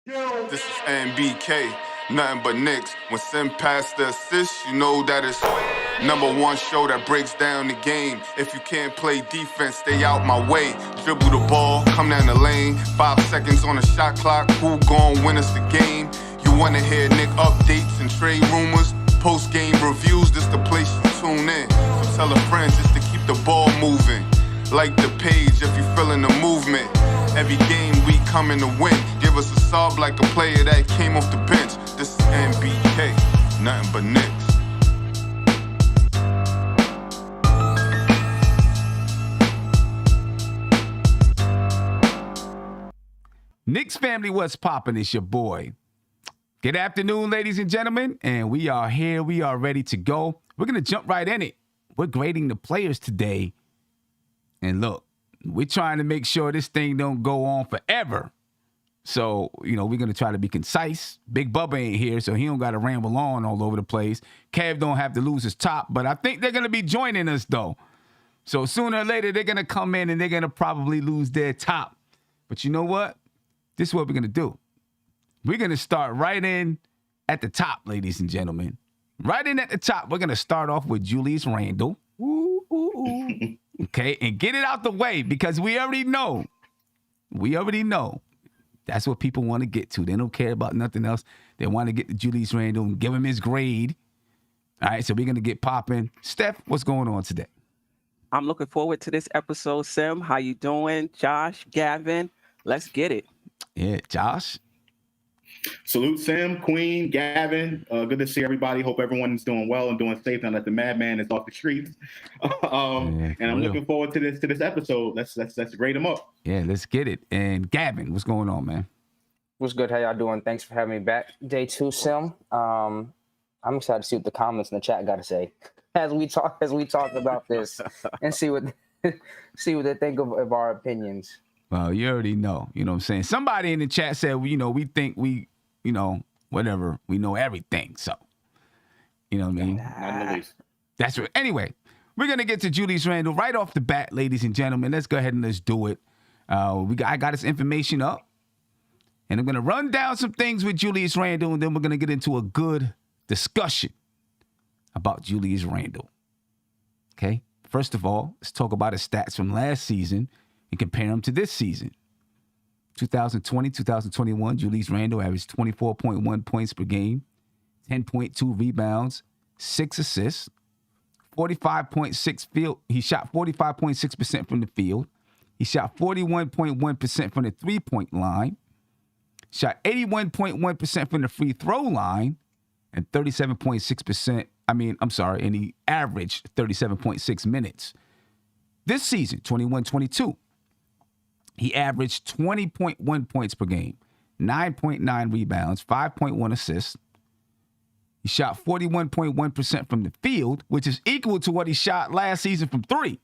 This is NBK, nothing but Knicks. When Sim passed the assist, you know that it's #1 show that breaks down the game. If you can't play defense, stay out my way. Dribble the ball, come down the lane. 5 seconds on the shot clock, who gon' win us the game? You wanna hear Nick updates and trade rumors? Post-game reviews, this the place to tune in. So tell a friend just to keep the ball moving. Like the page if you feeling the movement. Every game we coming to win. Give us a sub like a player that came off the bench. This is NBK, nothing but Knicks. Knicks family, what's poppin'? It's your boy. Good afternoon, ladies and gentlemen, and we are here. We are ready to go. We're going to jump right in it. We're grading the players today. And look, we're trying to make sure this thing don't go on forever. So, we're going to try to be concise. Big Bubba ain't here, so he don't got to ramble on all over the place. Kev don't have to lose his top, but I think they're going to be joining us, though. So sooner or later, they're going to come in and they're going to probably lose their top. But you know what? This is what we're going to do. We're going to start right in at the top, ladies and gentlemen. Right in at the top, we're going to start off with Julius Randle. Okay, and get it out the way because we already know. That's what people want to get to. They don't care about nothing else. They want to get to Julius Randle and give him his grade. All right, so we're going to get popping. Steph, what's going on today? I'm looking forward to this episode, Sim. How you doing? Josh, Gavin, let's get it. Yeah, Josh. Salute, Sim, Queen, Gavin. Good to see everybody. Hope everyone's doing well and doing safe now that the madman is off the streets. And I'm looking forward to this episode. Let's grade them up. Yeah, let's get it. And Gavin, what's going on, man? What's good? How y'all doing? Thanks for having me back. Day 2, Sim. I'm excited to see what the comments in the chat got to say as we talk about this and see what they think of our opinions. Well, you already know. You know what I'm saying? Somebody in the chat said, we think we, whatever, we know everything. So, you know what I mean? Not in the least. That's right. Anyway, we're going to get to Julius Randle right off the bat, ladies and gentlemen. Let's go ahead and let's do it. I got his information up. And I'm going to run down some things with Julius Randle, and then we're going to get into a good discussion about Julius Randle. Okay? First of all, let's talk about his stats from last season and compare them to this season. 2020, 2021, Julius Randle averaged 24.1 points per game, 10.2 rebounds, 6 assists, 45.6 field. He shot 45.6% from the field. He shot 41.1% from the three-point line, shot 81.1% from the free throw line, and 37.6%. And he averaged 37.6 minutes. This season, 21-22, he averaged 20.1 points per game, 9.9 rebounds, 5.1 assists. He shot 41.1% from the field, which is equal to what he shot last season from three.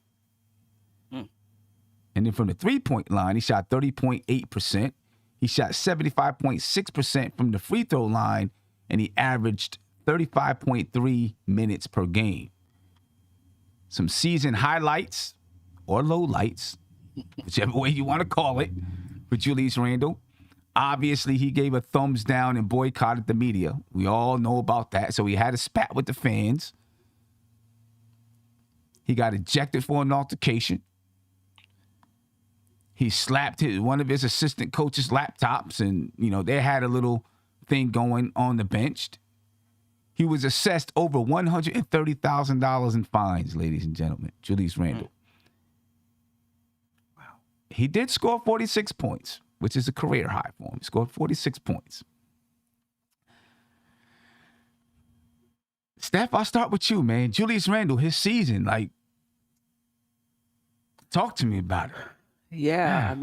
And then from the three-point line, he shot 30.8%. He shot 75.6% from the free throw line, and he averaged 35.3 minutes per game. Some season highlights or lowlights, whichever way you want to call it, for Julius Randle. Obviously, he gave a thumbs down and boycotted the media. We all know about that. So he had a spat with the fans. He got ejected for an altercation. He slapped one of his assistant coaches' laptops, and, they had a little thing going on the bench. He was assessed over $130,000 in fines, ladies and gentlemen, Julius Randle. Wow. He did score 46 points, which is a career high for him. He scored 46 points. Steph, I'll start with you, man. Julius Randle, his season, talk to me about it. Yeah,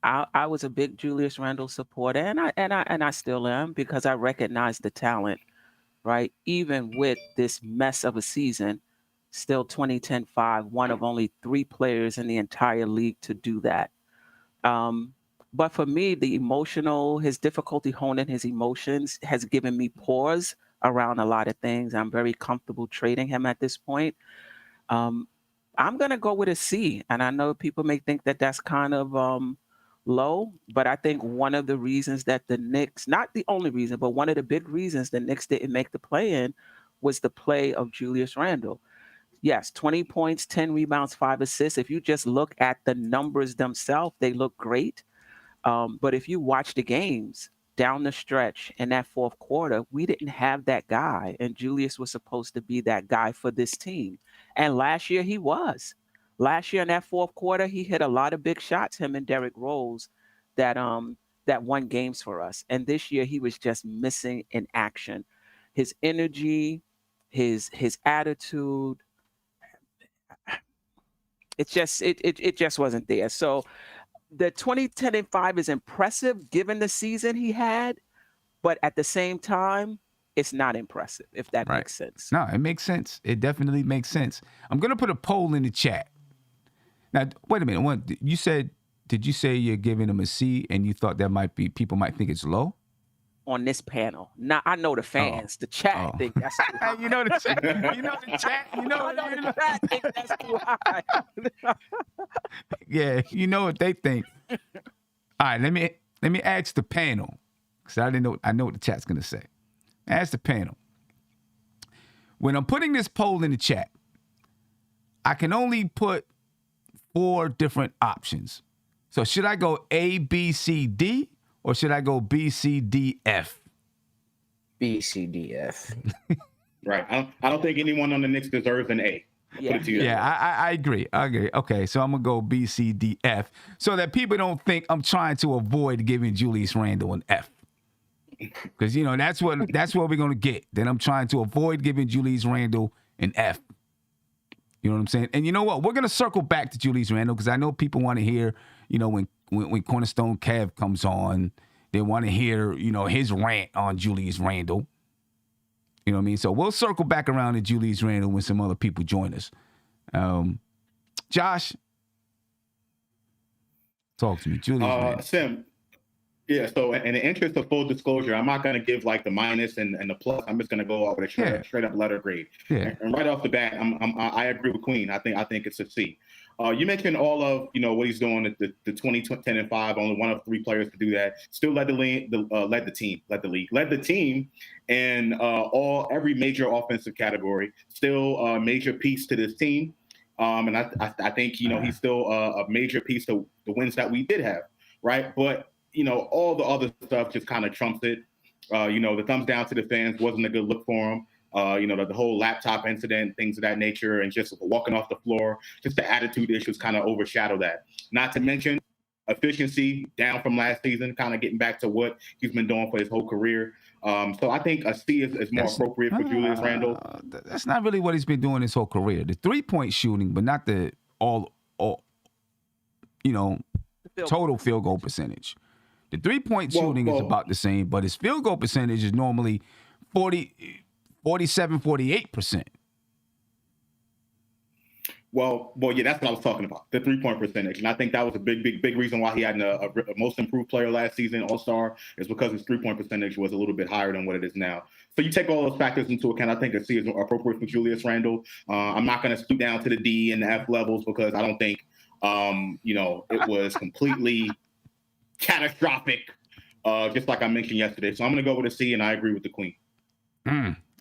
I was a big Julius Randle supporter, and I still am, because I recognize the talent, right? Even with this mess of a season, still 20-10-5, one of only 3 players in the entire league to do that. But for me, his difficulty honing his emotions has given me pause around a lot of things. I'm very comfortable trading him at this point. I'm going to go with a C. And I know people may think that that's kind of low, but I think one of the reasons that the Knicks, not the only reason, but one of the big reasons the Knicks didn't make the play-in was the play of Julius Randle. Yes, 20 points, 10 rebounds, 5 assists. If you just look at the numbers themselves, they look great. But if you watch the games down the stretch in that fourth quarter, we didn't have that guy. And Julius was supposed to be that guy for this team. And last year he was. Last year in that fourth quarter, he hit a lot of big shots, him and Derrick Rose, that won games for us. And this year he was just missing in action. His energy, his attitude, it just wasn't there. So the 2010-5 is impressive given the season he had, but at the same time, it's not impressive, if that makes sense. No, it makes sense. It definitely makes sense. I'm going to put a poll in the chat. Now, wait a minute. Did you say you're giving him a C and you thought people might think it's low? On this panel. Now, I know the fans, the chat think that's too high. You know the chat. The chat think that's too high. Yeah, you know what they think. All right, let me ask the panel, because I know what the chat's gonna say. Ask the panel. When I'm putting this poll in the chat, I can only put 4 different options. So should I go A, B, C, D, or should I go B, C, D, F? B, C, D, F. Right. I don't think anyone on the Knicks deserves an A. I agree. Okay, so I'm going to go B, C, D, F, so that people don't think I'm trying to avoid giving Julius Randle an F. Because, that's what we're going to get. Then I'm trying to avoid giving Julius Randle an F. You know what I'm saying? And you know what? We're going to circle back to Julius Randle, because I know people want to hear, when Cornerstone Kev comes on, they want to hear, his rant on Julius Randle. You know what I mean? So we'll circle back around to Julius Randle when some other people join us. Josh, talk to me. Julius Randle. Sim, yeah, so in the interest of full disclosure, I'm not going to give like the minus and the plus. I'm just going to go off with a straight up letter grade. Yeah. And right off the bat, I agree with Queen. I think it's a C. You mentioned all of what he's doing at the 2010-5. Only one of 3 players to do that. Still led the team, and every major offensive category. Still a major piece to this team, and I think he's still a major piece to the wins that we did have, right? But all the other stuff just kind of trumps it. The thumbs down to the fans wasn't a good look for him. The whole laptop incident, things of that nature, and just walking off the floor, just the attitude issues kind of overshadow that. Not to mention efficiency down from last season, kind of getting back to what he's been doing for his whole career. So I think a C is more appropriate for Julius Randle. That's not really what he's been doing his whole career. The 3-point shooting, but not the total field goal percentage. The 3-point shooting is about the same, but his field goal percentage is normally 47, 48%. Well, yeah, that's what I was talking about, the 3-point percentage. And I think that was a big reason why he had a most improved player last season, All-Star, is because his 3-point percentage was a little bit higher than what it is now. So you take all those factors into account. I think a C is appropriate for Julius Randle. I'm not going to scoot down to the D and the F levels, because I don't think, it was completely catastrophic, just like I mentioned yesterday. So I'm going to go with a C, and I agree with the Queen.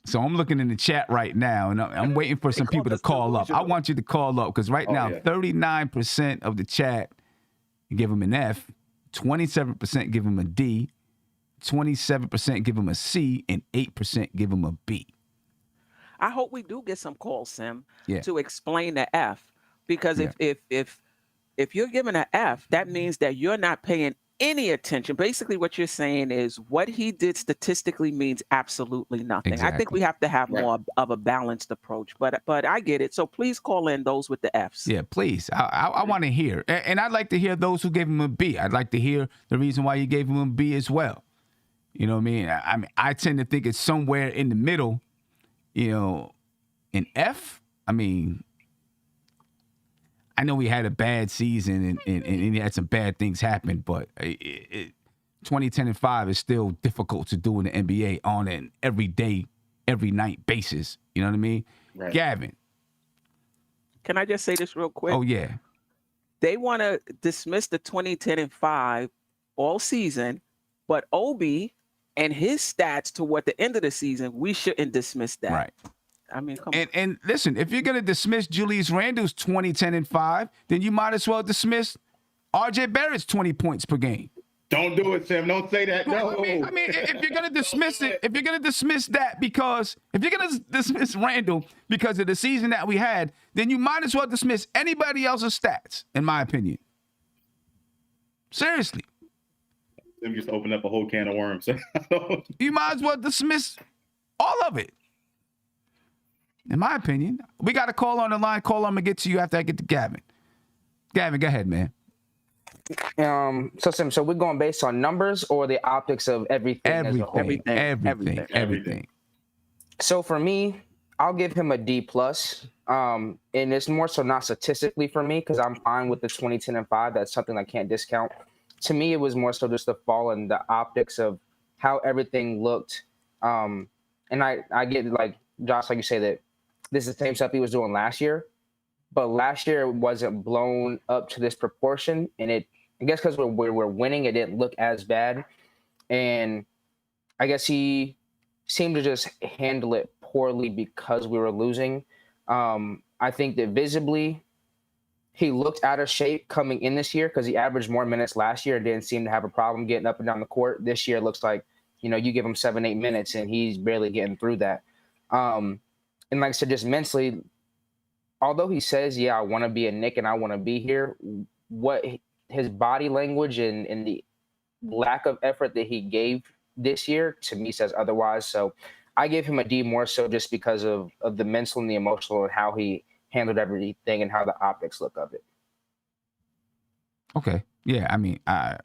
So I'm looking in the chat right now, and I'm waiting for some people to call up. I want you to call up, because right now, 39% of the chat give him an F, 27% give him a D, 27% give him a C, and 8% give him a B. I hope we do get some calls, Sim, to explain the F, because if you're giving an F, that means that you're not paying any attention. Basically, what you're saying is what he did statistically means absolutely nothing. Exactly. I think we have to have more of a balanced approach, but I get it. So please call in those with the Fs. Yeah, please. I want to hear. And I'd like to hear those who gave him a B. I'd like to hear the reason why you gave him a B as well. You know what I mean? I tend to think it's somewhere in the middle, an F. I mean, I know he had a bad season and he had some bad things happen, but 2010-5 is still difficult to do in the NBA on an every day, every night basis. You know what I mean? Right. Gavin. Can I just say this real quick? Oh, yeah. they want to dismiss the 20-10-5 all season, but Obi and his stats toward the end of the season, we shouldn't dismiss that. Right. I mean, come on. And listen, if you're going to dismiss Julius Randle's 20-10-5, then you might as well dismiss RJ Barrett's 20 points per game. Don't do it, Sam. Don't say that. No. I mean, if you're gonna dismiss it, if you're gonna dismiss that because if you're gonna dismiss Randle because of the season that we had, then you might as well dismiss anybody else's stats, in my opinion. Seriously. Let me just open up a whole can of worms. You might as well dismiss all of it. In my opinion. We got a call on the line. Call, I'm gonna get to you after I get to Gavin. Gavin, go ahead, man. So Sim, so we're going based on numbers or the optics of everything. Everything. So for me, I'll give him a D+. And it's more so not statistically for me because I'm fine with the 20-10-5. That's something I can't discount. To me, it was more so just the fall in the optics of how everything looked. And I get, like, Josh, like you say, that this is the same stuff he was doing last year. But last year it wasn't blown up to this proportion, and I guess because we're winning, it didn't look as bad. And I guess he seemed to just handle it poorly because we were losing. I think that visibly he looked out of shape coming in this year because he averaged more minutes last year and didn't seem to have a problem getting up and down the court. This year it looks like, you give him 7-8 minutes and he's barely getting through that. And like I said, just mentally, although he says, yeah, I want to be a Knick and I want to be here, what his body language and the lack of effort that he gave this year to me says otherwise. So I gave him a D more so just because of the mental and the emotional and how he handled everything and how the optics look of it. Okay. Yeah, I mean, I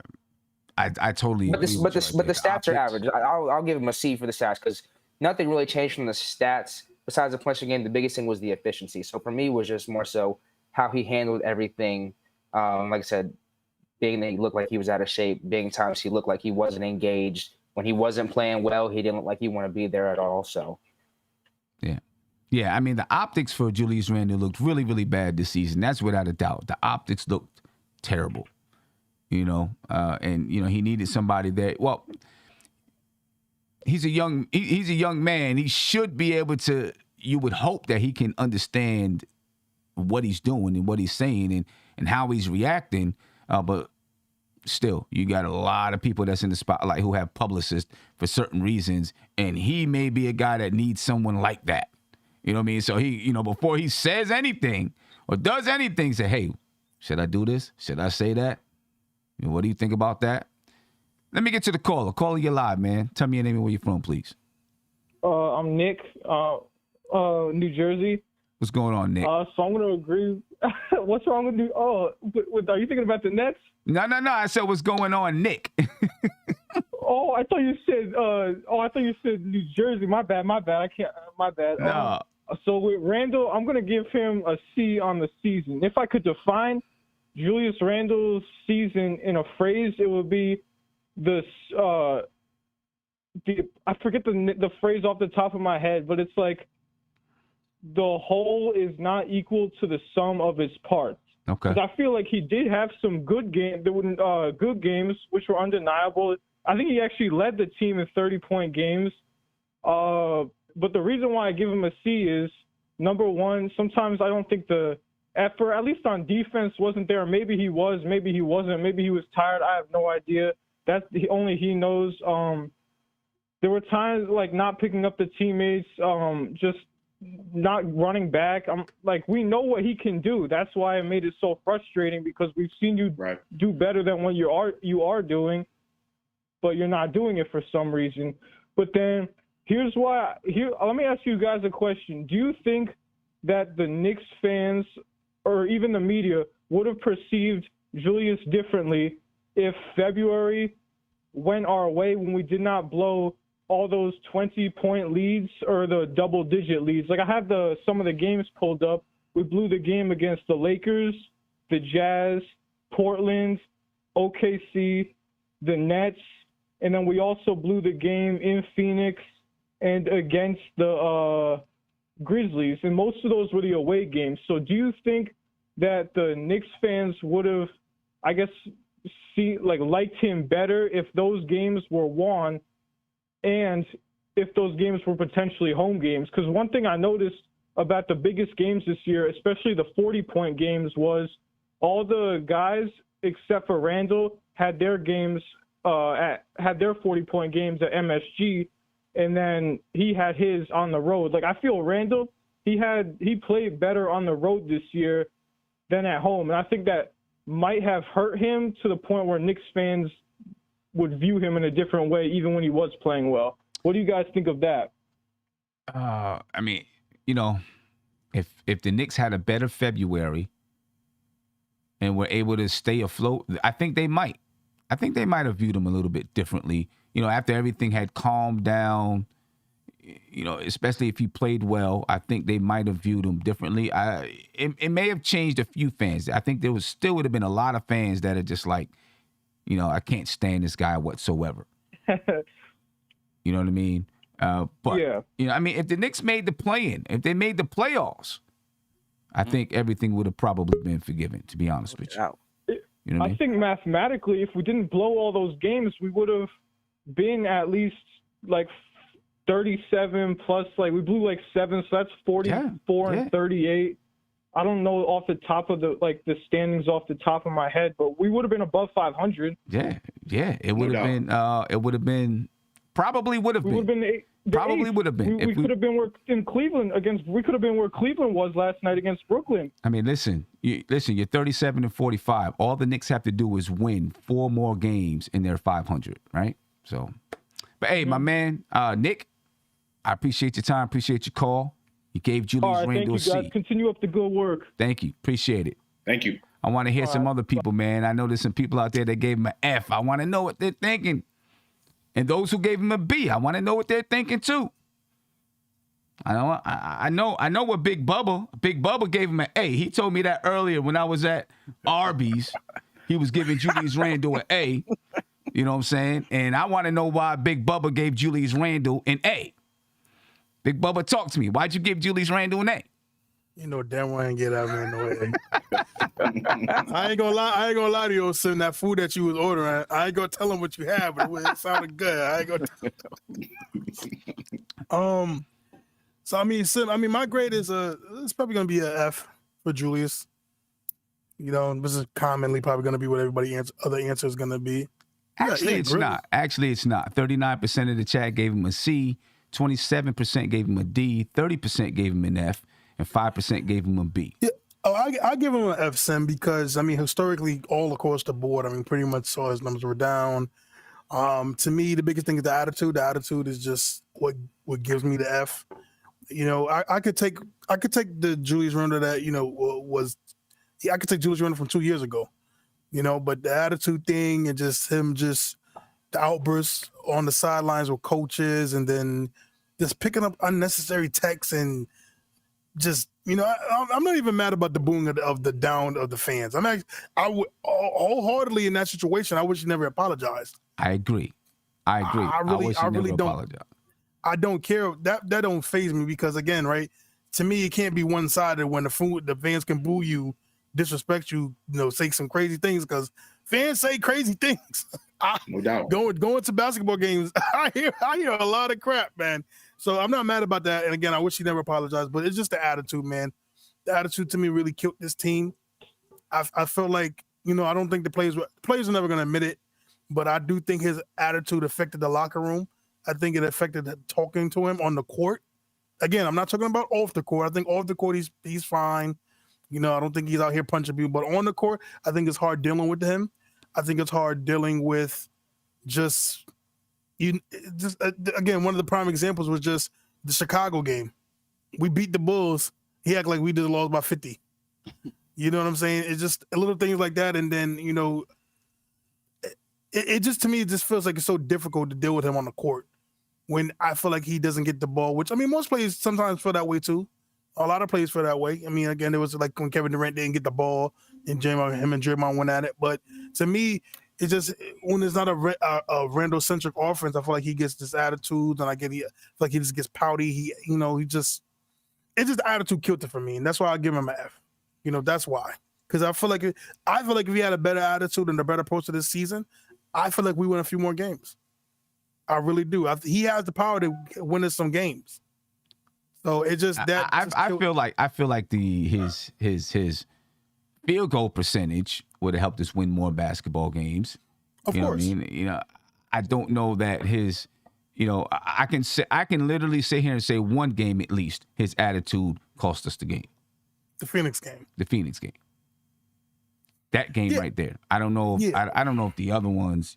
totally agree. But the stats are average. I'll give him a C for the stats because nothing really changed from the stats. Besides the punching game, the biggest thing was the efficiency. So for me, it was just more so how he handled everything. Like I said, being that he looked like he was out of shape, being times he looked like he wasn't engaged. When he wasn't playing well, he didn't look like he wanted to be there at all. So, yeah. I mean, the optics for Julius Randle looked really, really bad this season. That's without a doubt. The optics looked terrible. And he needed somebody there. Well, he's a young man. He should be able to. You would hope that he can understand what he's doing and what he's saying and how he's reacting. But still, you got a lot of people that's in the spotlight who have publicists for certain reasons, and he may be a guy that needs someone like that. You know what I mean? So he, before he says anything or does anything, say, "Hey, should I do this? Should I say that? What do you think about that?" Let me get to the caller. Caller, you're live, man. Tell me your name and where you're from, please. I'm Nick, New Jersey. What's going on, Nick? So I'm going to agree. What's wrong with you? Oh, are you thinking about the Nets? No. I said, what's going on, Nick? I thought you said New Jersey. My bad. I can't. My bad. No. So with Randle, I'm going to give him a C on the season. If I could define Julius Randle's season in a phrase, it would be I forget the phrase off the top of my head, but it's like the whole is not equal to the sum of its parts. Okay. Because I feel like he did have some good games, which were undeniable. I think he actually led the team in 30-point games. But the reason why I give him a C is, number one, sometimes I don't think the effort, at least on defense, wasn't there. Maybe he was, maybe he wasn't, maybe he was tired. I have no idea. That's only he knows. There were times like not picking up the teammates, just not running back. We know what he can do. That's why it made it so frustrating because we've seen you do better than what you are doing, but you're not doing it for some reason. But then let me ask you guys a question. Do you think that the Knicks fans or even the media would have perceived Julius differently if February went our way when we did not blow all those 20-point leads or the double-digit leads? Like, I have some of the games pulled up. We blew the game against the Lakers, the Jazz, Portland, OKC, the Nets, and then we also blew the game in Phoenix and against the Grizzlies, and most of those were the away games. So do you think that the Knicks fans would have, I guess, liked him better if those games were won and if those games were potentially home games. Because one thing I noticed about the biggest games this year, especially the 40-point games, was all the guys except for Randle had their games had their 40-point games at MSG, and then he had his on the road. Like, I feel Randle, he played better on the road this year than at home, and I think that might have hurt him to the point where Knicks fans would view him in a different way, even when he was playing well. What do you guys think of that? I mean, you know, if the Knicks had a better February and were able to stay afloat, I think they might. I think they might have viewed him a little bit differently. You know, after everything had calmed down, you know, especially if he played well, I think they might have viewed him differently. It may have changed a few fans. I think there would have been a lot of fans that are just like, you know, I can't stand this guy whatsoever. You know what I mean? But, yeah. You know, I mean, if the Knicks made the play-in, if they made the playoffs, I think everything would have probably been forgiven, to be honest with you. You know what I mean? think mathematically, if we didn't blow all those games, we would have been at least like 37 plus. Like, we blew like 7, so that's 44 and 38. I don't know off the top of the standings off the top of my head, but we would have been above 500. Yeah. It would have been. It would have been. Probably would have been. We would have been. We could have been where in Cleveland we could have been where Cleveland was last night against Brooklyn. I mean, listen. You're 37 and 45. All the Knicks have to do is win 4 more games and they're 500, right? So, but hey, my man, Nick, I appreciate your time. Appreciate your call. You gave Julius Randle a seat. Thank you, guys. Continue up the good work. Thank you. Appreciate it. Thank you. I want to hear some other people, man. I know there's some people out there that gave him an F. I want to know what they're thinking. And those who gave him a B, I want to know what they're thinking too. I know what Big Bubba gave him an A. He told me that earlier when I was at Arby's. He was giving Julius Randle an A. You know what I'm saying? And I want to know why Big Bubba gave Julius Randle an A. Big Bubba, talk to me. Why'd you give Julius Randle an A? You know damn well I ain't get that man no A. I ain't gonna lie to you, son. That food that you was ordering, I ain't gonna tell him what you had, but it sounded good. I ain't gonna tell him. So I mean, my grade is it's probably gonna be a F for Julius. You know, this is commonly probably gonna be what everybody other answer is gonna be. Actually, it's not. 39% of the chat gave him a C, 27% gave him a D, 30% gave him an F, and 5% gave him a B. Yeah. Oh, I give him an F, Sim, because I mean, historically, all across the board, I mean, pretty much saw his numbers were down. To me, the biggest thing is the attitude. The attitude is just what gives me the F. You know, I could take the Julius Randle that I could take Julius Randle from 2 years ago. You know, but the attitude thing and just the outbursts on the sidelines with coaches, and then just picking up unnecessary texts and just, you know, I'm not even mad about the booing of the down of the fans. I would wholeheartedly in that situation. I wish he never apologized. I agree. I wish he never apologized. I don't care. That don't faze me because, again, right, to me, it can't be one-sided when the fans can boo you, disrespect you, say some crazy things, because fans say crazy things. No doubt. Going to basketball games, I hear a lot of crap, man. So I'm not mad about that. And again, I wish he never apologized, but it's just the attitude, man. The attitude to me really killed this team. I felt like, I don't think the players are never going to admit it, but I do think his attitude affected the locker room. I think it affected talking to him on the court. Again, I'm not talking about off the court. I think off the court he's fine. I don't think he's out here punching people. But on the court, I think it's hard dealing with him. I think it's hard dealing with again, one of the prime examples was just the Chicago game. We beat the Bulls. He acted like we did lost by 50. You know what I'm saying? It's just a little things like that. And then, it just, to me, it just feels like it's so difficult to deal with him on the court when I feel like he doesn't get the ball, which, I mean, most players sometimes feel that way too. A lot of players feel that way. I mean, again, it was like when Kevin Durant didn't get the ball and him and Draymond went at it. But to me, it's just when it's not a Randle-centric offense, I feel like he gets this attitude, and I feel like he just gets pouty. It's just the attitude killed it for me, and that's why I give him an F. That's why. Because I feel like if he had a better attitude and a better approach to this season, I feel like we win a few more games. I really do. He has the power to win us some games. So it just that I feel like his field goal percentage would have helped us win more basketball games. Of course. What I mean? I don't know that his, I can literally sit here and say one game at least his attitude cost us the game. The Phoenix game. That game right there. I don't know. I don't know if the other ones,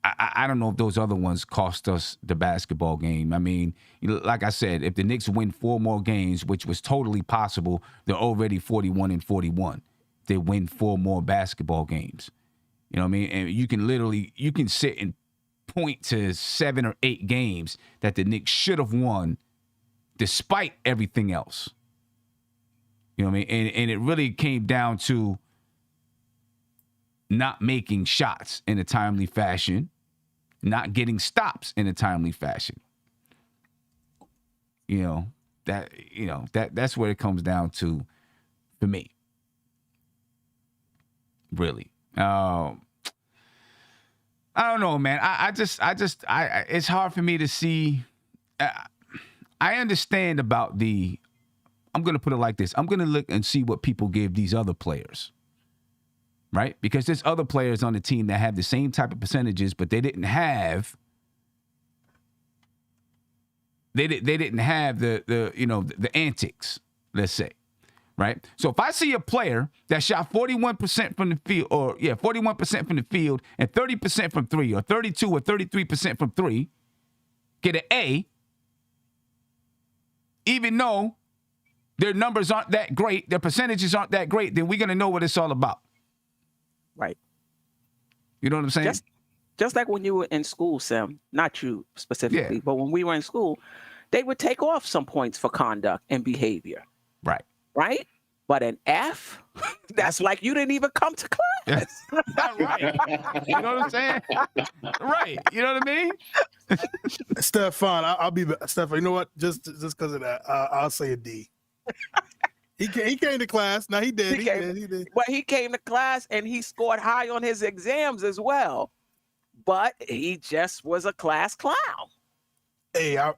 I don't know if those other ones cost us the basketball game. I mean, like I said, if the Knicks win 4 more games, which was totally possible, they're already 41-41. They win 4 more basketball games. You know what I mean? And you can sit and point to 7 or 8 games that the Knicks should have won despite everything else. You know what I mean? And it really came down to not making shots in a timely fashion, not getting stops in a timely fashion. That's where it comes down to for me. Really. I don't know, man. I just it's hard for me to see. I understand about I'm going to put it like this. I'm going to look and see what people give these other players. Right? Because there's other players on the team that have the same type of percentages, but they didn't have the antics, let's say. Right? So if I see a player that shot 41% from the field, 41% from the field and 30% from 3, or 32 or 33% from 3, get an A, even though their numbers aren't that great, their percentages aren't that great, then we're going to know what it's all about. Right. You know what I'm saying? Just like when you were in school, Sam, not you specifically, but when we were in school, they would take off some points for conduct and behavior. Right. Right? But an F, that's like you didn't even come to class. Right. You know what I'm saying? Right. You know what I mean? Stefan, I'll be Stefan. You know what? Just because of that, I'll say a D. He came to class. No, he did. He did. But he came to class and he scored high on his exams as well. But he just was a class clown. Hey, I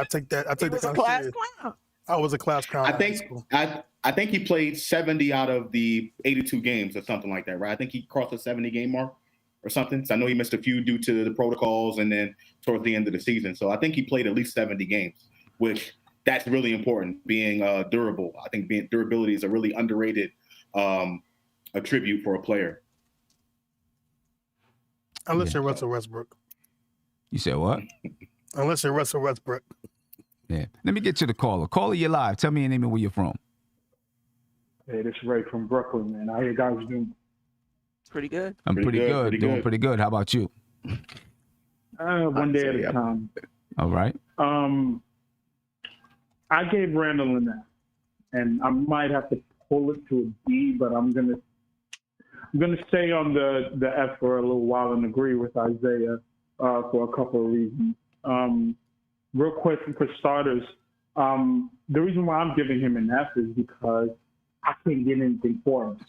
take that. I take the class clown. I was a class clown. I think he played 70 out of the 82 games or something like that, right? I think he crossed the 70 game mark or something. So I know he missed a few due to the protocols and then towards the end of the season. So I think he played at least 70 games, which that's really important, being durable. I think durability is a really underrated attribute for a player. Unless you're Russell Westbrook. You said what? Unless you're Russell Westbrook. Yeah. Let me get to the caller. Caller, you're live. Tell me your name and where you're from. Hey, this is Ray from Brooklyn, man. How you guys doing? Pretty good. I'm pretty good. Doing pretty good. How about you? One day at a time. All right. I gave Randle an F, and I might have to pull it to a D, but I'm gonna stay on the F for a little while and agree with Isaiah for a couple of reasons. Real quick, for starters, the reason why I'm giving him an F is because I can't get anything for him,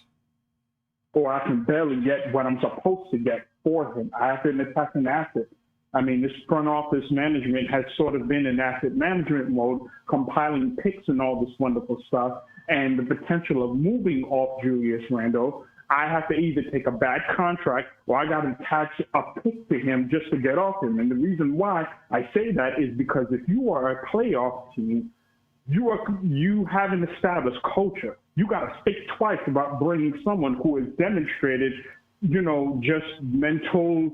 or I can barely get what I'm supposed to get for him. I have to attack an asset. I mean, this front office management has sort of been in asset management mode, compiling picks and all this wonderful stuff, and the potential of moving off Julius Randle. I have to either take a bad contract or I got to attach a pick to him just to get off him. And the reason why I say that is because if you are a playoff team, you have an established culture. You got to think twice about bringing someone who has demonstrated, just mental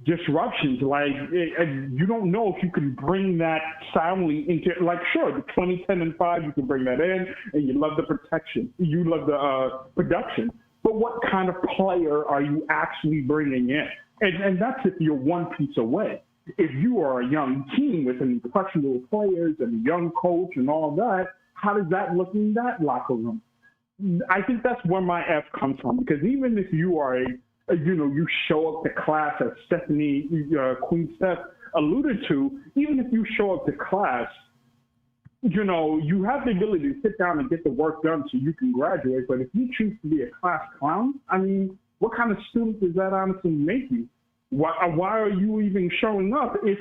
disruptions. Like, you don't know if you can bring that soundly into, like, sure, the 20-10-5, you can bring that in, and you love the protection. You love the production. But what kind of player are you actually bringing in? And that's if you're one piece away. If you are a young team with impressionable players and a young coach and all that, how does that look in that locker room? I think that's where my F comes from, because even if you are you show up to class, as Stephanie, Queen Steph alluded to, even if you show up to class you have the ability to sit down and get the work done so you can graduate. But if you choose to be a class clown, I mean, what kind of student does that honestly make you? Why are you even showing up if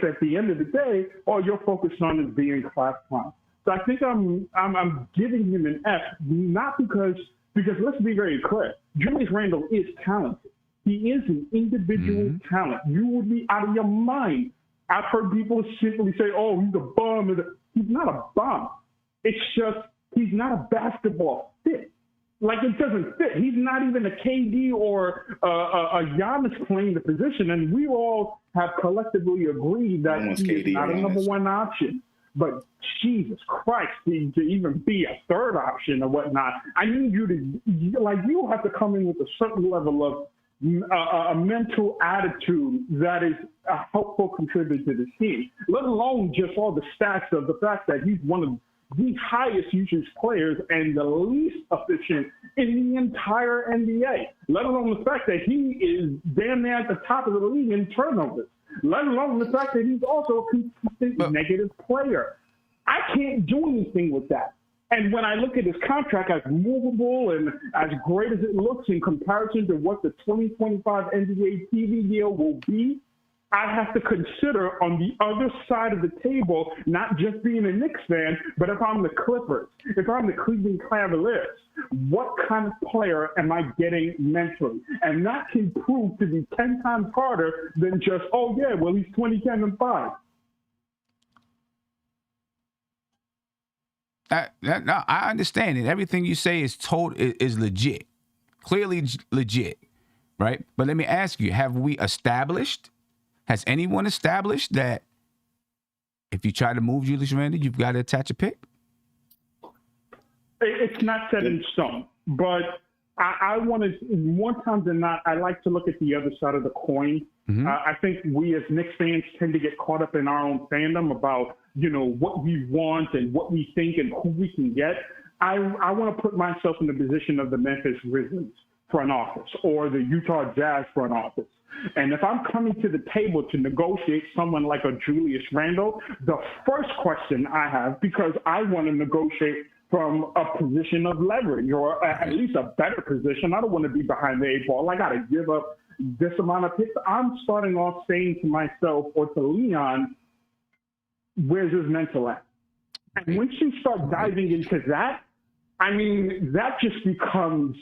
at the end of the day all you're focused on is being class clown? So I think I'm giving him an F, not because let's be very clear, Julius Randle is talented. He is an individual talent. You would be out of your mind. I've heard people simply say, "Oh, he's a bum." He's not a bum. It's just he's not a basketball fit. Like, it doesn't fit. He's not even a KD or a Giannis playing the position, and we all have collectively agreed that he's not a number one option. But Jesus Christ, to even be a third option or whatnot, I need you to, you have to come in with a certain level of a mental attitude that is a helpful contributor to the team, let alone just all the stats of the fact that he's one of the highest usage players and the least efficient in the entire NBA, let alone the fact that he is damn near at the top of the league in turnovers, let alone the fact that he's also a consistent negative player. I can't do anything with that. And when I look at his contract as movable and as great as it looks in comparison to what the 2025 NBA TV deal will be, I have to consider on the other side of the table, not just being a Knicks fan, but if I'm the Clippers, if I'm the Cleveland Cavaliers, what kind of player am I getting mentally? And that can prove to be 10 times harder than just, oh, yeah, well, he's 20-10-5. No, I understand it. Everything you say is legit, clearly legit, right? But let me ask you: has anyone established that if you try to move Julius Randle, you've got to attach a pick? It's not set in stone, but I want to, more times than not, I like to look at the other side of the coin. Mm-hmm. I think we as Knicks fans tend to get caught up in our own fandom about, what we want and what we think and who we can get. I want to put myself in the position of the Memphis Grizzlies front office or the Utah Jazz front office. And if I'm coming to the table to negotiate someone like a Julius Randle, the first question I have, because I want to negotiate from a position of leverage or at least a better position. I don't want to be behind the eight ball. I got to give up this amount of picks. I'm starting off saying to myself or to Leon, where's his mental at? And once you start diving into that, that just becomes,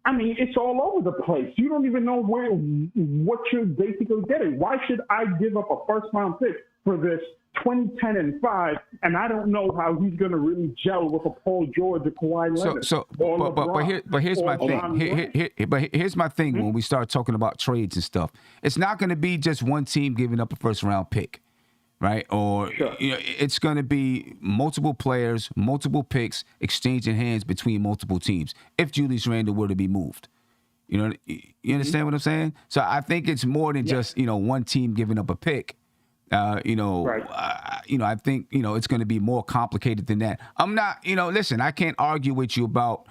it's all over the place. You don't even know what you're basically getting. Why should I give up a first-round pick for this 20-10-5, and I don't know how he's going to really gel with a Paul George or Kawhi Leonard. But here's my thing. Here's my thing when we start talking about trades and stuff. It's not going to be just one team giving up a first-round pick, right? Or it's going to be multiple players, multiple picks, exchanging hands between multiple teams. If Julius Randle were to be moved, you understand what I'm saying? So I think it's more than just one team giving up a pick. I think, it's going to be more complicated than that. I'm not, listen, I can't argue with you about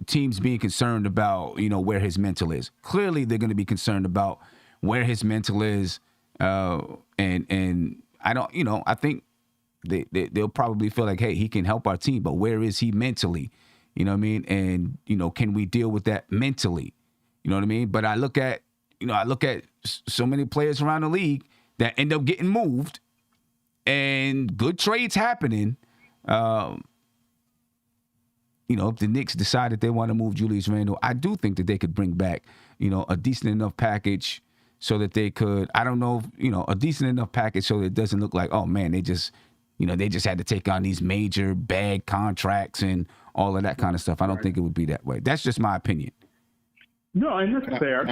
teams being concerned about, where his mental is. Clearly, they're going to be concerned about where his mental is. And I don't, I think they'll probably feel like, hey, he can help our team, but where is he mentally? You know what I mean? And, can we deal with that mentally? You know what I mean? But I look at so many players around the league that end up getting moved and good trades happening. If the Knicks decided they want to move Julius Randle, I do think that they could bring back, a decent enough package so that they could, a decent enough package so that it doesn't look like, oh man, they just had to take on these major bag contracts and all of that kind of stuff. I don't think it would be that way. That's just my opinion. No, and that's fair.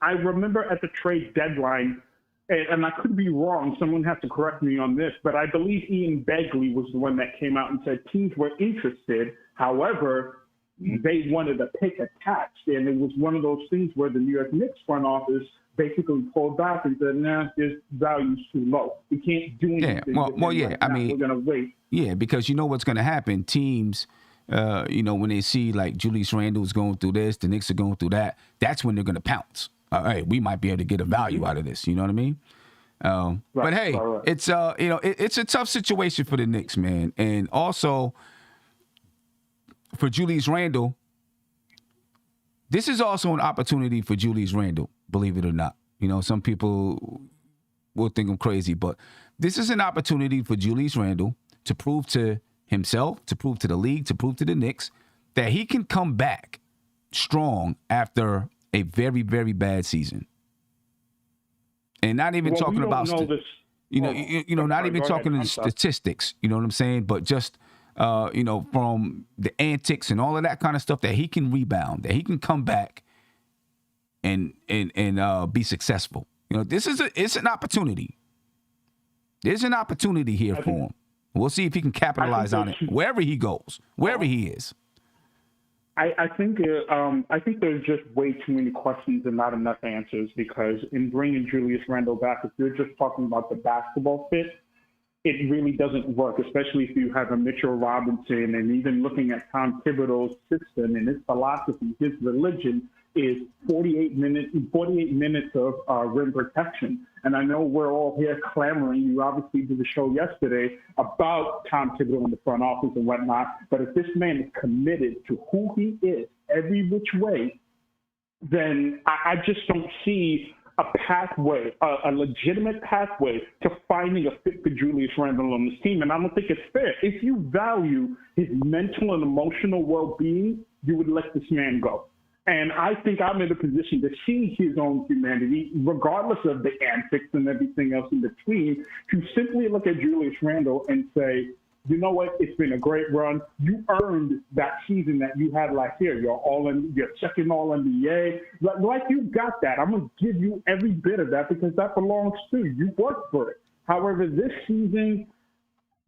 I remember at the trade deadline, and I could be wrong, someone has to correct me on this, but I believe Ian Begley was the one that came out and said teams were interested. However, they wanted a pick attached. And it was one of those things where the New York Knicks front office basically pulled back and said, nah, this value's too low. We can't do anything. We're going to wait. Yeah, because what's going to happen. Teams, when they see like Julius Randle's going through this, the Knicks are going through that, that's when they're going to pounce. All right, we might be able to get a value out of this. You know what I mean? But hey, it's it's a tough situation for the Knicks, man, and also for Julius Randle. This is also an opportunity for Julius Randle, believe it or not. You know, some people will think I'm crazy, but this is an opportunity for Julius Randle to prove to himself, to prove to the league, to prove to the Knicks that he can come back strong after a very, very bad season. And not even talking about, not even talking statistics, you know what I'm saying? But just, from the antics and all of that kind of stuff, that he can rebound, that he can come back and be successful. You know, it's an opportunity. There's an opportunity here for him. We'll see if he can capitalize on it wherever he goes, wherever he is. I think there's just way too many questions and not enough answers, because in bringing Julius Randle back, if you're just talking about the basketball fit, it really doesn't work, especially if you have a Mitchell Robinson, and even looking at Tom Thibodeau's system and his philosophy, his religion is 48 minutes of rim protection. And I know we're all here clamoring. You obviously did the show yesterday about Tom Thibodeau in the front office and whatnot. But if this man is committed to who he is every which way, then I just don't see a pathway, a legitimate pathway to finding a fit for Julius Randle on this team. And I don't think it's fair. If you value his mental and emotional well-being, you would let this man go. And I think I'm in a position to see his own humanity, regardless of the antics and everything else in between, to simply look at Julius Randle and say, you know what, it's been a great run. You earned that season that you had last year. You're second All-NBA. Like you got that. I'm going to give you every bit of that because that belongs to you. You worked for it. However, this season,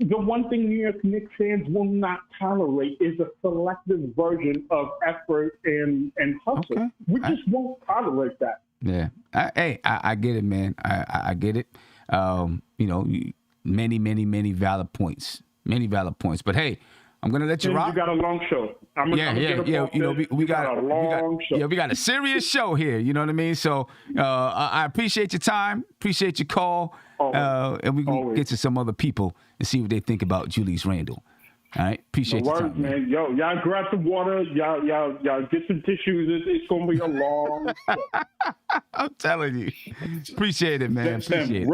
the one thing New York Knicks fans will not tolerate is a selective version of effort and hustle. Okay. We just won't tolerate that. Yeah. I get it, man. I get it. Many valid points. Many valid points. But hey, I'm gonna let you rock. You got a long show. We got a serious show here. You know what I mean? So I appreciate your time. Appreciate your call. And we can get to some other people and see what they think about Julius Randle. All right, appreciate your time, man. Yo, y'all grab the water. Y'all get some tissues. It's gonna be a long show. I'm telling you. Appreciate it, man. Appreciate it.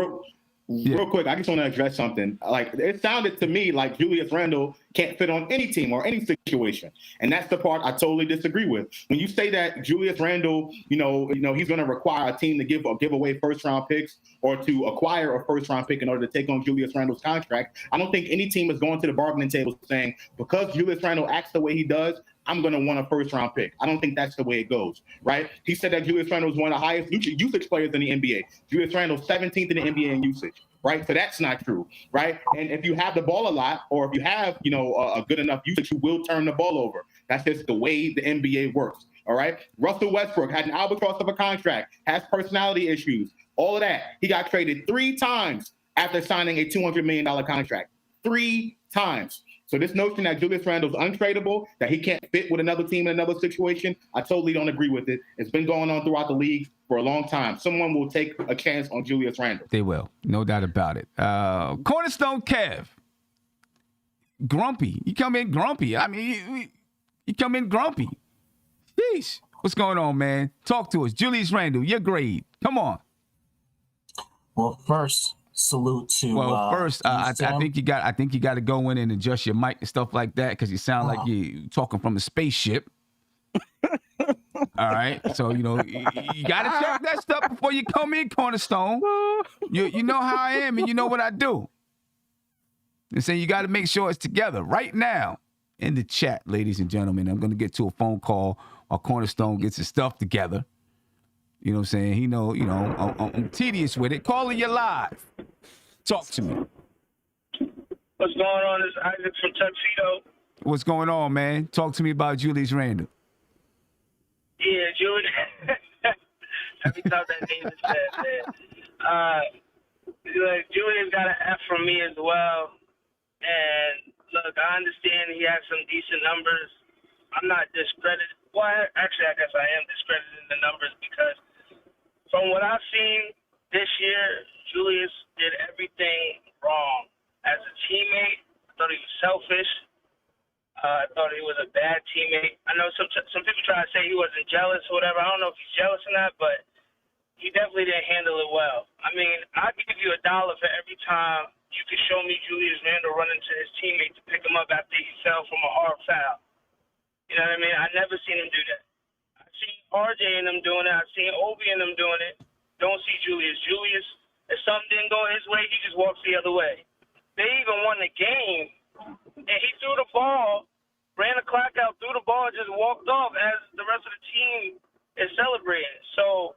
Real quick, I just want to address something. Like, it sounded to me like Julius Randle can't fit on any team or any situation, and that's the part I totally disagree with. When you say that Julius Randle, he's going to require a team to give away first-round picks or to acquire a first-round pick in order to take on Julius Randle's contract, I don't think any team is going to the bargaining table saying, because Julius Randle acts the way he does, I'm going to want a first-round pick. I don't think that's the way it goes, right? He said that Julius Randle is one of the highest usage players in the NBA. Julius Randle 17th in the NBA in usage, right? So that's not true, right? And if you have the ball a lot, or if you have, a good enough usage, you will turn the ball over. That's just the way the NBA works, all right? Russell Westbrook had an albatross of a contract, has personality issues, all of that. He got traded 3 times after signing a $200 million contract. 3 times. So this notion that Julius Randle's untradeable, that he can't fit with another team in another situation, I totally don't agree with it. It's been going on throughout the league for a long time. Someone will take a chance on Julius Randle. They will. No doubt about it. Cornerstone Kev. Grumpy. You come in grumpy. I mean, you come in grumpy. Jeez. What's going on, man? Talk to us. Julius Randle, your grade. Come on. Well, first, salute to. Well, first, I think you got to go in and adjust your mic and stuff like that, because you sound like you're talking from a spaceship. All right, so you got to check that stuff before you come in, Cornerstone. You know how I am, and you know what I do. And so you got to make sure it's together right now in the chat, ladies and gentlemen. I'm going to get to a phone call while Cornerstone gets his stuff together. You know what I'm saying? I'm tedious with it. Calling you live. Talk to me. What's going on? This is Isaac from Tuxedo. What's going on, man? Talk to me about Julius Randle. Yeah, Julius. Every time that name is said, man. Julius got an F from me as well. And look, I understand he has some decent numbers. I'm not discredited. Well, actually, I guess I am discrediting the numbers, because from what I've seen this year, Julius did everything wrong. As a teammate, I thought he was selfish. I thought he was a bad teammate. I know some people try to say he wasn't jealous or whatever. I don't know if he's jealous or not, but he definitely didn't handle it well. I mean, I'd give you $1 for every time you could show me Julius Randle running to his teammate to pick him up after he fell from a hard foul. You know what I mean? I never seen him do that. I've seen RJ and them doing it. I've seen Obi and them doing it. Don't see Julius. Julius, if something didn't go his way, he just walks the other way. They even won the game, and he threw the ball, ran the clock out, threw the ball, and just walked off as the rest of the team is celebrating. So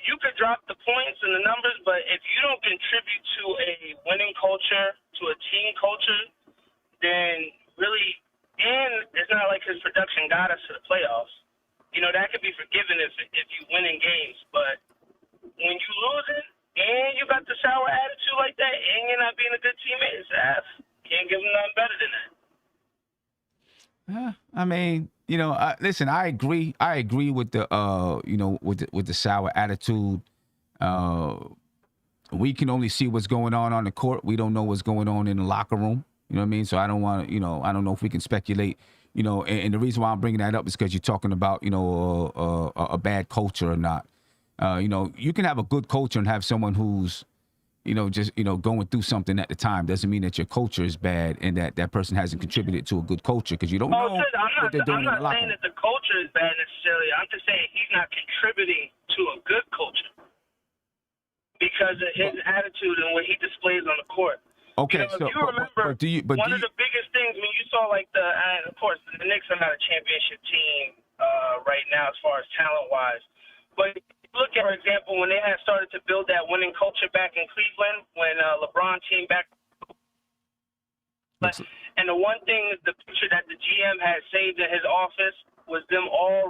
you could drop the points and the numbers, but if you don't contribute to a winning culture, to a team culture, then really, and it's not like his production got us to the playoffs. You know, that could be forgiven if you win in games, but when you lose it and you got the sour attitude like that and you're not being a good teammate, it's F. Can't give them nothing better than that. I mean, you know, listen, I agree. I agree with the, you know, with the sour attitude. We can only see what's going on the court. We don't know what's going on in the locker room. You know what I mean? So I don't want to, you know, I don't know if we can speculate, you know, and the reason why I'm bringing that up is because you're talking about, you know, a bad culture or not. You know, you can have a good culture and have someone who's, you know, just, you know, going through something at the time. Doesn't mean that your culture is bad and that person hasn't contributed to a good culture, because you don't know what they're doing in the locker room. I'm not saying that the culture is bad necessarily. I'm just saying he's not contributing to a good culture because of his attitude and what he displays on the court. Okay, you know, if you remember, one of the biggest things when you saw, like, of course, the Knicks are not a championship team right now as far as talent-wise. But look at, for example, when they had started to build that winning culture back in Cleveland, when LeBron came back. And the one thing, the picture that the GM had saved in his office was them all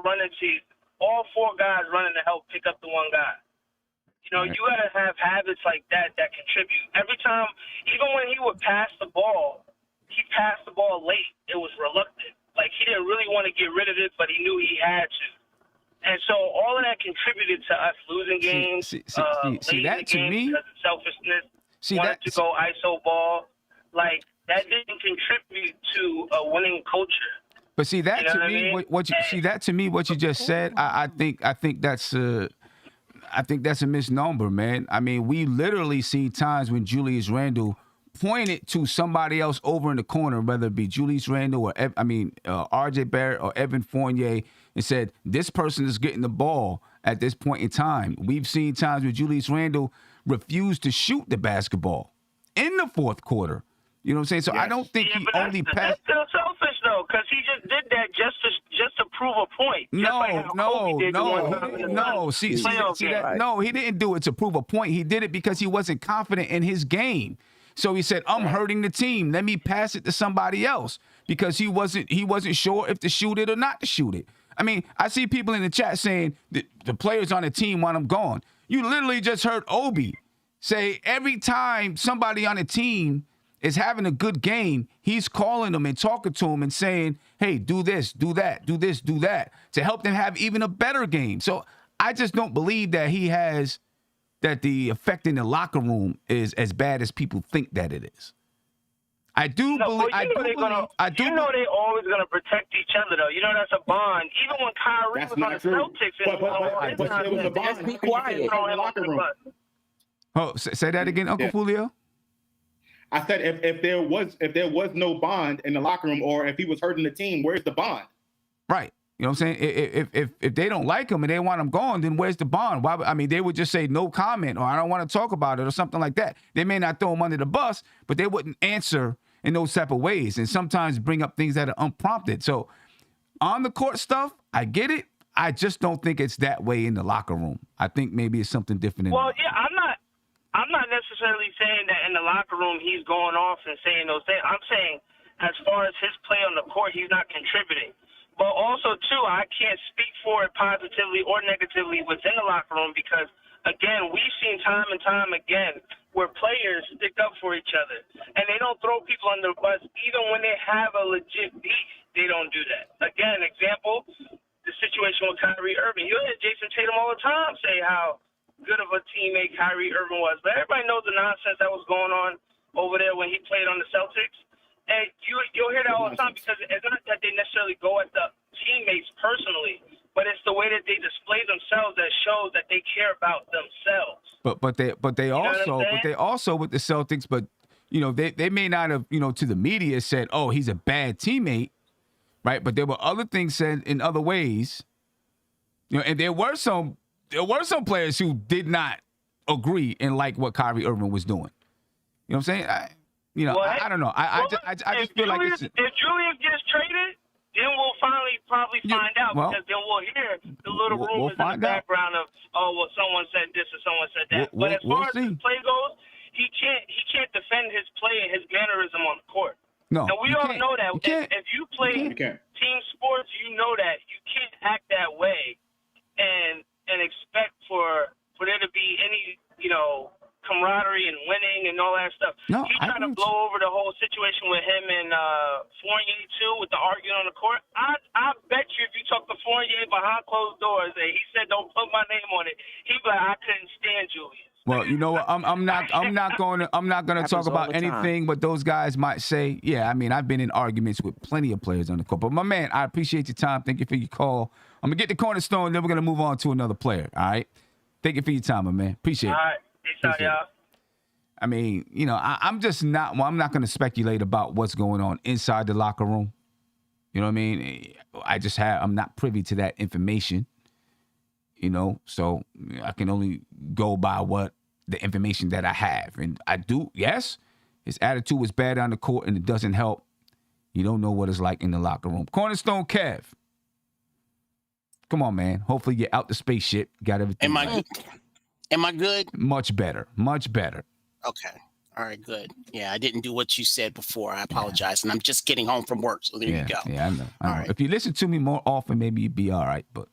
four guys running to help pick up the one guy. You know, you got to have habits like that contribute. Every time, even when he would pass the ball, he passed the ball late. It was reluctant. Like, he didn't really want to get rid of it, but he knew he had to. And so all of that contributed to us losing games. See that to me? Because of selfishness. Wanted to go ISO ball. Like, that didn't contribute to a winning culture. But see that, you know, to me, what you just said, I think that's a misnomer, man. I mean, we literally see times when Julius Randle pointed to somebody else over in the corner, whether it be Julius Randle or RJ Barrett or Evan Fournier, and said, this person is getting the ball at this point in time. We've seen times where Julius Randle refused to shoot the basketball in the fourth quarter. You know what I'm saying? So yes. I don't think he only passed. That's still selfish, though, because he just did that just to prove a point. No. See that? No, he didn't do it to prove a point. He did it because he wasn't confident in his game. So he said, I'm hurting the team. Let me pass it to somebody else, because he wasn't sure if to shoot it or not to shoot it. I mean, I see people in the chat saying the players on the team want him gone. You literally just heard Obi say every time somebody on the team is having a good game, he's calling them and talking to them and saying, hey, do this, do that, do this, do that, to help them have even a better game. So I just don't believe that that the effect in the locker room is as bad as people think that it is. I do believe. They always gonna protect each other, though. You know, that's a bond. Even when Kyrie was on the Celtics, but it was a bond. Just be quiet. In the locker room. Oh, say that again, Uncle Fulio. I said if there was no bond in the locker room, or if he was hurting the team, where's the bond? Right. You know what I'm saying? If they don't like him and they want him gone, then where's the bond? Why? I mean, they would just say no comment, or I don't want to talk about it, or something like that. They may not throw him under the bus, but they wouldn't answer in those type of ways, and sometimes bring up things that are unprompted. So on the court stuff, I get it. I just don't think it's that way in the locker room. I think maybe it's something different. I'm not necessarily saying that in the locker room he's going off and saying those things. I'm saying as far as his play on the court, he's not contributing. But also, too, I can't speak for it positively or negatively within the locker room because, again, we've seen time and time again where players stick up for each other. And they don't throw people under the bus even when they have a legit beef. They don't do that. Again, example, the situation with Kyrie Irving. You hear Jason Tatum all the time say how good of of a teammate Kyrie Irving was. But everybody knows the nonsense that was going on over there when he played on the Celtics. And you'll hear that all the time because it's not that they necessarily go at the teammates personally, but it's the way that they display themselves that shows that they care about themselves. But they also with the Celtics, but they may not have to the media said, oh, he's a bad teammate, right? But there were other things said in other ways, and there were some players who did not agree and like what Kyrie Irving was doing. You know what I'm saying? I don't know. I just feel like it's... If Julius gets traded, then we'll finally probably find out because then we'll hear the little rumors in the background of, oh, well, someone said this or someone said that. But as far as his play goes, he can't defend his play and his mannerism on the court. No, and we all know that. If you play team sports, you know that you can't act that way and expect for there to be any camaraderie and winning and all that stuff. No, he's trying to blow over the whole situation with him and Fournier too, with the arguing on the court. I bet you if you talk to Fournier behind closed doors and he said don't put my name on it, he'd be like, I couldn't stand Julius. Well, you know what? I'm not going to talk about anything, but those guys might say, yeah. I mean, I've been in arguments with plenty of players on the court. But my man, I appreciate your time. Thank you for your call. I'm gonna get the cornerstone, then we're gonna move on to another player. All right. Thank you for your time, my man. Appreciate it. All right. Peace out, y'all. I mean, I'm not going to speculate about what's going on inside the locker room. You know what I mean? I'm not privy to that information, so I can only go by what the information that I have. And I do, yes, his attitude was bad on the court and it doesn't help. You don't know what it's like in the locker room. Cornerstone Kev. Come on, man. Hopefully you're out the spaceship. Got everything. Am I good? Much better. Much better. Okay. All right, good. Yeah, I didn't do what you said before. I apologize. And I'm just getting home from work. So there you go. Yeah, I know. All right. If you listen to me more often, maybe you'd be all right. But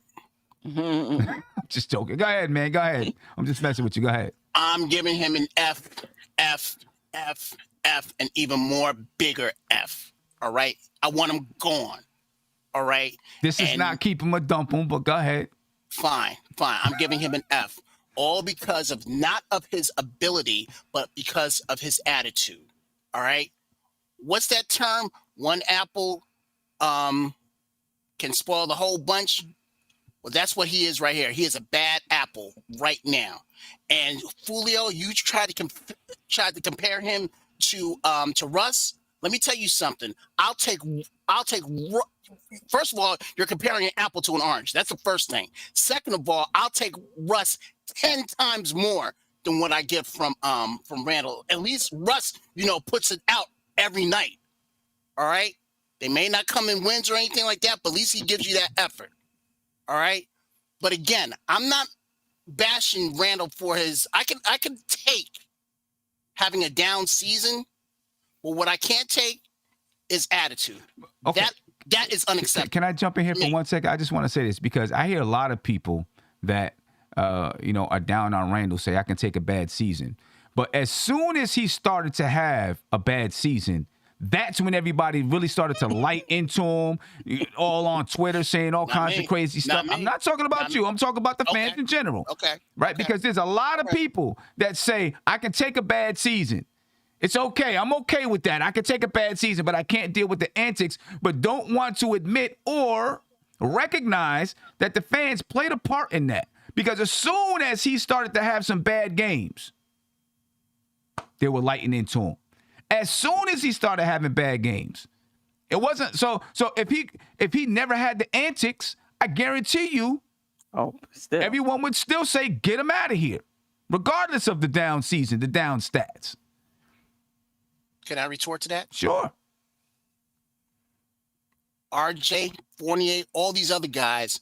I'm just joking. Go ahead, man. Go ahead. I'm just messing with you. Go ahead. I'm giving him an F, and even more bigger F. All right? I want him gone. All right? This is not keep him or dump him, but go ahead. Fine. I'm giving him an F. All because of not of his ability, but because of his attitude. All right? What's that term? One apple can spoil the whole bunch. Well, that's what he is right here. He is a bad apple right now. And Julio, you tried to compare him to Russ. Let me tell you something. I'll take. First of all, you're comparing an apple to an orange. That's the first thing. Second of all, I'll take Russ 10 times more than what I get from Randle. At least Russ, puts it out every night. All right? They may not come in wins or anything like that, but at least he gives you that effort. All right? But again, I'm not bashing Randle for his I can take having a down season, but what I can't take is attitude. Okay. That is unacceptable. Can I jump in here for 1 second? I just want to say this because I hear a lot of people that are down on Randle say I can take a bad season. But as soon as he started to have a bad season, that's when everybody really started to light into him, all on Twitter saying all kinds of crazy stuff. I'm not talking about you. I'm talking about the fans in general. Okay. Right? Okay. Because there's a lot of people that say I can take a bad season. It's okay. I'm okay with that. I can take a bad season, but I can't deal with the antics, but don't want to admit or recognize that the fans played a part in that. Because as soon as he started to have some bad games, they were lighting into him. As soon as he started having bad games, it wasn't so if he never had the antics, I guarantee you, everyone would still say get him out of here, regardless of the down season, the down stats. Can I retort to that? Sure. RJ, Fournier, all these other guys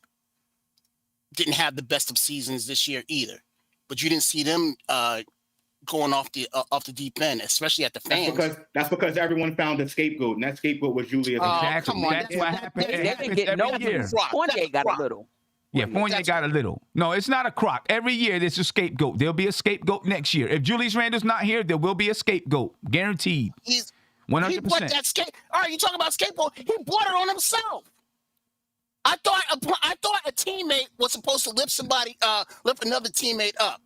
didn't have the best of seasons this year either, but you didn't see them going off the deep end, especially at the fans. That's because everyone found a scapegoat, and that scapegoat was Julius. Exactly. Come on. That's what happened. They didn't get no year. Fournier got a little. Yeah, Fournier got a little. No, it's not a crock. Every year there's a scapegoat. There'll be a scapegoat next year. If Julius Randle's not here, there will be a scapegoat. Guaranteed. 100%. He brought that all right, you talking about scapegoat? He brought it on himself. I thought a teammate was supposed to lift another teammate up.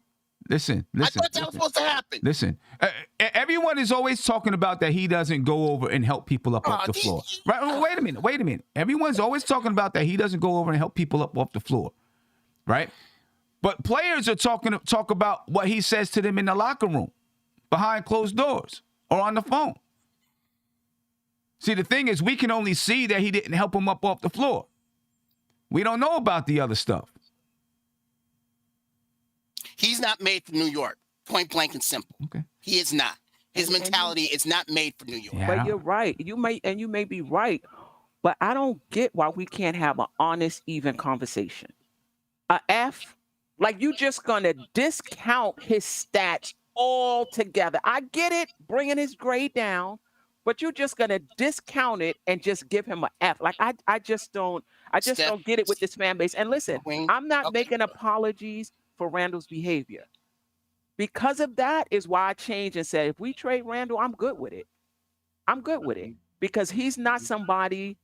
Listen. I thought that was supposed to happen. Listen, everyone is always talking about that he doesn't go over and help people up off the floor. Right? Oh, wait a minute. Everyone's always talking about that he doesn't go over and help people up off the floor. Right? But players are talk about what he says to them in the locker room, behind closed doors, or on the phone. See, the thing is, we can only see that he didn't help him up off the floor. We don't know about the other stuff. He's not made for New York, point blank and simple. Okay. He is not. His mentality is not made for New York. Yeah. But you're right. You may be right, but I don't get why we can't have an honest, even conversation. A F, like you just gonna discount his stats altogether. I get it, bringing his grade down, but you're just gonna discount it and just give him an F. Like I just don't get it with this fan base. And listen, I'm not making apologies for Randle's behavior. Because of that is why I changed and said, if we trade Randle, I'm good with it. I'm good with it because he's not somebody,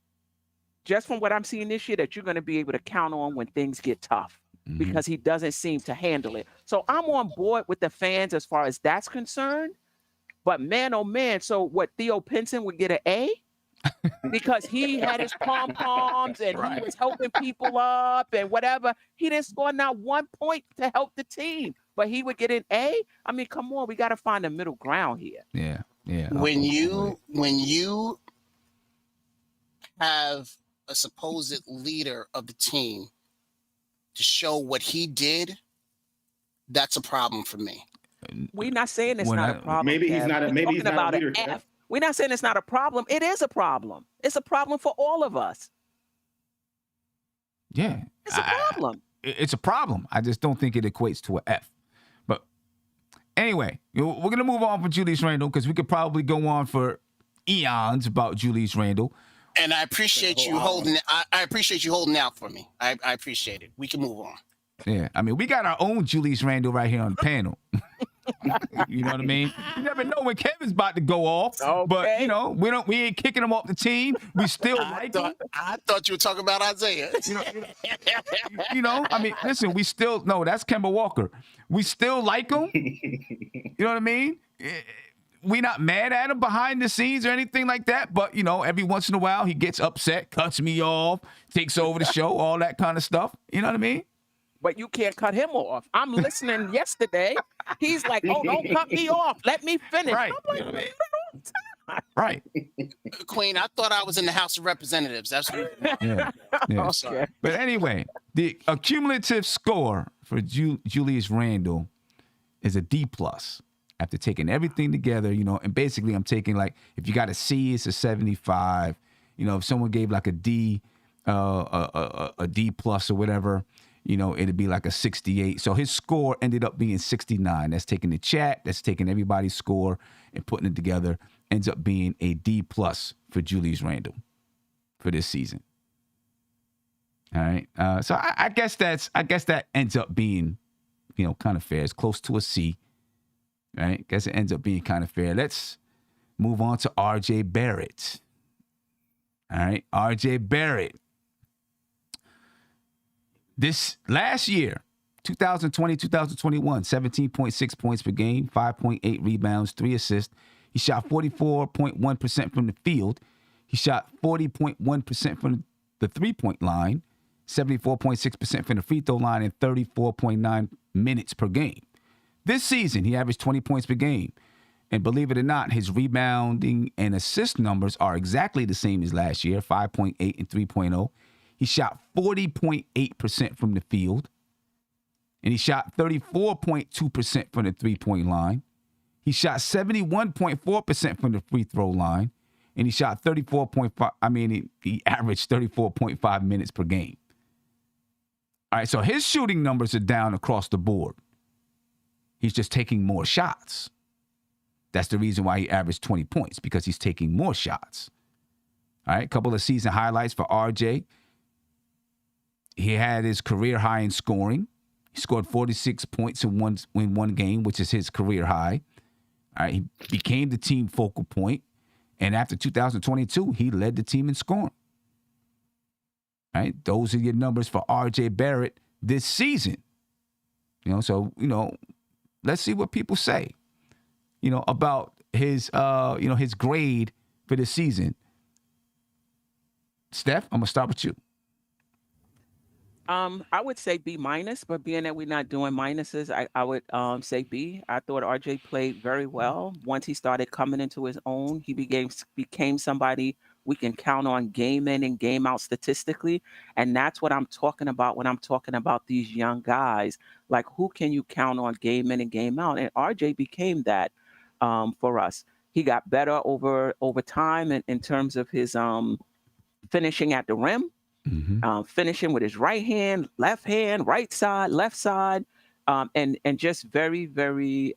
just from what I'm seeing this year, that you're going to be able to count on when things get tough because he doesn't seem to handle it. So I'm on board with the fans as far as that's concerned. But man, oh man, so what, Theo Pinson would get an A? Because he had his pom-poms and he was helping people up and whatever. He didn't score not 1 point to help the team, but he would get an A? I mean, come on, we got to find a middle ground here. Yeah. When you have a supposed leader of the team to show what he did, that's a problem for me. We're not saying it's not a problem. Maybe he's not a leader. F. We're not saying it's not a problem. It is a problem. It's a problem for all of us. Yeah. It's a problem. It's a problem. I just don't think it equates to an F. But anyway, we're going to move on from Julius Randle because we could probably go on for eons about Julius Randle. And I appreciate you holding. I appreciate you holding out for me. I appreciate it. We can move on. Yeah, I mean, we got our own Julius Randle right here on the panel. You know what I mean? You never know when Kevin's about to go off. Okay. But you know, we ain't kicking him off the team. We still like him. I thought you were talking about Isaiah. You know, I mean, listen, we still that's Kemba Walker. We still like him. You know what I mean? We not mad at him behind the scenes or anything like that. But you know, every once in a while he gets upset, cuts me off, takes over the show, all that kind of stuff. You know what I mean? But you can't cut him off. I'm listening yesterday. He's like, oh, don't cut me off. Let me finish. Right. I'm like, right. Queen, I thought I was in the House of Representatives. That's what yeah. I'm sorry. But anyway, the accumulative score for Julius Randle is a D+. After taking everything together, you know, and basically I'm taking, like, if you got a C, it's a 75. You know, if someone gave like a D, a D+ or whatever, you know, it'd be like a 68. So his score ended up being 69. That's taking the chat, that's taking everybody's score and putting it together. Ends up being a D+ for Julius Randle for this season. All right. So I guess that ends up being, you know, kind of fair. It's close to a C. Right? Guess it ends up being kind of fair. Let's move on to RJ Barrett. All right. RJ Barrett. This last year, 2020, 2021, 17.6 points per game, 5.8 rebounds, 3 assists. He shot 44.1% from the field. He shot 40.1% from the three-point line, 74.6% from the free throw line, and 34.9 minutes per game. This season, he averaged 20 points per game. And believe it or not, his rebounding and assist numbers are exactly the same as last year, 5.8 and 3.0. He shot 40.8% from the field, and he shot 34.2% from the three-point line. He shot 71.4% from the free throw line, and he shot 34.5. He averaged 34.5 minutes per game. All right, so his shooting numbers are down across the board. He's just taking more shots. That's the reason why he averaged 20 points, because he's taking more shots. All right, a couple of season highlights for RJ. He had his career high in scoring. He scored 46 points in one game, which is his career high. All right, he became the team focal point. And after 2022, he led the team in scoring. All right, those are your numbers for RJ Barrett this season. You know, so, you know, let's see what people say, about his, his grade for this season. Steph, I'm gonna start with you. I would say B minus, but being that we're not doing minuses, I would say B. I thought RJ played very well. Once he started coming into his own, he became somebody we can count on game in and game out statistically. And that's what I'm talking about when I'm talking about these young guys. Like, who can you count on game in and game out? And RJ became that for us. He got better over time in terms of his finishing at the rim. Finishing with his right hand, right side, left side, and just very, very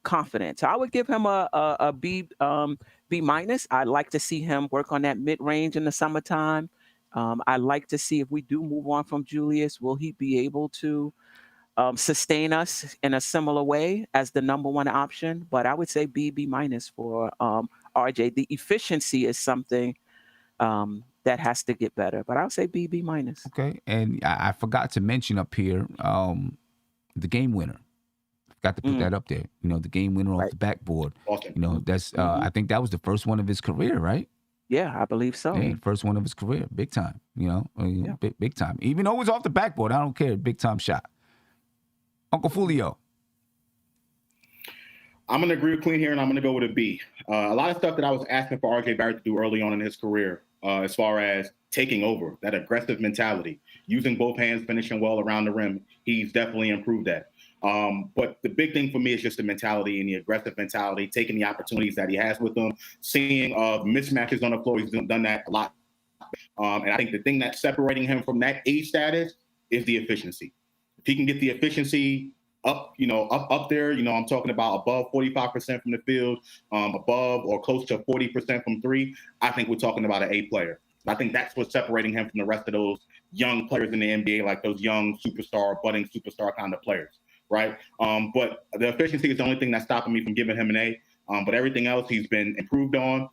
confident. So I would give him a B minus. I'd like to see him work on that mid range in the summertime. I'd like to see if we do move on from Julius, will he be able to sustain us in a similar way as the number one option? But I would say B minus for RJ. The efficiency is something that has to get better, but I'll say B minus. Okay, and I forgot to mention up here the game winner. Forgot to put that up there. The game winner off the backboard. Awesome. That's I think that was the first one of his career, right? Yeah, I believe so. Yeah, first one of his career, big time. Big time. Even though it was off the backboard, I don't care. Big time shot. Uncle Fulio. I'm going to agree with Queen here, and I'm going to go with a B. A lot of stuff that I was asking for RJ Barrett to do early on in his career, as far as taking over, that aggressive mentality, using both hands, finishing well around the rim, he's definitely improved that. But the big thing for me is just the mentality and the aggressive mentality, taking the opportunities that he has with them, seeing mismatches on the floor. He's done that a lot. And I think the thing that's separating him from that A status is the efficiency. If he can get the efficiency up there, I'm talking about above 45% from the field, above or close to 40% from three, I think we're talking about an A player. I think that's what's separating him from the rest of those young players in the NBA, like those young budding superstar kind of players, right? But the efficiency is the only thing that's stopping me from giving him an A. But everything else he's been improved on.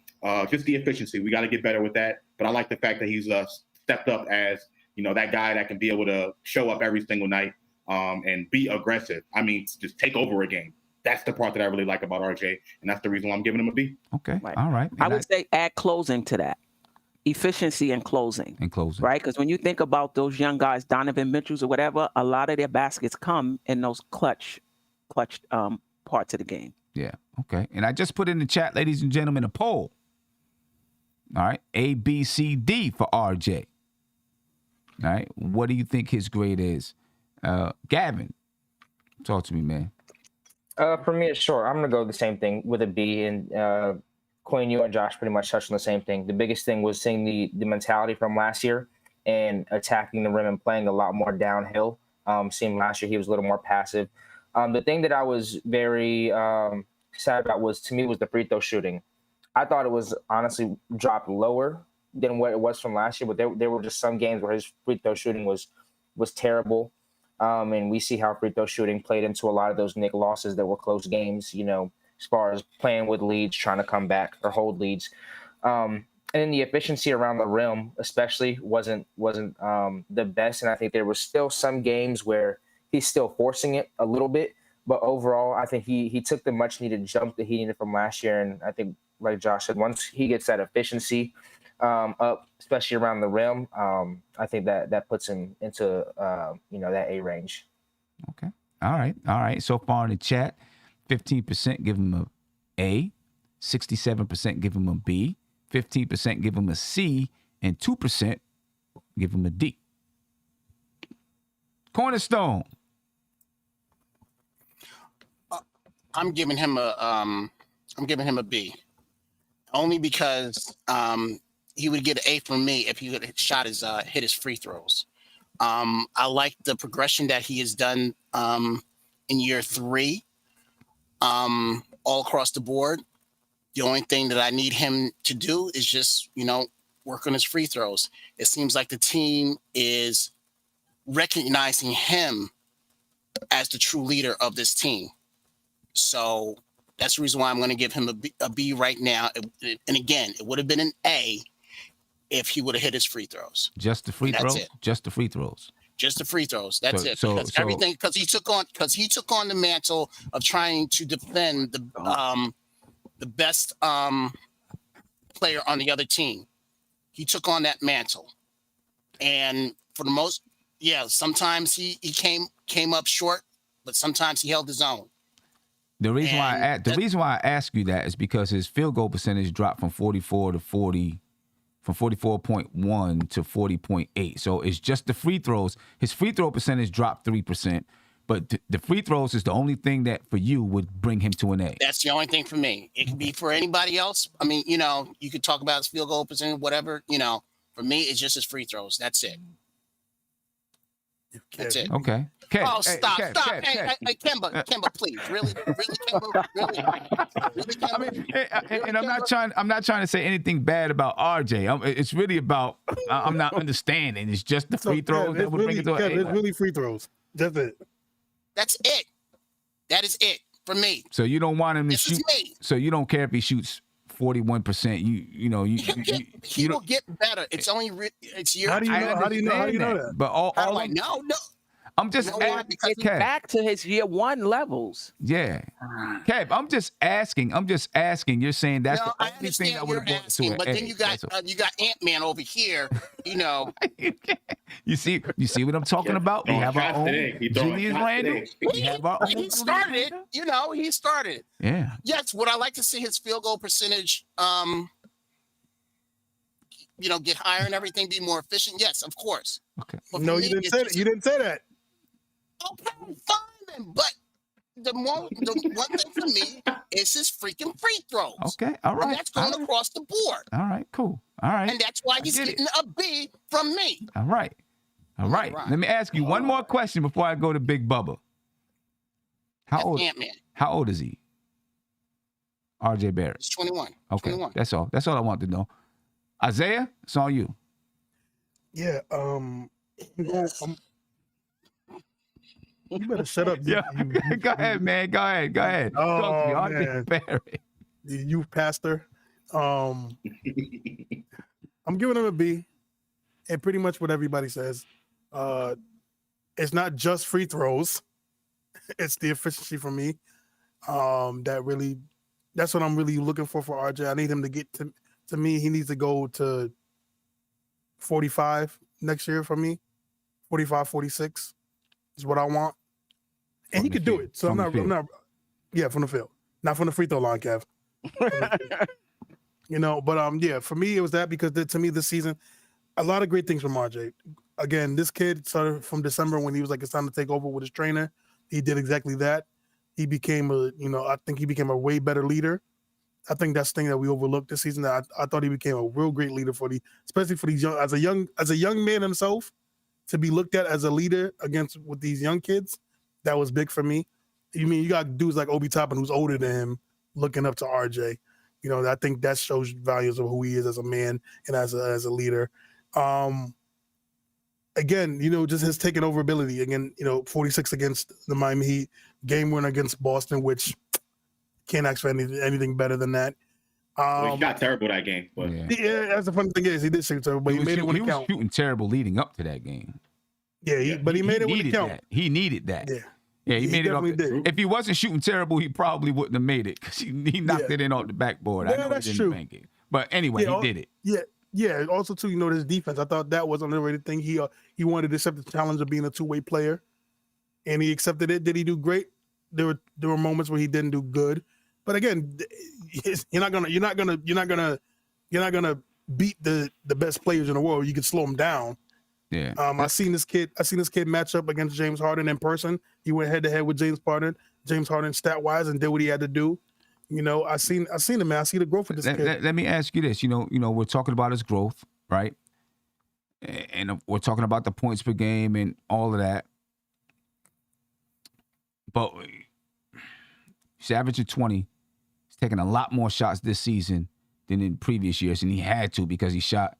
Just the efficiency, we got to get better with that. But I like the fact that he's stepped up as, that guy that can be able to show up every single night. And be aggressive. I mean, just take over a game. That's the part that I really like about RJ, and that's the reason why I'm giving him a B. Okay, all right. I would say add closing to that. Efficiency and closing. Right? Because when you think about those young guys, Donovan Mitchells or whatever, a lot of their baskets come in those clutch parts of the game. Yeah, okay. And I just put in the chat, ladies and gentlemen, a poll. All right, A, B, C, D for RJ. All right, what do you think his grade is? Gavin, talk to me, man. For me, it's short. I'm gonna go the same thing with a B. And Quinn, you and Josh pretty much touched on the same thing. The biggest thing was seeing the mentality from last year and attacking the rim and playing a lot more downhill. Seeing last year he was a little more passive. The thing that I was very sad about was the free throw shooting. I thought it was honestly dropped lower than what it was from last year, but there were just some games where his free throw shooting was terrible. And we see how free throw shooting played into a lot of those Knicks losses that were close games, as far as playing with leads, trying to come back or hold leads. And then the efficiency around the rim especially wasn't the best. And I think there was still some games where he's still forcing it a little bit. But overall, I think he took the much needed jump that he needed from last year. And I think, like Josh said, once he gets that efficiency up, especially around the rim, I think that puts him into that A range. Okay. All right. So far in the chat, 15% give him a A, 67% give him a B, 15% give him a C, and 2% give him a D. Cornerstone. I'm giving him a B, only because he would get an A from me if he would have hit his free throws. I like the progression that he has done in year 3, all across the board. The only thing that I need him to do is just, work on his free throws. It seems like the team is recognizing him as the true leader of this team. So that's the reason why I'm going to give him a B right now. And again, it would have been an A if he would have hit his free throws. Just the free throws? It. Just the free throws. Just the free throws. That's it. So Everything because he took on the mantle of trying to defend the best player on the other team. He took on that mantle, and for the most, sometimes he came up short, but sometimes he held his own. The reason why I ask you that is because his field goal percentage dropped from 44 to 40. From 44.1 to 40.8. So it's just the free throws. His free throw percentage dropped 3%, but the free throws is the only thing that for you would bring him to an A. That's the only thing for me. It could be for anybody else. I mean, you could talk about his field goal percentage, whatever. For me, it's just his free throws. That's it. That's it. Okay. Kev, stop. Hey, Kemba, please. Really, Kemba? Really, Kemba? I mean, and I'm not trying to say anything bad about RJ. It's really about I'm not understanding. It's just the free throws that would bring it to an A. It's really free throws. That's it. That's it. That is it for me. So you don't want him to shoot. This is me. So you don't care if he shoots 41%. He will get better. It's only it's year. How do you know that? But all I know. No. I'm just because he's back to his year one levels. Yeah, Kev, I'm just asking. You're saying that's the I only thing that would have brought asking, to an but A. then you got Ant-Man over here. You see what I'm talking about? We have our own Julius Randle. We have our own. He started it. He started it. Yeah. Yes, would I like to see his field goal percentage get higher and everything, be more efficient? Yes, of course. Okay. No, you didn't say that. You didn't say that. Okay, fine then. But the one thing for me is his freaking free throws. Okay, all right. And that's going across the board. All right, cool. All right. And that's why he's getting a B from me. All right. Let me ask you one more question before I go to Big Bubba. How old is he? RJ Barrett. He's 21. Okay, 21. That's all I want to know. Isaiah, it's on you. Yeah. You better shut up. Go ahead, man. Go ahead. Oh, man. Barrett. The youth pastor. I'm giving him a B, and pretty much what everybody says. It's not just free throws; it's the efficiency for me. That's what I'm really looking for RJ. I need him to get to me. He needs to go to 45 next year for me. 45, 46 is what I want. And he could do it. So I'm not, from the field. Not from the free throw line, Kev. But for me, it was that because to me this season, a lot of great things from RJ. Again, this kid started from December when he was like, it's time to take over with his trainer. He did exactly that. He became I think he became a way better leader. I think that's the thing that we overlooked this season. That I thought he became a real great leader especially for these young, as a young man himself, to be looked at as a leader with these young kids. That was big for me. You got dudes like Obi Toppin, who's older than him, looking up to RJ. I think that shows values of who he is as a man and as a leader. Again, just his taking over ability. Again, 46 against the Miami Heat, game winner against Boston, which can't ask for anything better than that. He got terrible that game. But. Yeah, that's the funny thing is he did shoot terrible, but he made it when it counted. He was shooting terrible leading up to that game. Yeah, but he made it when it counted. He needed that. Yeah, he made it up. Did. If he wasn't shooting terrible, he probably wouldn't have made it because he knocked it in off the backboard. I know that's he didn't true. bank it. But anyway, he did it. Yeah. Also, too, his defense. I thought that was an underrated thing. He wanted to accept the challenge of being a two-way player, and he accepted it. Did he do great? There were moments where he didn't do good, but again, you're not gonna beat the best players in the world. You can slow them down. Yeah. I seen this kid match up against James Harden in person. He went head to head with James Harden stat wise and did what he had to do. I seen him, man. I see the growth of this kid. Let me ask you this. We're talking about his growth, right? And we're talking about the points per game and all of that. But he's averaging 20. He's taking a lot more shots this season than in previous years, and he had to because he shot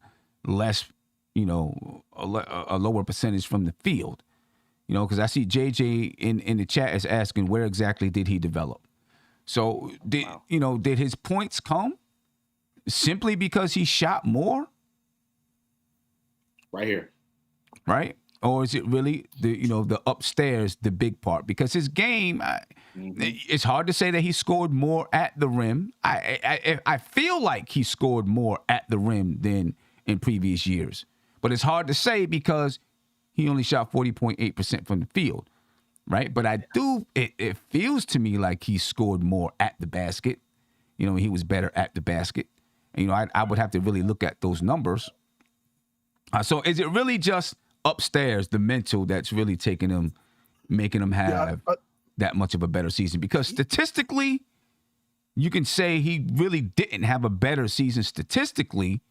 less, a lower percentage from the field. Because I see JJ in the chat is asking where exactly did he develop. So did his points come simply because he shot more? Right here. Right? or is it really the upstairs, the big part? Because his game, it's hard to say that he scored more at the rim. I feel like he scored more at the rim than in previous years, but it's hard to say because he only shot 40.8% from the field, right? But it feels to me like he scored more at the basket. He was better at the basket. And, I would have to really look at those numbers. So is it really just upstairs, the mental, that's really making him have that much of a better season? Because statistically, you can say he really didn't have a better season statistically,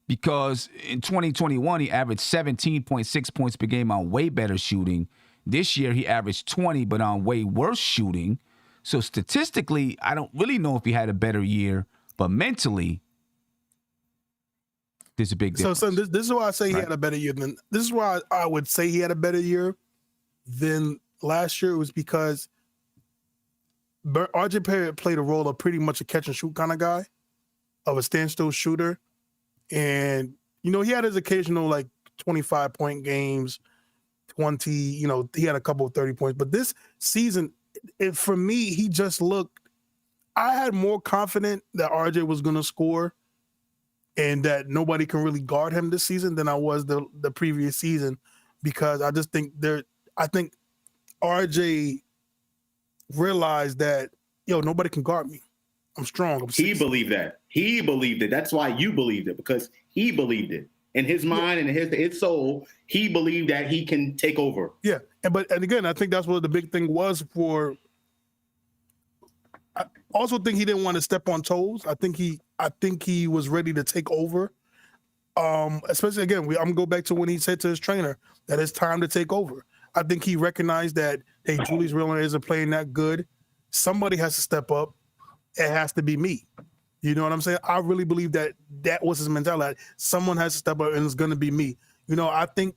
because in 2021, he averaged 17.6 points per game on way better shooting. This year, he averaged 20, but on way worse shooting. So statistically, I don't really know if he had a better year, but mentally, there's a big difference. So this is why I say he had a better year than. This is why I would say he had a better year than last year. It was because RJ Barrett played a role of pretty much a catch and shoot kind of guy, of a standstill shooter. And, he had his occasional 25-point games, 20, he had a couple of 30 points. But this season, for me, he just looked, I had more confident that RJ was going to score and that nobody can really guard him this season than I was the previous season, because I just think I think RJ realized that, nobody can guard me. I'm strong. He believed that. He believed it. That's why you believed it, because he believed it. In his mind and his soul, he believed that he can take over. Yeah. And again, I think that's what the big thing was for. I also think he didn't want to step on toes. I think he was ready to take over. Especially again, I'm gonna go back to when he said to his trainer that it's time to take over. I think he recognized that, hey, Julius Randle isn't playing that good. Somebody has to step up. It has to be me. You know what I'm saying? I really believe that was his mentality. Someone has to step up, and it's going to be me. I think,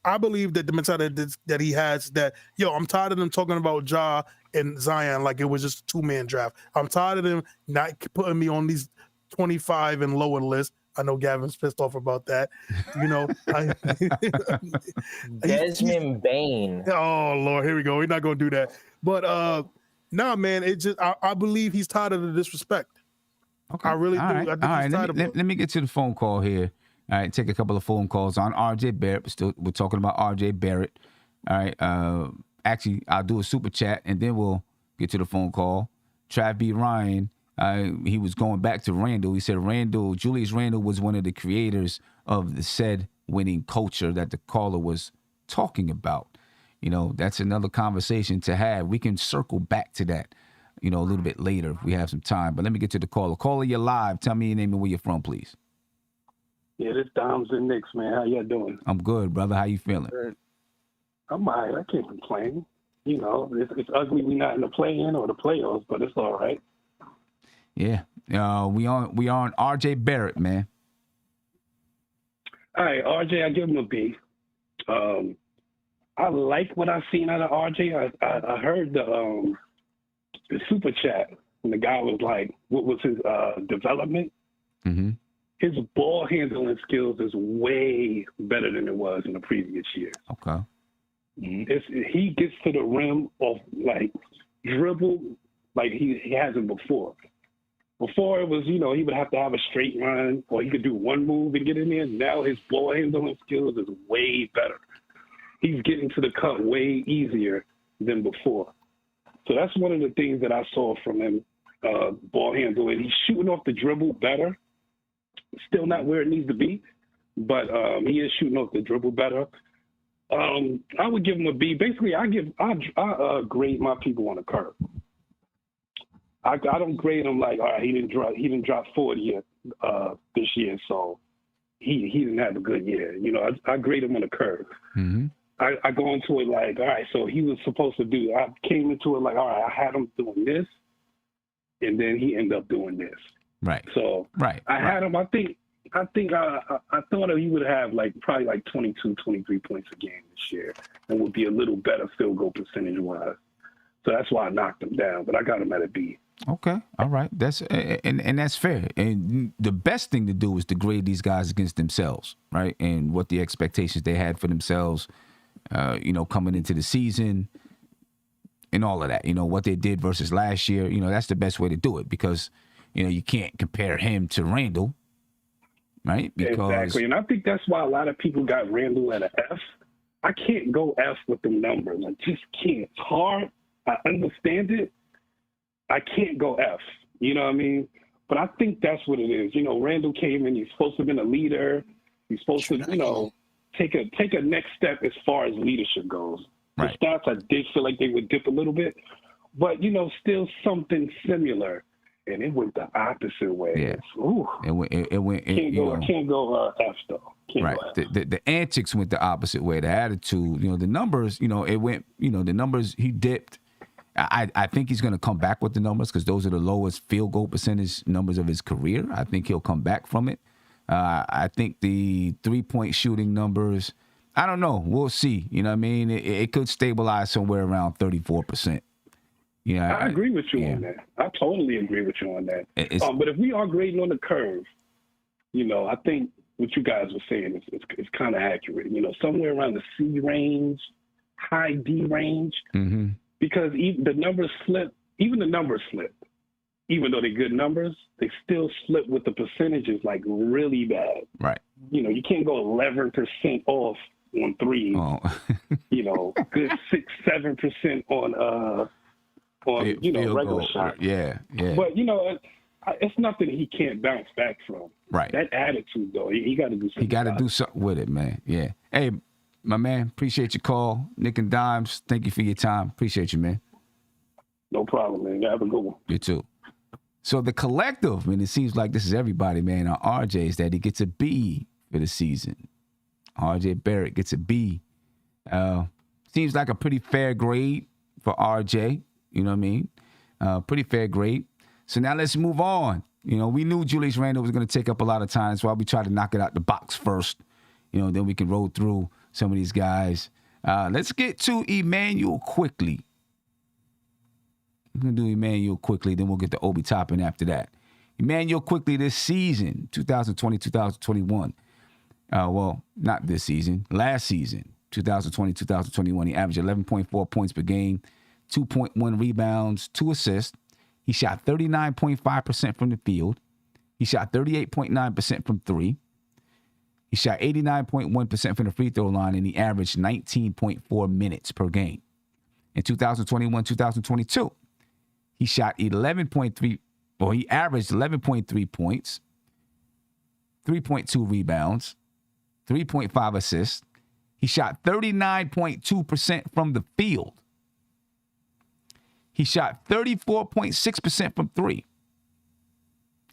I believe that the mentality that he has, that, I'm tired of them talking about Ja and Zion like it was just a two-man draft. I'm tired of them not putting me on these 25 and lower lists. I know Gavin's pissed off about that. Desmond Bain. Oh, Lord, here we go. We're not going to do that. But, no, man, it just I believe he's tired of the disrespect. Okay. I really do. Right. I think he's tired of it. Let me get to the phone call here. All right, take a couple of phone calls on RJ Barrett. We're talking about RJ Barrett. All right. Actually, I'll do a super chat and then we'll get to the phone call. Trav B. Ryan, he was going back to Randle. He said Julius Randle was one of the creators of the said winning culture that the caller was talking about. That's another conversation to have. We can circle back to that, a little bit later if we have some time. But let me get to the caller. Caller, you're live. Tell me your name and where you're from, please. Yeah, this Dom's and Knicks, man. How y'all doing? I'm good, brother. How you feeling? I'm all right. I can't complain. It's ugly we not in the play-in or the playoffs, but it's all right. Yeah. We on RJ Barrett, man. All right, RJ, I give him a B. I like what I've seen out of RJ. I heard the super chat when the guy was like, what was his development? Mm-hmm. His ball handling skills is way better than it was in the previous years. Okay. Mm-hmm. He gets to the rim off dribble like he hasn't before. Before it was, he would have to have a straight run or he could do one move and get in there. Now his ball handling skills is way better. He's getting to the cut way easier than before. So that's one of the things that I saw from him, ball handling. He's shooting off the dribble better. Still not where it needs to be, but he is shooting off the dribble better. I would give him a B. Basically, I grade my people on a curve. I don't grade him like, all right, he didn't drop 40 this year, so he didn't have a good year. I grade him on a curve. Mm-hmm. I go into it like, all right, so he was supposed to do. I came into it like, all right, I had him doing this, and then he ended up doing this. Right. So I had him. I think I thought he would have probably 22, 23 points a game this year, and would be a little better field goal percentage wise. So that's why I knocked him down. But I got him at a B. Okay, all right. That's and that's fair. And the best thing to do is to grade these guys against themselves, right? And what the expectations they had for themselves, coming into the season, and all of that. What they did versus last year. That's the best way to do it because, you can't compare him to Randle, right? Because, exactly, and I think that's why a lot of people got Randle at an F. I can't go F with the numbers. I just can't. It's hard. I understand it. I can't go F. You know what I mean? But I think that's what it is. Randle came in. He's supposed to have been a leader. He's supposed to, take a next step as far as leadership goes. Right. The stats, I did feel like they would dip a little bit, but still something similar. And it went the opposite way. Yeah. It went. Can't go F though. Right. The antics went the opposite way. The attitude, the numbers, it went. The numbers he dipped. I think he's going to come back with the numbers because those are the lowest field goal percentage numbers of his career. I think he'll come back from it. I think the 3-point shooting numbers, I don't know. We'll see. You know what I mean? It could stabilize somewhere around 34%. Yeah, I agree with you on that. I totally agree with you on that. But if we are grading on the curve, I think what you guys were saying is kind of accurate. Somewhere around the C range, high D range. Mm-hmm. Because even the numbers slip, even though they're good numbers, they still slip with the percentages like really bad. Right. You can't go 11% off on threes. Oh. Good 6-7% on regular shots. Yeah. But it's nothing he can't bounce back from. Right. That attitude though, he got to do something. He got to do something with it, man. Yeah. Hey, my man, appreciate your call. Nick and Dimes, thank you for your time. Appreciate you, man. No problem, man. Have a good one. You too. So the collective, it seems like this is everybody, man, on RJ is that he gets a B for the season. RJ Barrett gets a B. Seems like a pretty fair grade for RJ. You know what I mean? Pretty fair grade. So now let's move on. We knew Julius Randle was going to take up a lot of time, so we tried to knock it out the box first. Then we can roll through some of these guys. Let's get to Emmanuel quickly. I'm going to do Emmanuel quickly, then we'll get to Obi Toppin after that. Emmanuel quickly this season, 2020-2021. Well, not this season. Last season, 2020-2021, he averaged 11.4 points per game, 2.1 rebounds, 2 assists. He shot 39.5% from the field. He shot 38.9% from three. He shot 89.1% from the free throw line, and he averaged 19.4 minutes per game. In 2021-2022, he shot he averaged 11.3 points, 3.2 rebounds, 3.5 assists. He shot 39.2% from the field. He shot 34.6% from three,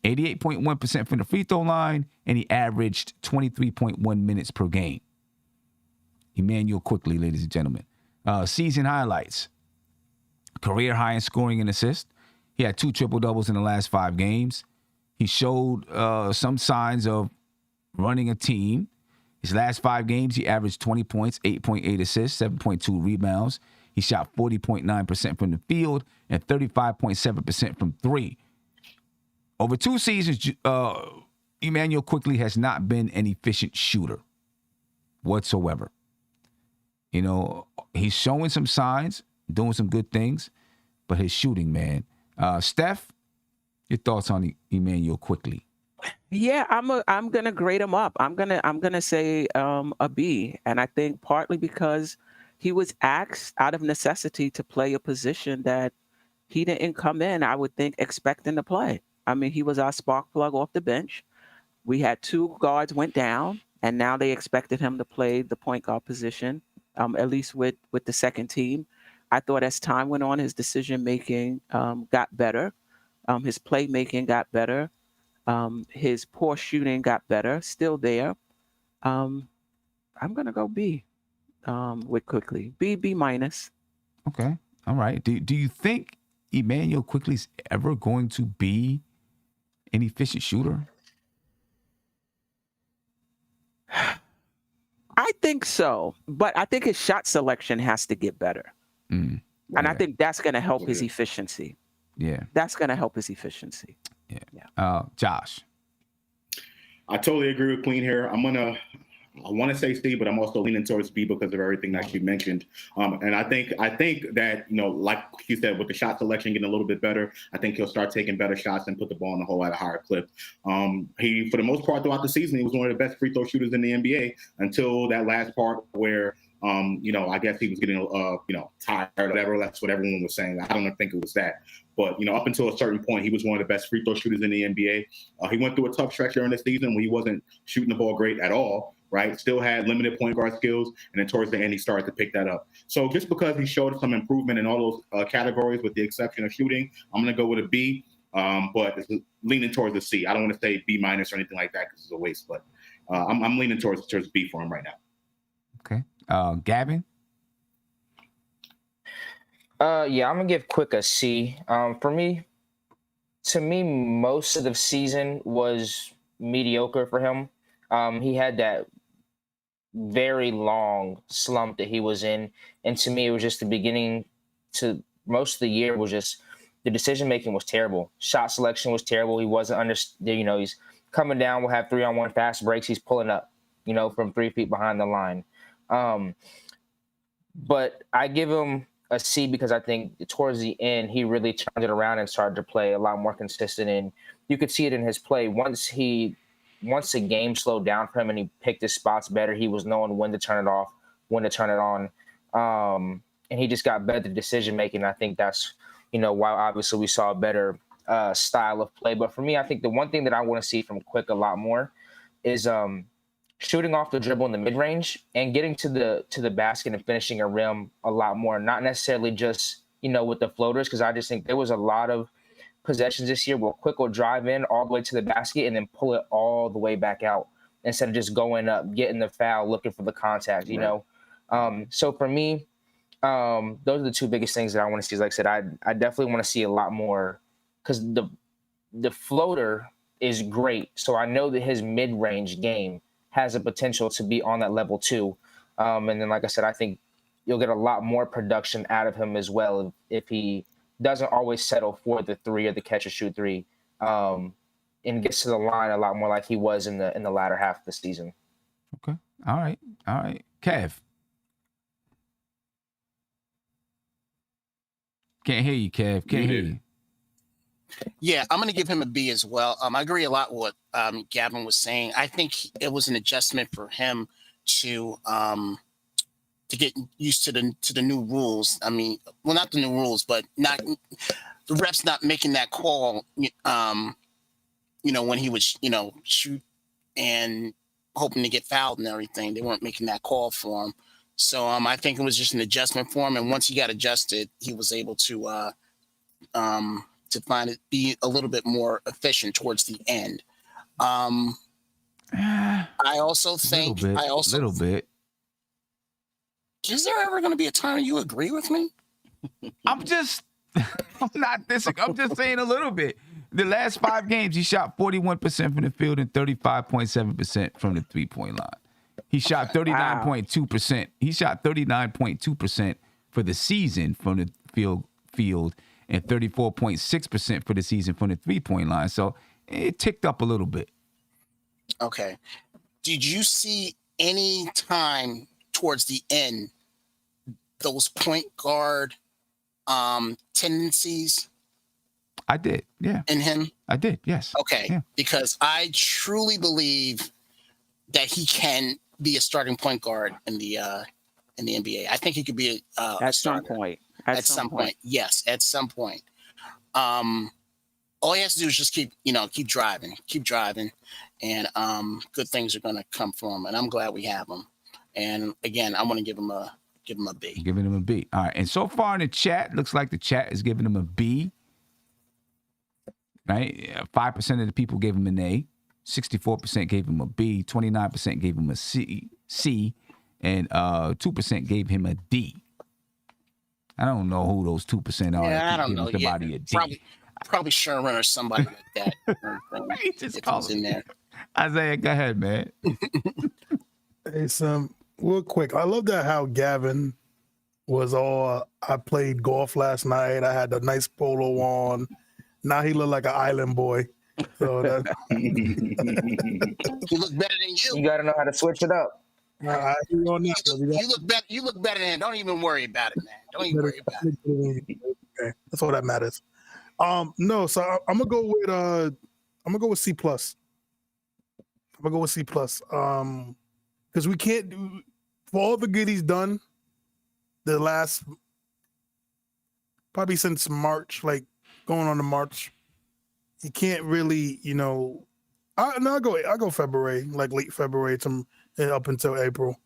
88.1% from the free throw line, and he averaged 23.1 minutes per game. Emmanuel quickly, ladies and gentlemen. Season highlights. Career high in scoring and assists. He had 2 triple-doubles in the last 5 games. He showed some signs of running a team. His last 5 games, he averaged 20 points, 8.8 assists, 7.2 rebounds. He shot 40.9% from the field and 35.7% from three. Over 2 seasons, Emmanuel quickly has not been an efficient shooter whatsoever. He's showing some signs, doing some good things, but his shooting, man. Steph, your thoughts on Emmanuel quickly? Yeah, I'm gonna grade him up. I'm gonna say a B, and I think partly because he was asked out of necessity to play a position that he didn't come in, I would think, expecting to play. He was our spark plug off the bench. We had 2 guards went down, and now they expected him to play the point guard position, at least with the second team. I thought as time went on, his decision-making got better. His playmaking got better. His poor shooting got better. Still there. I'm going to go B with quickly. B minus. Okay. All right. Do you think Emmanuel quickly's ever going to be an efficient shooter? I think so, but I think his shot selection has to get better. And I think that's going to help his efficiency. Yeah. That's going to help his efficiency. Yeah. Josh. I totally agree with Queen here. I want to say C, but I'm also leaning towards B because of everything that you mentioned. And I think that, like you said, with the shot selection getting a little bit better, I think he'll start taking better shots and put the ball in the hole at a higher clip. He, for the most part throughout the season, he was one of the best free throw shooters in the NBA until that last part where, I guess he was getting, tired or whatever. That's what everyone was saying. I don't think it was that. But, up until a certain point, he was one of the best free throw shooters in the NBA. He went through a tough stretch during the season when he wasn't shooting the ball great at all, right? Still had limited point guard skills. And then towards the end, he started to pick that up. So just because he showed some improvement in all those categories, with the exception of shooting, I'm going to go with a B. But it's leaning towards the C. I don't want to say B- or anything like that because it's a waste. But I'm leaning towards B for him right now. Okay. Gavin? Yeah, I'm gonna give Quick a C. To me, most of the season was mediocre for him. He had that very long slump that he was in, and to me, it was just the beginning to most of the year was just the decision making was terrible. Shot selection was terrible. He wasn't he's coming down. We'll have 3-on-1 fast breaks. He's pulling up, from 3 feet behind the line. But I give him a C because I think towards the end he really turned it around and started to play a lot more consistent, and you could see it in his play once the game slowed down for him and he picked his spots better. He was knowing when to turn it off, when to turn it on, and he just got better at decision making. I think that's why obviously we saw a better style of play. But for me, I think the one thing that I want to see from Quick a lot more is shooting off the dribble in the mid-range and getting to the basket and finishing a rim a lot more, not necessarily just, with the floaters, because I just think there was a lot of possessions this year where Quick will drive in all the way to the basket and then pull it all the way back out instead of just going up, getting the foul, looking for the contact, So for me, those are the two biggest things that I want to see. Like I said, I definitely want to see a lot more because the floater is great. So I know that his mid-range game has a potential to be on that level too. And then, like I said, I think you'll get a lot more production out of him as well if he doesn't always settle for the 3 or the catch and shoot 3, and gets to the line a lot more like he was in the latter half of the season. Okay. All right. Kev. Can't hear you, Kev. Can't hear you. Yeah, I'm going to give him a B as well. I agree a lot with what Gavin was saying. I think it was an adjustment for him to get used to the new rules. I mean, well, not the new rules, but not the refs not making that call. When he would shoot and hoping to get fouled and everything, they weren't making that call for him. So I think it was just an adjustment for him. And once he got adjusted, he was able to find it be a little bit more efficient towards the end. I also think a little bit. Is there ever going to be a time you agree with me? I'm just saying a little bit. The last 5 games, he shot 41% from the field and 35.7% from the 3-point line. He shot 39.2%. He shot 39.2% for the season from the field and 34.6% for the season from the 3-point line. So it ticked up a little bit. Okay. Did you see any time towards the end those point guard tendencies? I did, yeah. In him? I did, yes. Okay, yeah. Because I truly believe that he can be a starting point guard in the NBA. I think he could be at some point. At some point, yes, at some point. All he has to do is just keep driving, and good things are going to come for him. And I'm glad we have him. And again, I want to give him a B. Giving him a B. All right. And so far in the chat, looks like the chat is giving him a B. Right? 5% of the people gave him an A. 64% gave him a B. 29% gave him a C, and 2% gave him a D. I don't know who those 2% are. Yeah, I don't know. Somebody a D. Probably Sherman or somebody like that. He just calls in there. Isaiah, go ahead, man. Hey, Sam, real quick. I love that how Gavin was all, I played golf last night. I had a nice polo on. Now he look like an island boy. So that He look better than you. You got to know how to switch it up. You look better. You look better than. Don't even worry about it, man. Don't even worry about it. Okay, that's all that matters. No, so I'm gonna go with C plus. I'm gonna go with C plus. Because we can't do, for all the good he's done the last, probably since March, like going on to March, he can't really, I'll go February, like late February to up until April.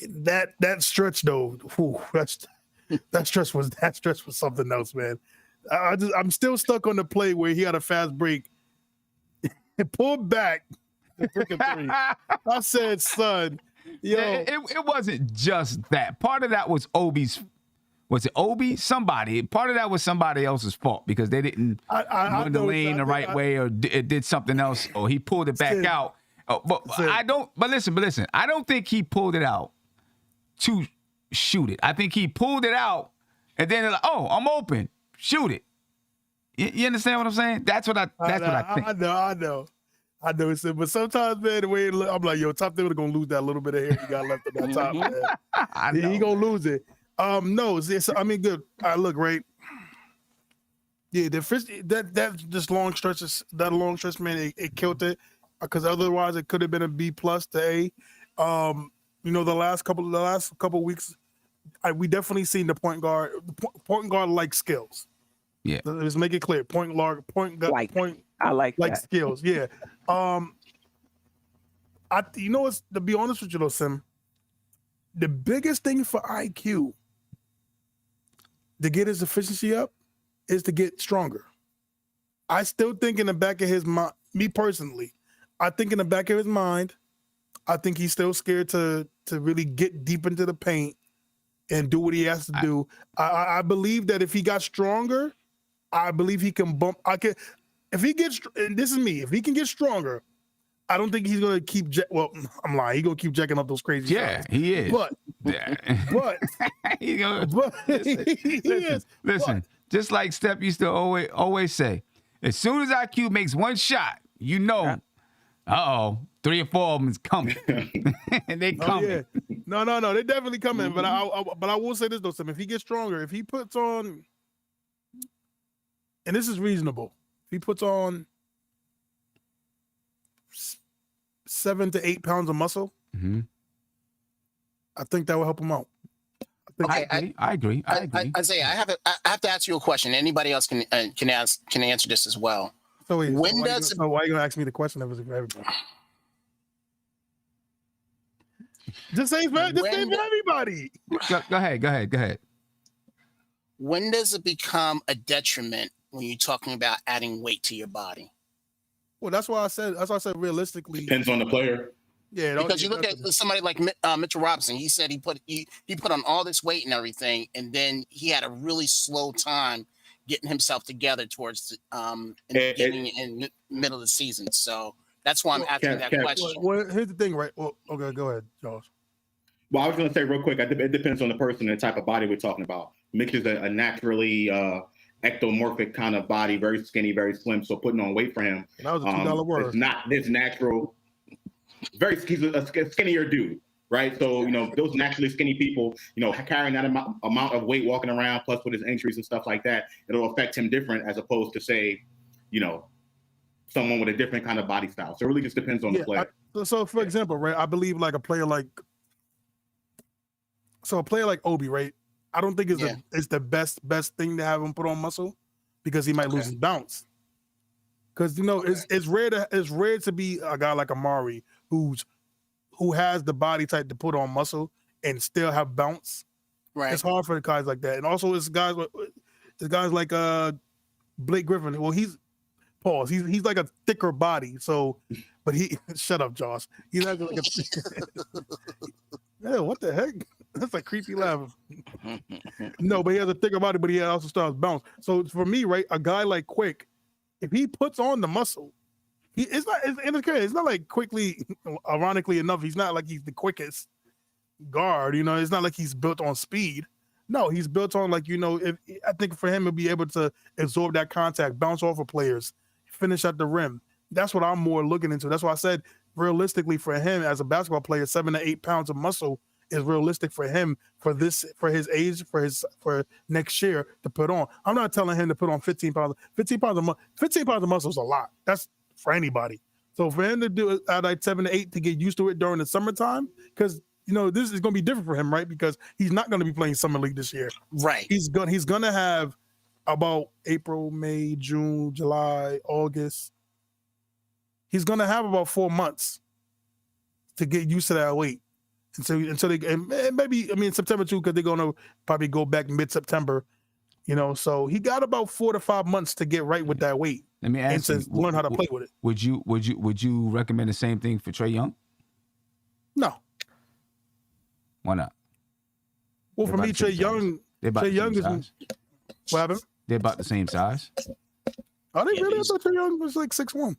That stretch though, that stretch was something else, man. I'm still stuck on the play where he had a fast break and pulled back the freaking three. I said, son, yo, it wasn't just that. Part of that was Obi's. Was it Obi? Somebody. Part of that was somebody else's fault because they didn't run the lane the right way, or it did something else, or he pulled it back out. But listen. I don't think he pulled it out to shoot it. I think he pulled it out, and then like, oh, I'm open. Shoot it. You understand what I'm saying? That's what I think. I know. But sometimes, man, the way I'm like, yo, Top They're gonna lose that little bit of hair he got left on that top, man. He gonna lose it. No, I mean, good. Look, right. Yeah, that just long stretches. That long stretch, man, it killed it. Because otherwise, it could have been a B plus to A. The last couple weeks, we definitely seen the point guard like skills. Yeah, let's make it clear. Point guard. I like that. Skills. Yeah. What's, to be honest with you though, Sim, the biggest thing for IQ to get his efficiency up is to get stronger. I still think in the back of his mind, me personally, I think in the back of his mind, I think he's still scared to really get deep into the paint and do what he has to do. I believe that if he got stronger, I believe he can bump. If he gets, and this is me, if he can get stronger, I don't think he's gonna keep. I'm lying. He's gonna keep jacking up those crazy. Yeah, shots. he is. But listen. Just like Steph used to always say, as soon as IQ makes one shot, three or four of them is coming, and they coming. Yeah. No, they definitely coming. Mm-hmm. But I will say this though, Sam. If he gets stronger, if he puts on, and this is reasonable, if he puts on 7 to 8 pounds of muscle, mm-hmm. I think that will help him out. I agree. Isaiah, I have to ask you a question. Anybody else can answer this as well. So why are you gonna ask me the question? That was for everybody. Just say for everybody. Go ahead. When does it become a detriment when you're talking about adding weight to your body? Well, that's why I said realistically. Depends on the player. Yeah, because you look at somebody like Mitch Robinson. He said he put on all this weight and everything, and then he had a really slow time getting himself together towards in the beginning and middle of the season. So that's why I'm asking that question. Well, here's the thing, right? Well, okay, go ahead, Josh. Well, I was going to say real quick, it depends on the person and the type of body we're talking about. Mitch is a naturally ectomorphic kind of body, very skinny, very slim. So putting on weight for him, that was a $2 word. It's not this natural. He's a skinnier dude, right? So those naturally skinny people, carrying that amount of weight walking around, plus with his injuries and stuff like that, it'll affect him different as opposed to say, someone with a different kind of body style. So it really just depends on the player. So for example, right, I believe like a player like Obi, right? I don't think it's the best thing to have him put on muscle because he might lose his bounce. Because it's rare to be a guy like Amari who has the body type to put on muscle and still have bounce. Right. It's hard for the guys like that, and also it's guys like Blake Griffin. Well, he's like a thicker body. So, but he shut up, Josh. He's like yeah, what the heck? That's a creepy laugh. No, but he has a thicker body, but he also still has bounce. So for me, right, a guy like Quick, if he puts on the muscle, it's not like quickly, ironically enough, he's not like he's the quickest guard. It's not like he's built on speed. No, he's built on if I think for him to be able to absorb that contact, bounce off of players, finish at the rim. That's what I'm more looking into. That's why I said realistically for him as a basketball player, 7 to 8 pounds of muscle is realistic for him for his age, for next year to put on. I'm not telling him to put on 15 pounds. 15 pounds of muscle is a lot. That's for anybody. So for him to do it at like 7 to 8 to get used to it during the summertime, because this is going to be different for him, right? Because he's not going to be playing summer league this year. Right. He's going to have about April, May, June, July, August. He's going to have about 4 months to get used to that weight. Until they, and maybe, September too, because they're going to probably go back mid-September, so he got about 4 to 5 months to get right with that weight. Let me ask you, learn how to play with it. Would you recommend the same thing for Trae Young? No. Why not? Well, for me, Trae Young is what happened? They're about the same size. Are they really? I thought Trae Young was like 6'1".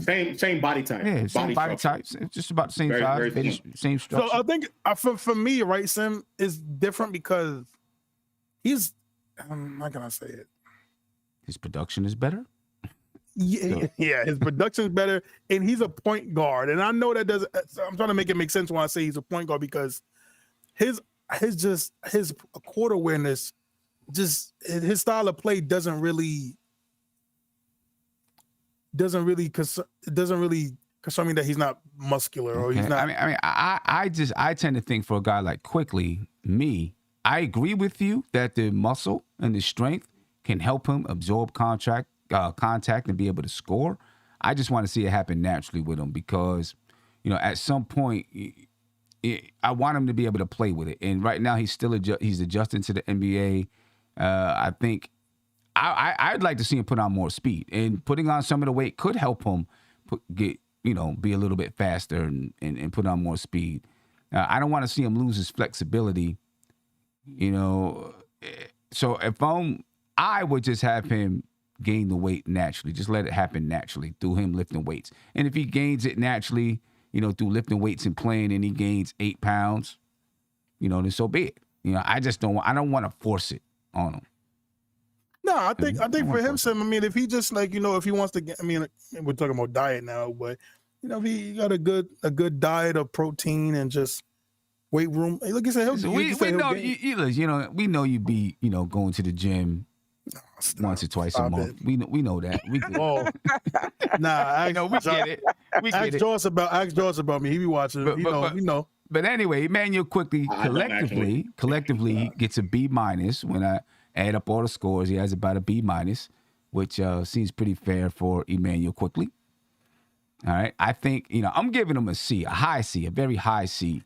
Same body type. Yeah, same body types. It's just about the same size, same structure. So I think for me, right, Sim, is different because he's how can I say it? His production is better. Yeah, his production is better, and he's a point guard. And I know that doesn't. I'm trying to make it make sense when I say he's a point guard because his court awareness, just his style of play doesn't really concern me that he's not muscular or he's not. I tend to think for a guy like Quickly, I agree with you that the muscle and the strength can help him absorb contact and be able to score. I just want to see it happen naturally with him because, at some point, I want him to be able to play with it. And right now, he's still he's adjusting to the NBA. I think I'd like to see him put on more speed, and putting on some of the weight could help him be a little bit faster and put on more speed. I don't want to see him lose his flexibility. So I would just have him gain the weight naturally. Just let it happen naturally through him lifting weights. And if he gains it naturally, through lifting weights and playing, and he gains 8 pounds, then so be it. I don't want to force it on him. No, I think for him, Sam, if he just if he wants to get, we're talking about diet now, but if he got a good diet of protein and just weight room, like you said, we know you be going to the gym once or twice a month. We know that. We get it. Ask Joyce about me. He be watching. We know. But anyway, Emmanuel Quickly collectively he gets a B- when I add up all the scores. He has about a B-, which seems pretty fair for Emmanuel Quickly. All right, I think I'm giving him a C, a high C, a very high C.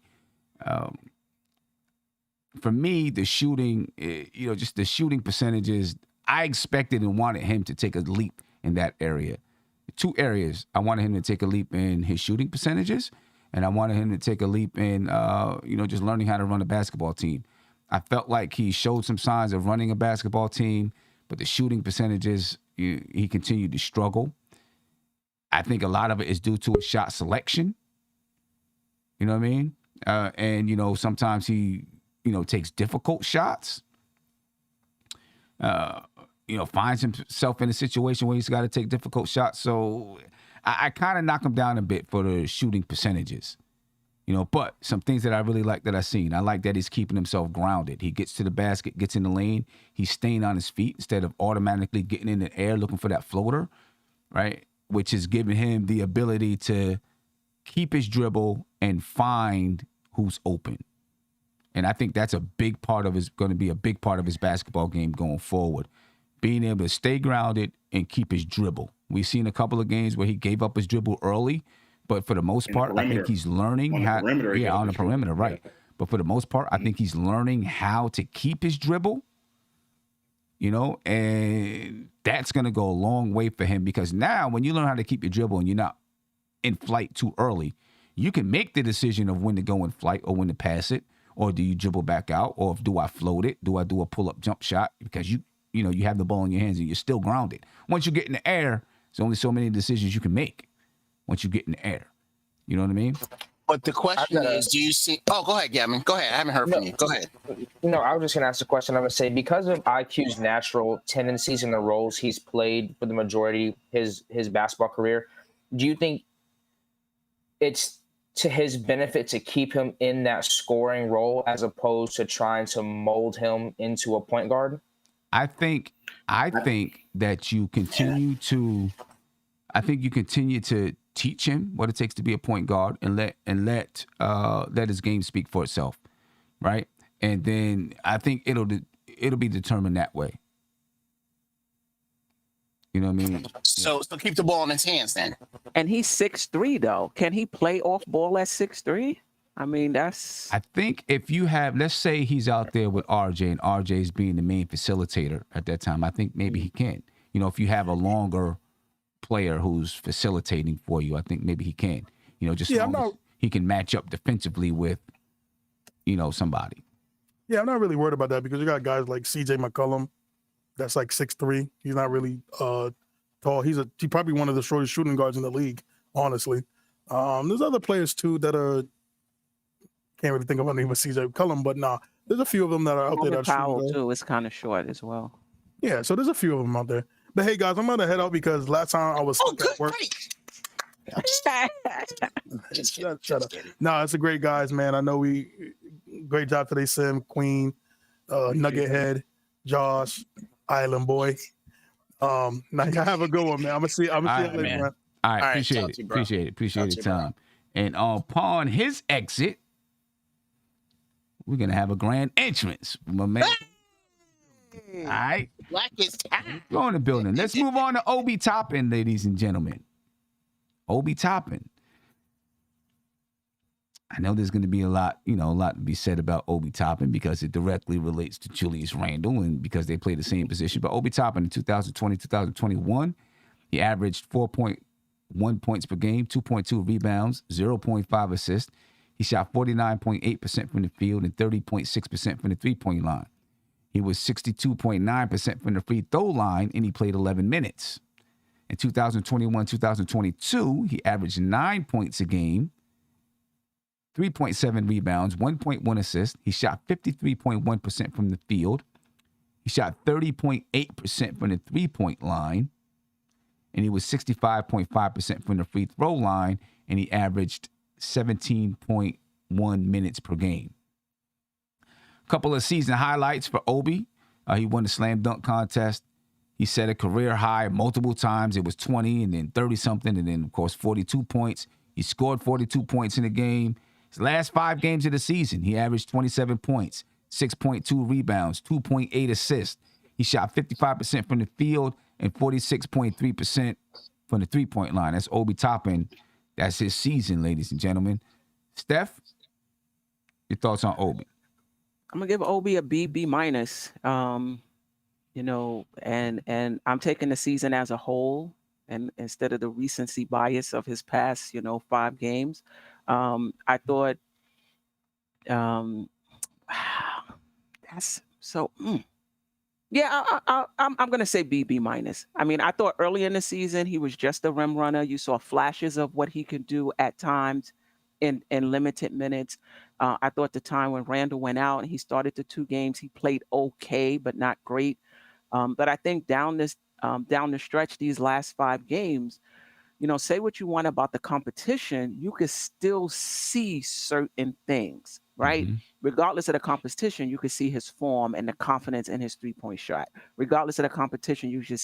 For me, the shooting, just the shooting percentages, I expected and wanted him to take a leap in that area. 2 areas. I wanted him to take a leap in his shooting percentages, and I wanted him to take a leap in, just learning how to run a basketball team. I felt like he showed some signs of running a basketball team, but the shooting percentages, he continued to struggle. I think a lot of it is due to his shot selection. You know what I mean? And, sometimes he, takes difficult shots. Finds himself in a situation where he's got to take difficult shots. So I kind of knock him down a bit for the shooting percentages. But some things that I really like that I've seen. I like that he's keeping himself grounded. He gets to the basket, gets in the lane. He's staying on his feet instead of automatically getting in the air looking for that floater, right? Which is giving him the ability to keep his dribble and find who's open. And I think that's going to be a big part of his basketball game going forward. Being able to stay grounded and keep his dribble. We've seen a couple of games where he gave up his dribble early, but for the most part, I think he's learning on the perimeter, right. But for the most part, I think he's learning how to keep his dribble, and that's going to go a long way for him because now when you learn how to keep your dribble and you're not in flight too early, you can make the decision of when to go in flight or when to pass it, or do you dribble back out, or do I float it? Do I do a pull-up jump shot? Because you have the ball in your hands and you're still grounded. Once you get in the air, there's only so many decisions you can make once you get in the air. You know what I mean? But the question is, do you see? Oh, go ahead, Gavin. Go ahead. I haven't heard from you. Go ahead. No, I was just gonna ask the question. I'm gonna say because of IQ's natural tendencies and the roles he's played for the majority his basketball career, do you think it's to his benefit to keep him in that scoring role as opposed to trying to mold him into a point guard? I think that you continue to teach him what it takes to be a point guard and let his game speak for itself, right? And then I think it'll be determined that way. You know what I mean? So keep the ball in his hands then. And he's 6'3", though. Can he play off ball at 6'3"? I mean, that's. I think if you have, let's say he's out there with RJ and RJ's being the main facilitator at that time, I think maybe he can. You know, if you have a longer player who's facilitating for you, I think maybe he can. You know, just as long as he can match up defensively with, you know, somebody. Yeah, I'm not really worried about that because you got guys like CJ McCollum that's like 6'3". He's not really tall. He's probably one of the shortest shooting guards in the league, honestly. There's other players too that are can't really think of anything with CJ McCollum, but there's a few of them that are out there that are shooting. Too is kind of short as well. Yeah, so there's a few of them out there. But hey, guys, I'm going to head out because last time I was stuck at work. Shut up. No, it's a great guys, man. I know great job today, Sim, Queen, Nugget Head, Josh, Island Boy. Now y'all have a good one, man. I'm gonna see you later, man. All right, appreciate the time. And upon his exit, we're gonna have a grand entrance, my man. All right. Black is time. Go in the building. Let's move on to Obi Toppin, ladies and gentlemen. Obi Toppin. I know there's going to be a lot to be said about Obi Toppin because it directly relates to Julius Randle and because they play the same position. But Obi Toppin in 2020, 2021, he averaged 4.1 points per game, 2.2 rebounds, 0.5 assists. He shot 49.8% from the field and 30.6% from the three-point line. He was 62.9% from the free throw line, and he played 11 minutes. In 2021, 2022, he averaged 9 points a game, 3.7 rebounds, 1.1 assists. He shot 53.1% from the field. He shot 30.8% from the three-point line, and he was 65.5% from the free throw line, and he averaged 17.1 minutes per game. Couple of season highlights for Obi. He won the slam dunk contest. He set a career high multiple times. It was 20 and then 30-something and then, of course, 42 points. He scored 42 points in the game. His last 5 games of the season, he averaged 27 points, 6.2 rebounds, 2.8 assists. He shot 55% from the field and 46.3% from the three-point line. That's Obi Toppin. That's his season, ladies and gentlemen. Steph, your thoughts on Obi? I'm gonna give Obi a B minus. You know, and I'm taking the season as a whole, and instead of the recency bias of his past, 5 games. I thought, that's so. Yeah, I'm gonna say B minus. I mean, I thought early in the season he was just a rim runner. You saw flashes of what he could do at times in limited minutes. I thought the time when Randle went out and he started the 2 games, he played okay, but not great. But I think down the stretch, these last 5 games, say what you want about the competition, you could still see certain things, right? Mm-hmm. Regardless of the competition, you could see his form and the confidence in his 3-point shot. Regardless of the competition, you could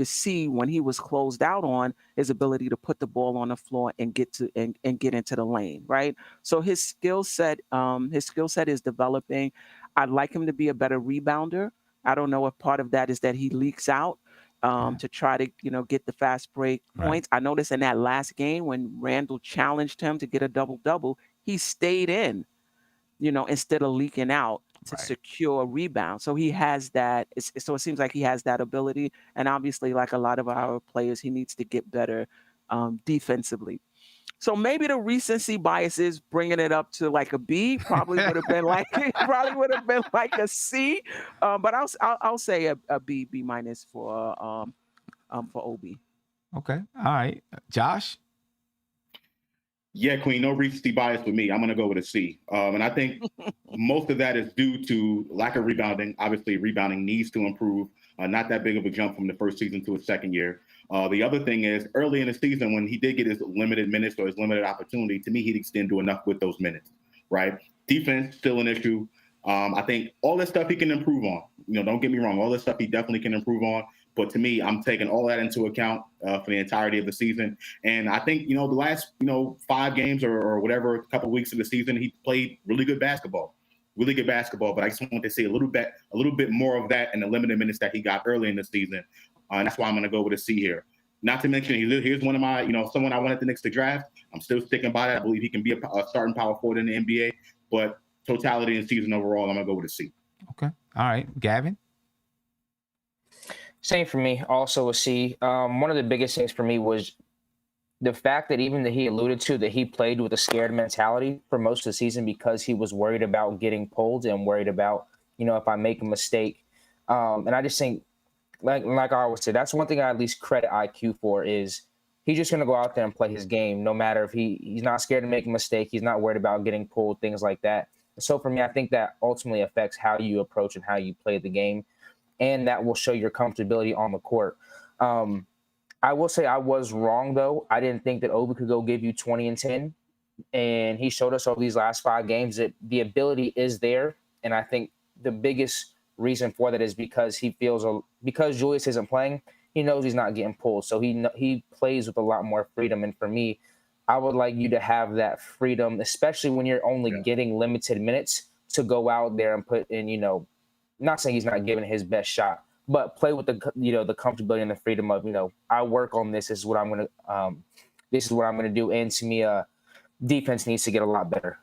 see when he was closed out on his ability to put the ball on the floor and get into the lane, right? So his skill set is developing. I'd like him to be a better rebounder. I don't know if part of that is that he leaks out to try to, get the fast break points. Right. I noticed in that last game when Randle challenged him to get a double-double, he stayed in, instead of leaking out to secure a rebound. So he has that. So it seems like he has that ability. And obviously, like a lot of our players, he needs to get better defensively. So maybe the recency bias is bringing it up to like a B. Probably would have been like a C. But I'll say a B minus for Obi. Okay. All right. Josh. Yeah, Queen, no recency bias with me. I'm going to go with a C. And I think most of that is due to lack of rebounding. Obviously, rebounding needs to improve. Not that big of a jump from the first season to his second year. The other thing is early in the season, when he did get his limited minutes or his limited opportunity, to me, he just didn't do enough with those minutes, right? Defense, still an issue. I think all this stuff he can improve on. Don't get me wrong. All this stuff he definitely can improve on. But to me, I'm taking all that into account for the entirety of the season. And I think, the last, 5 games or whatever, a couple of weeks of the season, he played really good basketball. But I just want to see a little bit more of that in the limited minutes that he got early in the season. And that's why I'm going to go with a C here. Not to mention, here's one of my, someone I wanted the Knicks to draft. I'm still sticking by that. I believe he can be a starting power forward in the NBA. But totality and season overall, I'm going to go with a C. Okay. All right. Gavin? Same for me, also a C. One of the biggest things for me was the fact that even that he alluded to that he played with a scared mentality for most of the season because he was worried about getting pulled and worried about, if I make a mistake. And I just think, like I always say, that's one thing I at least credit IQ for is he's just going to go out there and play his game, no matter if he's not scared to make a mistake. He's not worried about getting pulled, things like that. So for me, I think that ultimately affects how you approach and how you play the game. And that will show your comfortability on the court. I will say I was wrong, though. I didn't think that Obi could go give you 20 and 10. And he showed us over these last 5 games that the ability is there. And I think the biggest reason for that is because because Julius isn't playing, he knows he's not getting pulled. So he plays with a lot more freedom. And for me, I would like you to have that freedom, especially when you're only getting limited minutes, to go out there and put in, not saying he's not giving his best shot, but play with the comfortability and the freedom of, I work on this. This is what I'm going to do. And to me, defense needs to get a lot better.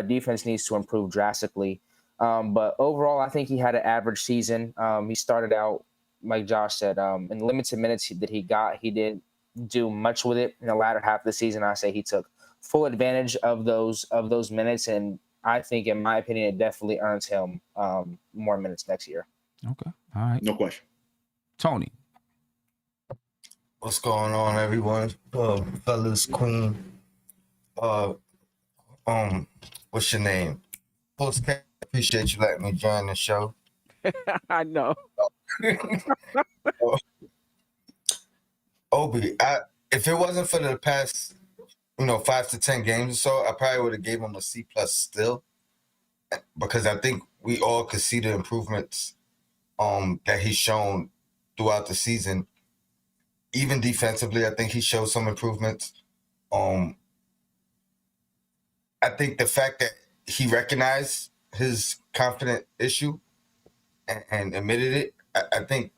Defense needs to improve drastically. But overall, I think he had an average season. He started out, like Josh said, in limited minutes that he got, he didn't do much with it. In the latter half of the season, I say he took full advantage of those minutes, and I think, in my opinion, it definitely earns him more minutes next year. Okay. All right. No question. Tony. What's going on, everyone? Fellas, Queen. What's your name? Postcat. Appreciate you letting me join the show. I know. Obi, if it wasn't for the past, 5 to 10 games or so, I probably would have gave him a C+ still, because I think we all could see the improvements that he's shown throughout the season. Even defensively, I think he showed some improvements. I think the fact that he recognized his confident issue and admitted it, I think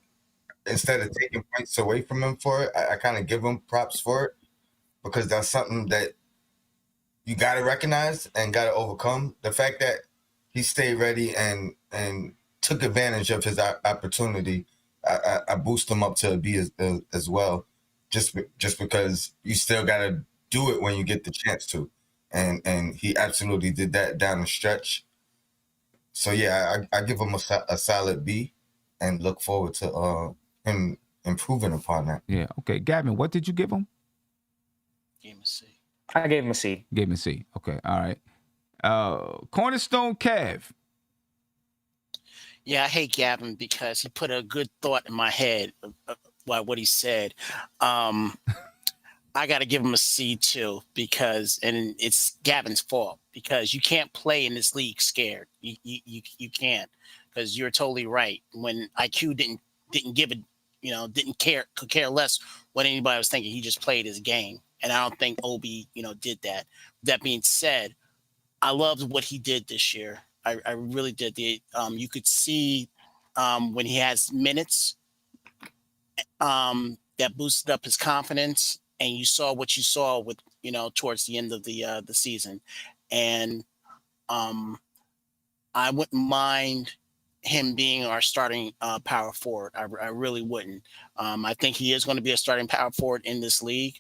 instead of taking points away from him for it, I kind of give him props for it, because that's something that you got to recognize and got to overcome. The fact that he stayed ready and took advantage of his opportunity, I boost him up to a B as well, just because you still got to do it when you get the chance to. And he absolutely did that down the stretch. So, yeah, I give him a solid B and look forward to him improving upon that. Yeah, okay. Gavin, what did you give him? Gave him a C. I gave him a C. Gave him a C. Okay, all right. Cornerstone Kev. Yeah, I hate Gavin because he put a good thought in my head by what he said. I got to give him a C too, and it's Gavin's fault, because you can't play in this league scared. You can't, because you're totally right. When IQ didn't give it, could care less what anybody was thinking. He just played his game, and I don't think Obi, did that. That being said, I loved what he did this year. I really did. You could see when he has minutes that boosted up his confidence, and you saw what you saw with towards the end of the season, and I wouldn't mind him being our starting power forward. I really wouldn't. I think he is going to be a starting power forward in this league.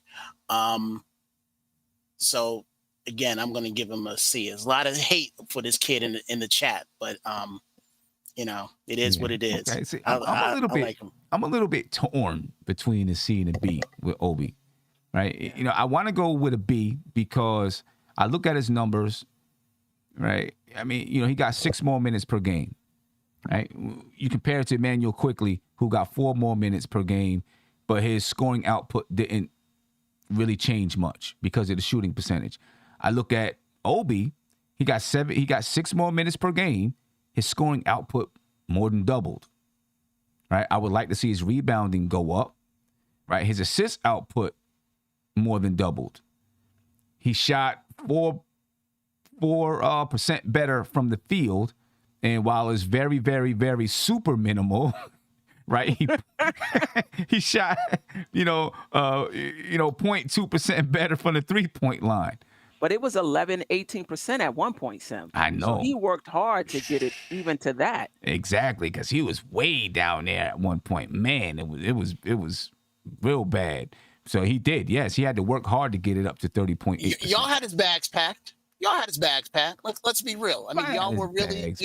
So again, I'm going to give him a C. There's a lot of hate for this kid in the chat, but it is what it is. Okay. See, I'm a little bit torn between a C and a B with Obi. right? You know, I want to go with a B because I look at his numbers, right? I mean, you know, he got 6 more minutes per game, right? You compare it to Emmanuel Quickly, who got 4 more minutes per game, but his scoring output didn't really change much because of the shooting percentage. I look at Obi, he got 6 more minutes per game. His scoring output more than doubled, right? I would like to see his rebounding go up, right? His assist output more than doubled. He shot 4% better from the field, and while it's very, very, very super minimal, right? He shot, 0.2% better from the 3-point line. But it was 11, 18% at one point, Sim. I know. So he worked hard to get it even to that. Exactly, because he was way down there at one point. Man, it was real bad. So he did, yes. He had to work hard to get it up to 30.8%. Y'all had his bags packed. Let's be real. I mean, y'all were really,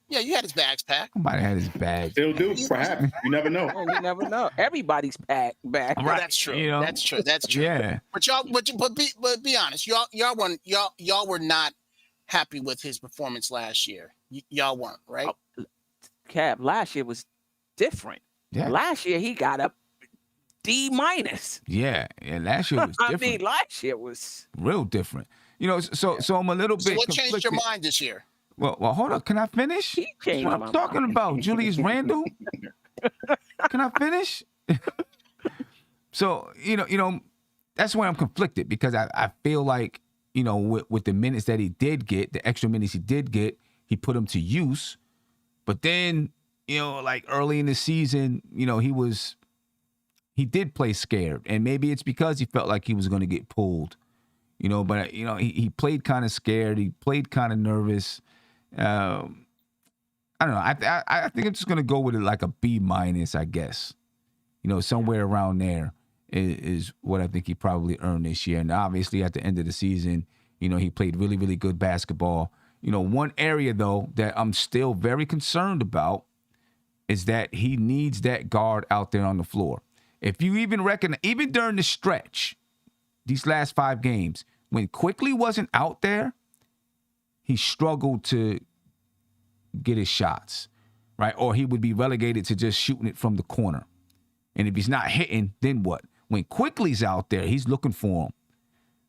yeah, you had his bags packed. Somebody had his bags. Still do, perhaps. You never know. You never know. Everybody's back. Right. Well, that's true. That's true. Yeah. But be honest. Y'all were not happy with his performance last year. Y'all weren't, right? Cab, last year was different. Yeah. Last year he got a D-. Yeah, last year was different. I mean, last year was real different. So I'm a little bit. So what conflicted. changed your mind this year? Well, hold on. Can I finish? That's what I'm talking about, Julius Randle. Can I finish? So that's why I'm conflicted because I feel like with the minutes that he did get, the extra minutes he did get, he put them to use. But then like early in the season, he did play scared, and maybe it's because he felt like he was going to get pulled. But he played kind of scared. He played kind of nervous. I don't know. I think I'm just gonna go with it like a B-, I guess. Somewhere around there is what I think he probably earned this year. And obviously, at the end of the season, he played really, really good basketball. One area though that I'm still very concerned about is that he needs that guard out there on the floor. If you even reckon, even during the stretch, these last 5 games, when Quickly wasn't out there, he struggled to get his shots, right? Or he would be relegated to just shooting it from the corner. And if he's not hitting, then what? When Quickly's out there, he's looking for him,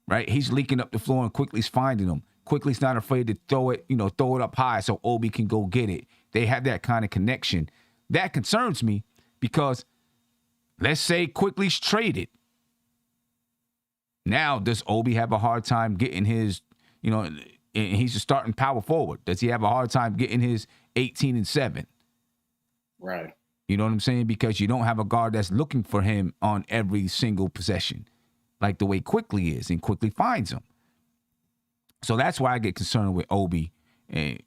right? He's leaking up the floor and Quickly's finding him. Quickly's not afraid to throw it up high so Obi can go get it. They have that kind of connection. That concerns me because let's say Quickly's traded. Now, does Obi have a hard time getting his, and he's a starting power forward. Does he have a hard time getting his 18 and 7? Right. You know what I'm saying? Because you don't have a guard that's looking for him on every single possession, like the way Quickly is, and Quickly finds him. So that's why I get concerned with Obi. And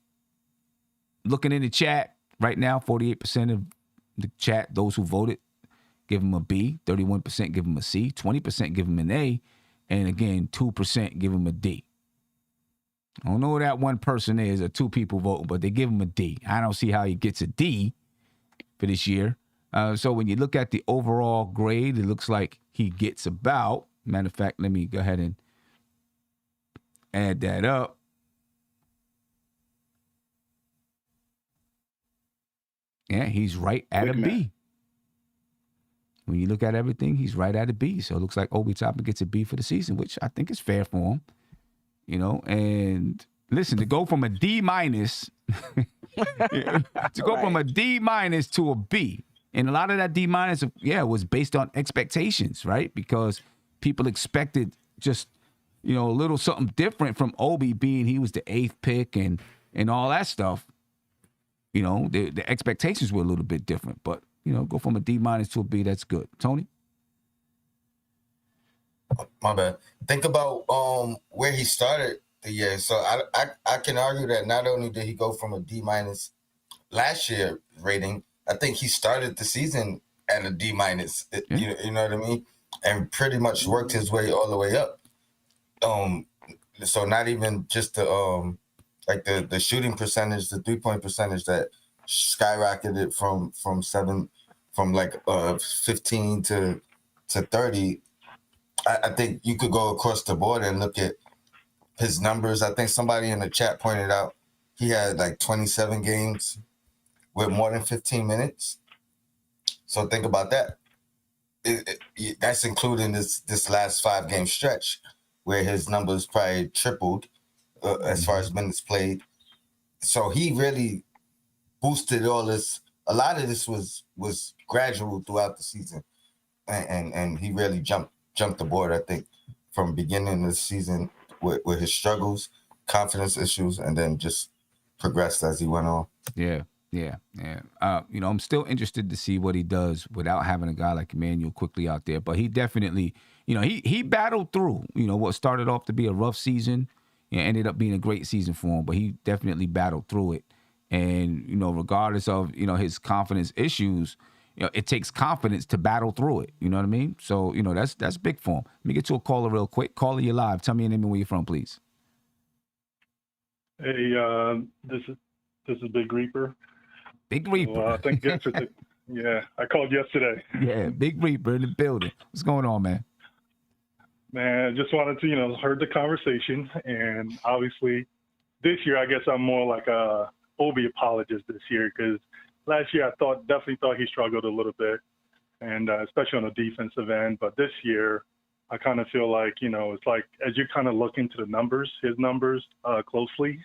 looking in the chat right now, 48% of the chat, those who voted, give him a B. 31% give him a C. 20% give him an A. And again, 2% give him a D. I don't know who that one person is or 2 people voting, but they give him a D. I don't see how he gets a D for this year. So when you look at the overall grade, it looks like he gets about, matter of fact, let me go ahead and add that up. Yeah, he's right at a B. When you look at everything, he's right at a B. So it looks like Obi Toppin gets a B for the season, which I think is fair for him. And listen, to go from a D- from a D- to a B. And a lot of that D- was based on expectations, right? Because people expected just, a little something different from Obi, being he was the 8th pick and all that stuff. The expectations were a little bit different, but go from a D- to a B, that's good. Tony? My bad. Think about where he started the year. So I can argue that not only did he go from a D- last year rating, I think he started the season at a D-. You know what I mean? And pretty much worked his way all the way up. So not even just the the shooting percentage, the 3-point percentage that skyrocketed from 15 to 30. I think you could go across the board and look at his numbers. I think somebody in the chat pointed out he had like 27 games with more than 15 minutes. So think about that. That's including this last 5-game stretch where his numbers probably tripled as far as minutes played. So he really boosted all this. A lot of this was gradual throughout the season, and he really jumped the board. I think from beginning of the season with his struggles, confidence issues, and then just progressed as he went on. Yeah. I'm still interested to see what he does without having a guy like Emmanuel quickly out there. But he definitely, he battled through, what started off to be a rough season and ended up being a great season for him. But he definitely battled through it. And, regardless of, his confidence issues, it takes confidence to battle through it. You know what I mean? So, that's big for him. Let me get to a caller real quick. Caller, you're live. Tell me your name and where you're from, please. Hey, this is Big Reaper. Big Reaper. So, thank you for yeah, I called yesterday. Yeah, Big Reaper in the building. What's going on, man? Man, I just wanted to, heard the conversation, and obviously this year I guess I'm more like a Obi apologist this year, because last year I definitely thought he struggled a little bit, and especially on the defensive end. But this year I kind of feel like, it's like as you kind of look into the numbers, his numbers closely,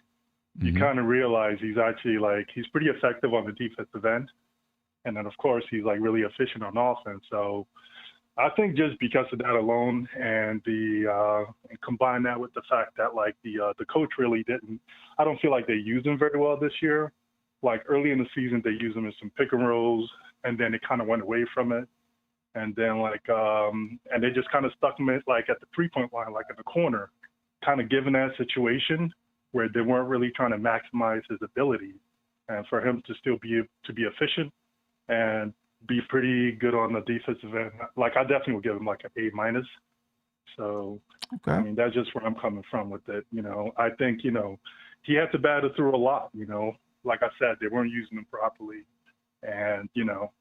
you kind of realize he's actually he's pretty effective on the defensive end. And then, of course, he's really efficient on offense. So I think just because of that alone, and and combine that with the fact that the coach really didn't, I don't feel like they used him very well this year. Like early in the season, they used him in some pick and rolls, and then it kind of went away from it. And then and they just kind of stuck him at the 3-point line, in the corner, kind of given that situation where they weren't really trying to maximize his ability, and for him to still be efficient and be pretty good on the defensive end. I definitely would give him an A-. So, okay. I mean, that's just where I'm coming from with it. I think, he had to battle through a lot, like I said, they weren't using him properly. And,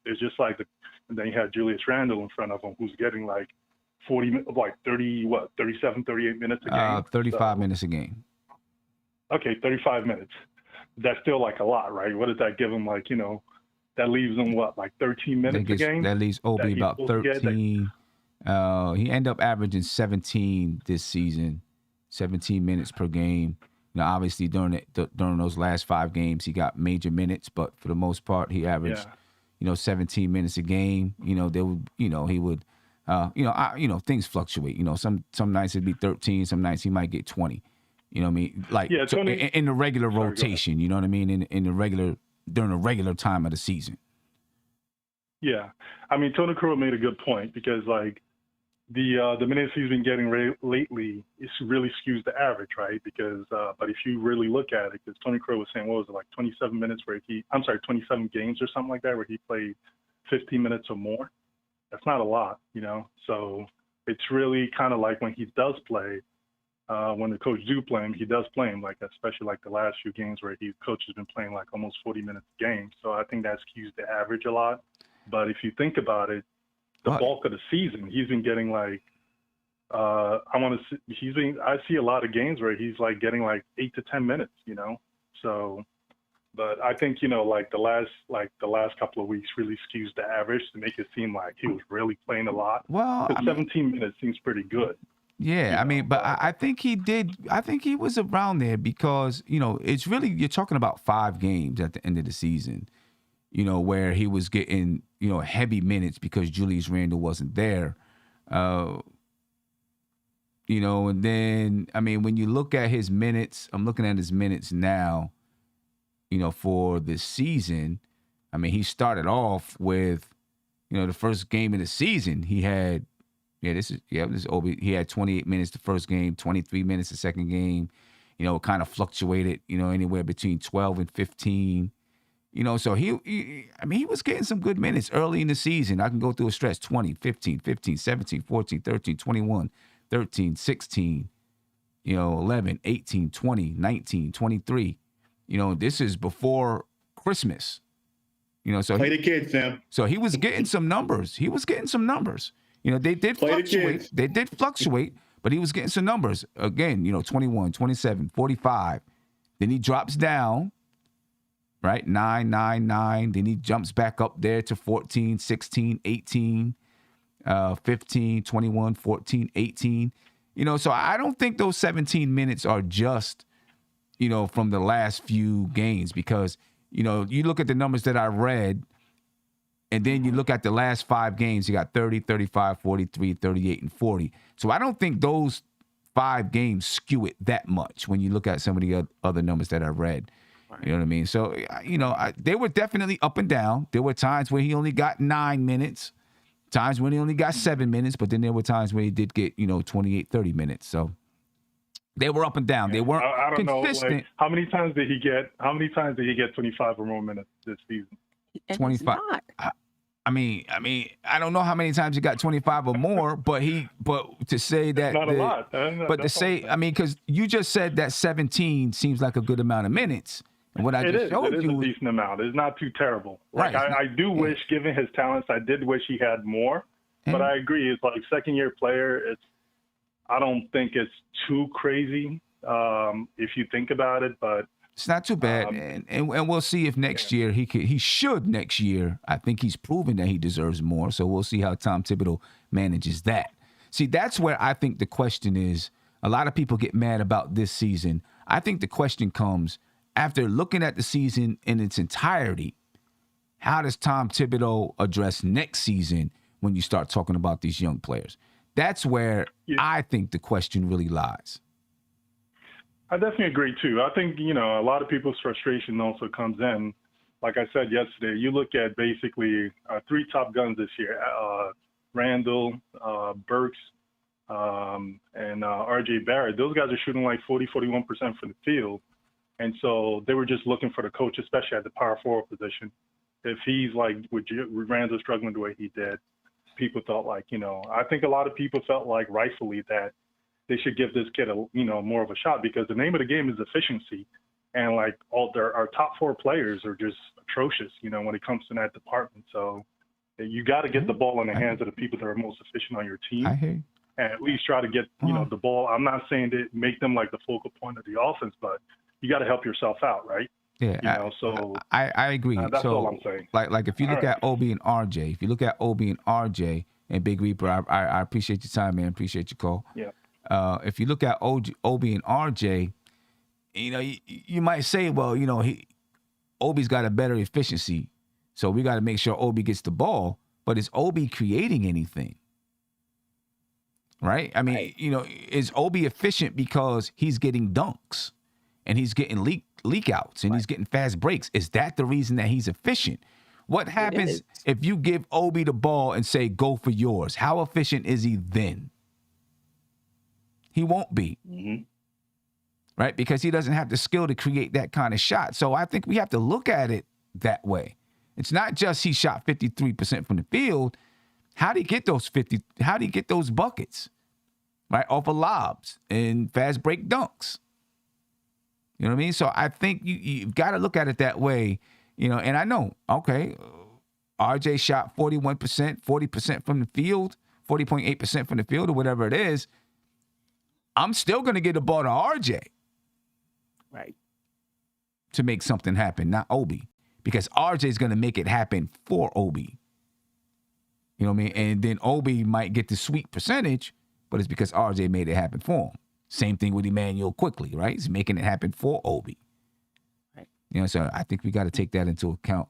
it's just and then you had Julius Randle in front of him, who's getting 37, 38 minutes a game. 35 minutes a game. Okay, 35 minutes. That's still a lot, right? What does that give him? That leaves him 13 minutes a game? That leaves Obi about 13. He ended up averaging 17 this season, 17 minutes per game. Obviously during those last 5 games, he got major minutes, but for the most part, he averaged, 17 minutes a game. He would, things fluctuate. Some nights it'd be 13, some nights he might get 20. You know what I mean? In the regular rotation, you know what I mean? During the regular time of the season. Yeah. I mean, Tony Crow made a good point, because the minutes he's been getting lately, it really skews the average, right? Because, but if you really look at it, because Tony Crow was saying, 27 minutes 27 games or something like that, where he played 15 minutes or more. That's not a lot, So it's really kind of when he does play, when the coach do play him, he does play him, especially the last few games where coach has been playing almost 40 minutes a game. So I think that skews the average a lot. But if you think about it, the bulk of the season, he's been getting I see a lot of games where he's getting 8 to 10 minutes, So, but I think the last couple of weeks really skews the average to make it seem like he was really playing a lot. Well, 17 minutes seems pretty good. Yeah, I mean, but I think he did. I think he was around there because, it's really, you're talking about 5 games at the end of the season, where he was getting, heavy minutes because Julius Randle wasn't there. And then, I mean, when you look at his minutes, I'm looking at his minutes now, for this season. I mean, he started off with, the first game of the season, he had, this is Obi. He had 28 minutes the first game, 23 minutes the second game. It kind of fluctuated, anywhere between 12 and 15. So he was getting some good minutes early in the season. I can go through a stretch: 20, 15, 15, 17, 14, 13, 21, 13, 16, 11, 18, 20, 19, 23. This is before Christmas. So play the kids, Sam. So he was getting some numbers. You know, they did fluctuate. They did fluctuate, but he was getting some numbers. Again, you know, 21, 27, 45. Then he drops down, right? 9, 9, 9. Then he jumps back up there to 14, 16, 18, 15, 21, 14, 18. You know, so I don't think those 17 minutes are just, you know, from the last few games because, you know, you look at the numbers that I read, and then you look at the last 5 games, you got 30, 35, 43, 38, and 40. So I don't think those 5 games skew it that much when you look at some of the other numbers that I read. Right. You know what I mean? So, you know, they were definitely up and down. There were times where he only got 9 minutes, times when he only got 7 minutes, but then there were times where he did get, you know, 28, 30 minutes. So they were up and down. They weren't I don't consistent. know, like, how many times did he get 25 or more minutes this season? 25. I mean, I don't know how many times he got 25 or more, but to say that, not a lot. But to say, I mean, because you just said that 17 seems like a good amount of minutes, and what I just showed you, it is a decent amount. It's not too terrible. Like, right. I do wish, given his talents, I did wish he had more. But I agree, it's like second-year player. I don't think it's too crazy if you think about it, but. It's not too bad, and we'll see if next year he should next year. I think he's proven that he deserves more, so we'll see how Tom Thibodeau manages that. See, that's where I think the question is. A lot of people get mad about this season. I think the question comes after looking at the season in its entirety. How does Tom Thibodeau address next season when you start talking about these young players? That's where I think the question really lies. I definitely agree, too. I think, you know, a lot of people's frustration also comes in. Like I said yesterday, you look at basically 3 top guns this year, Randle, Burks, and RJ Barrett. Those guys are shooting like 40, 41% from the field. And so they were just looking for the coach, especially at the power forward position. If he's like, with Randle struggling the way he did, people thought like, you know, I think a lot of people felt like rightfully that they should give this kid more of a shot because the name of the game is efficiency, and like our top 4 players are just atrocious, you know, when it comes to that department. So you got to get the ball in the hands of the people that are most efficient on your team, and at least try to get the ball. I'm not saying to make them like the focal point of the offense, but you got to help yourself out, right? Yeah, you know, so I agree. That's all I'm saying. Like if you look at Obi and RJ, and Big Reaper, I appreciate your time, man. Appreciate your call. Yeah. If you look at Obi and RJ, you know, you might say, well, you know, Obi's got a better efficiency, so we got to make sure Obi gets the ball. But is Obi creating anything? Right? I mean, you know, is Obi efficient because he's getting dunks and he's getting leak outs and he's getting fast breaks? Is that the reason that he's efficient? What happens if you give Obi the ball and say, go for yours? How efficient is he then? He won't be, right? Because he doesn't have the skill to create that kind of shot. So I think we have to look at it that way. It's not just he shot 53% from the field. How do you get those 50? How do you get those buckets, right? Off of lobs and fast break dunks. You know what I mean? So I think you've got to look at it that way, you know. And I know, okay, RJ shot 41%, 40% from the field, 40.8% from the field, or whatever it is. I'm still going to get the ball to RJ. Right. To make something happen, not Obi. Because RJ is going to make it happen for Obi. You know what I mean? And then Obi might get the sweet percentage, but it's because RJ made it happen for him. Same thing with Emmanuel quickly, right? He's making it happen for Obi. Right. You know, so I think we got to take that into account.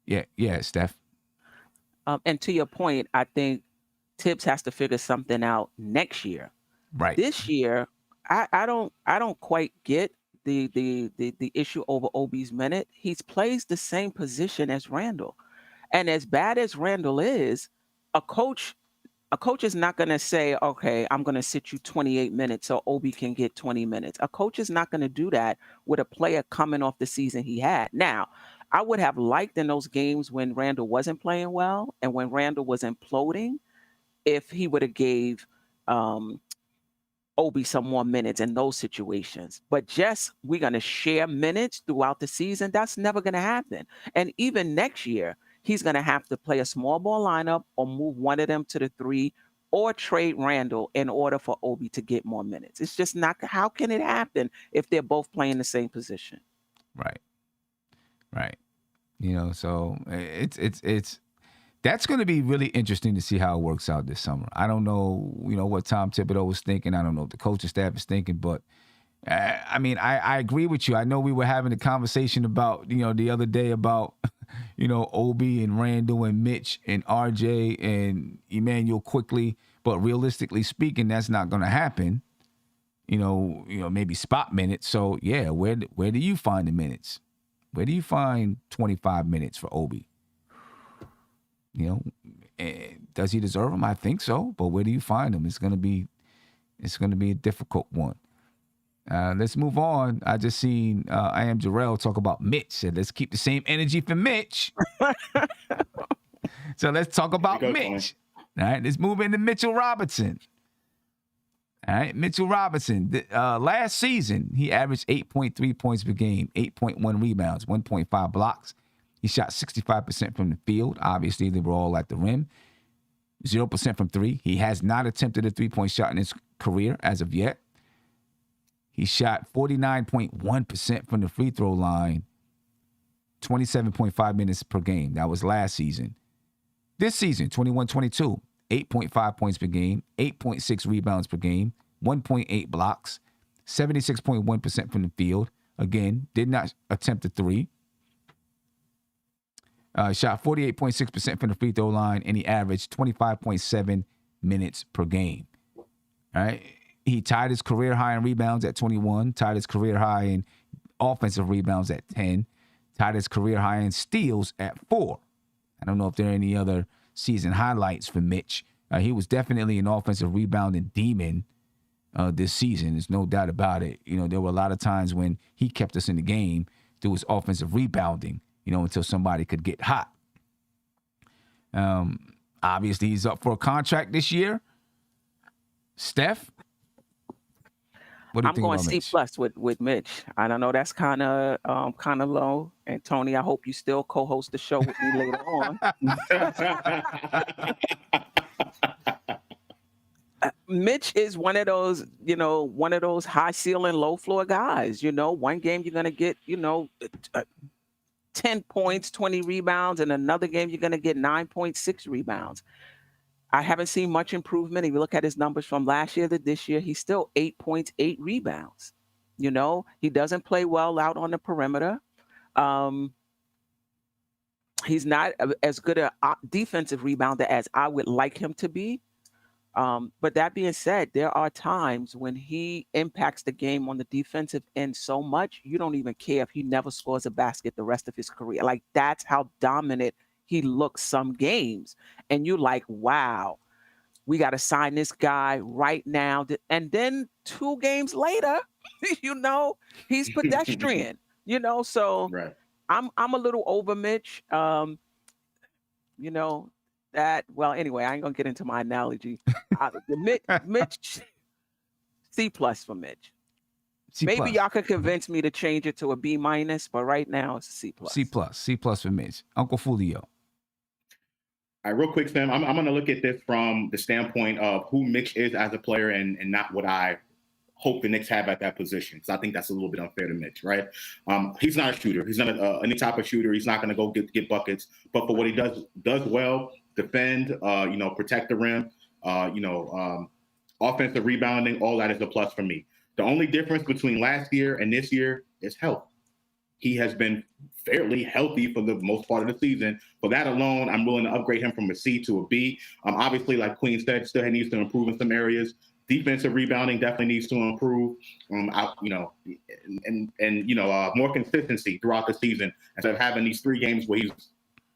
Yeah, Steph. And to your point, I think Tibbs has to figure something out next year. Right. This year, I don't quite get the issue over Obi's minute. He plays the same position as Randle. And as bad as Randle is, a coach is not going to say, okay, I'm going to sit you 28 minutes so Obi can get 20 minutes. A coach is not going to do that with a player coming off the season he had. Now, I would have liked in those games when Randle wasn't playing well and when Randle was imploding, if he would have gave Obi some more minutes in those situations. But just we're going to share minutes throughout the season, that's never going to happen. And even next year, he's going to have to play a small ball lineup or move one of them to the 3 or trade Randle in order for Obi to get more minutes. It's just not, how can it happen if they're both playing the same position? Right. So it's that's going to be really interesting to see how it works out this summer. I don't know, what Tom Thibodeau was thinking. I don't know what the coaching staff is thinking, but I agree with you. I know we were having a conversation about, the other day about, Obi and Randle and Mitch and RJ and Emmanuel quickly, but realistically speaking, that's not going to happen. Maybe spot minutes. So yeah, where do you find the minutes? Where do you find 25 minutes for Obi? Does he deserve them? I think so, but where do you find them? It's going to be a difficult one. Let's move on. I just seen I Am Jarrell talk about Mitch. Said let's keep the same energy for Mitch. So let's talk about Mitch. All right, let's move into Mitchell Robinson. All right, Mitchell Robinson. Last season, he averaged 8.3 points per game, 8.1 rebounds, 1.5 blocks. He shot 65% from the field. Obviously, they were all at the rim. 0% from 3. He has not attempted a 3-point shot in his career as of yet. He shot 49.1% from the free throw line, 27.5 minutes per game. That was last season. This season, 21-22, 8.5 points per game, 8.6 rebounds per game, 1.8 blocks, 76.1% from the field. Again, did not attempt a 3. Shot 48.6% from the free throw line, and he averaged 25.7 minutes per game. All right. He tied his career high in rebounds at 21, tied his career high in offensive rebounds at 10, tied his career high in steals at 4. I don't know if there are any other season highlights for Mitch. He was definitely an offensive rebounding demon this season. There's no doubt about it. There were a lot of times when he kept us in the game through his offensive rebounding, until somebody could get hot. Obviously, he's up for a contract this year. Steph? What do you I'm think going about C Mitch? plus with Mitch. I don't know, that's kind of low. And Tony, I hope you still co-host the show with me later on. Mitch is one of those high ceiling, low floor guys. One game you're gonna get 10 points, 20 rebounds, and another game you're gonna get 9.6 rebounds. I haven't seen much improvement. If you look at his numbers from last year to this year, he's still 8 points, 8 rebounds. He doesn't play well out on the perimeter. He's not as good a defensive rebounder as I would like him to be. But that being said, there are times when he impacts the game on the defensive end so much, you don't even care if he never scores a basket the rest of his career. Like, that's how dominant he looks some games. And you're like, wow, we got to sign this guy right now. And then 2 games later, he's pedestrian, so right. I'm a little over Mitch. Anyway, I ain't gonna get into my analogy. Mitch, C plus for Mitch. Maybe y'all could convince me to change it to a B minus, but right now it's a C plus. C plus for Mitch. Uncle Fulio. All right, real quick, Sam. I'm going to look at this from the standpoint of who Mitch is as a player and not what I hope the Knicks have at that position. Because I think that's a little bit unfair to Mitch, right? He's not a shooter. He's not any type of shooter. He's not going to go get buckets. But for what he does well, defend, protect the rim, offensive rebounding, all that is a plus for me. The only difference between last year and this year is health. He has been fairly healthy for the most part of the season. For that alone, I'm willing to upgrade him from a C to a B. Obviously, like Queen said, still needs to improve in some areas. Defensive rebounding definitely needs to improve. More consistency throughout the season instead of having these 3 games where he's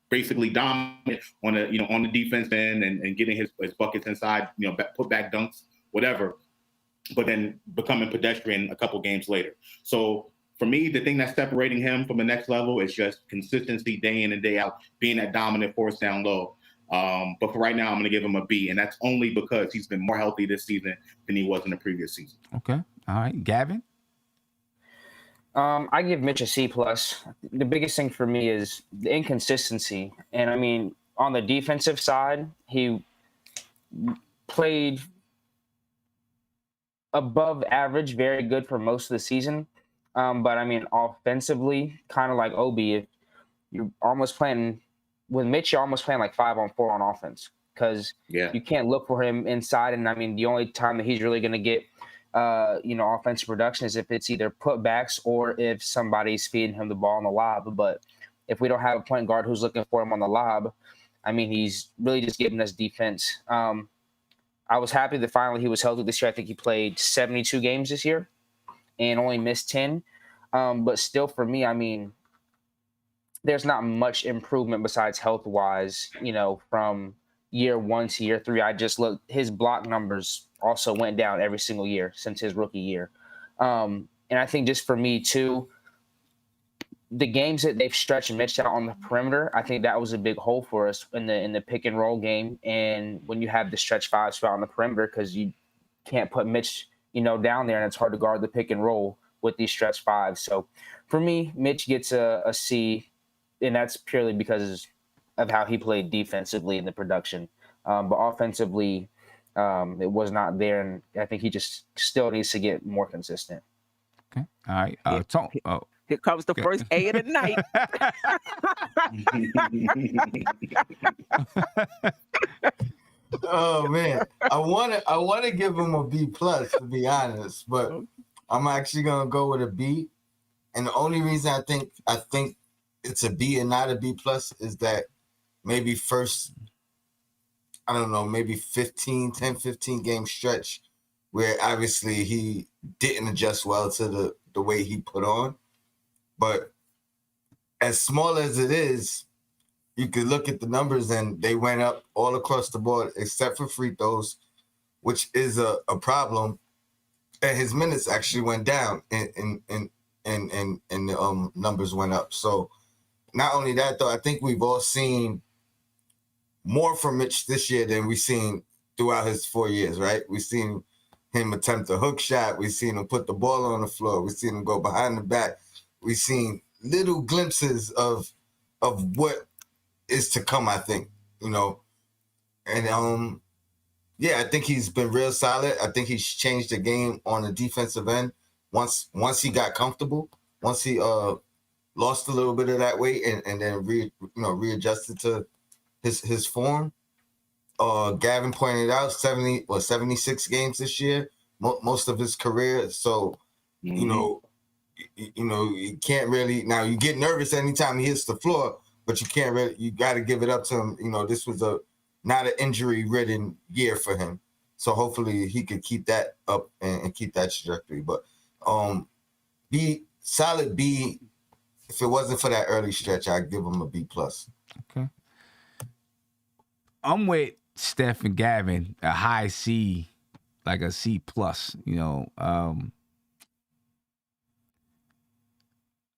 basically dominant on the defense end and getting his buckets inside, put back dunks, whatever, but then becoming pedestrian a couple games later. So for me, the thing that's separating him from the next level is just consistency day in and day out, being that dominant force down low. But for right now, I'm going to give him a B, and that's only because he's been more healthy this season than he was in the previous season. Okay. All right. Gavin? I give Mitch a C plus. The biggest thing for me is the inconsistency, and I mean, on the defensive side, he played above average, very good for most of the season. But I mean, offensively, kind of like Obi, if you're almost playing with Mitch, you're almost playing like 5-on-4 on offense because you can't look for him inside. And I mean, the only time that he's really going to get, offensive production is if it's either putbacks or if somebody's feeding him the ball on the lob. But if we don't have a point guard who's looking for him on the lob, I mean, he's really just giving us defense. I was happy that finally he was healthy this year. I think he played 72 games this year and only missed 10. But still, for me, I mean, there's not much improvement besides health-wise, from year 1 to year 3. I just looked, his block numbers also went down every single year since his rookie year. And I think just for me, too, the games that they've stretched Mitch out on the perimeter, I think that was a big hole for us in the pick and roll game. And when you have the stretch 5 spot on the perimeter, because you can't put Mitch, down there, and it's hard to guard the pick and roll with these stretch 5s. So for me, Mitch gets a C, and that's purely because of how he played defensively in the production. But offensively, it was not there, and I think he just still needs to get more consistent. Okay. All right. Here comes the first A of the night. Oh man, I want to give him a B plus, to be honest, but I'm actually gonna go with a B. And the only reason I think it's a B and not a B plus is that maybe first, I don't know, maybe 15 game stretch where obviously he didn't adjust well to the way he put on. But as small as it is, you could look at the numbers and they went up all across the board except for free throws, which is a problem. And his minutes actually went down and the numbers went up. So not only that, though, I think we've all seen more from Mitch this year than we've seen throughout his 4 years, right? We've seen him attempt a hook shot. We've seen him put the ball on the floor. We've seen him go behind the back. We've seen little glimpses of what is to come, I think, And I think he's been real solid. I think he's changed the game on the defensive end once he got comfortable, once he lost a little bit of that weight and then readjusted to his form. Gavin pointed out 76 games this year, most of his career. So, you can't really, now you get nervous anytime he hits the floor, but you can't really, you got to give it up to him. This was not an injury-ridden year for him. So hopefully he could keep that up and keep that trajectory. But solid B. If it wasn't for that early stretch, I'd give him a B plus. Okay. I'm with Steph and Gavin, a high C, like a C plus.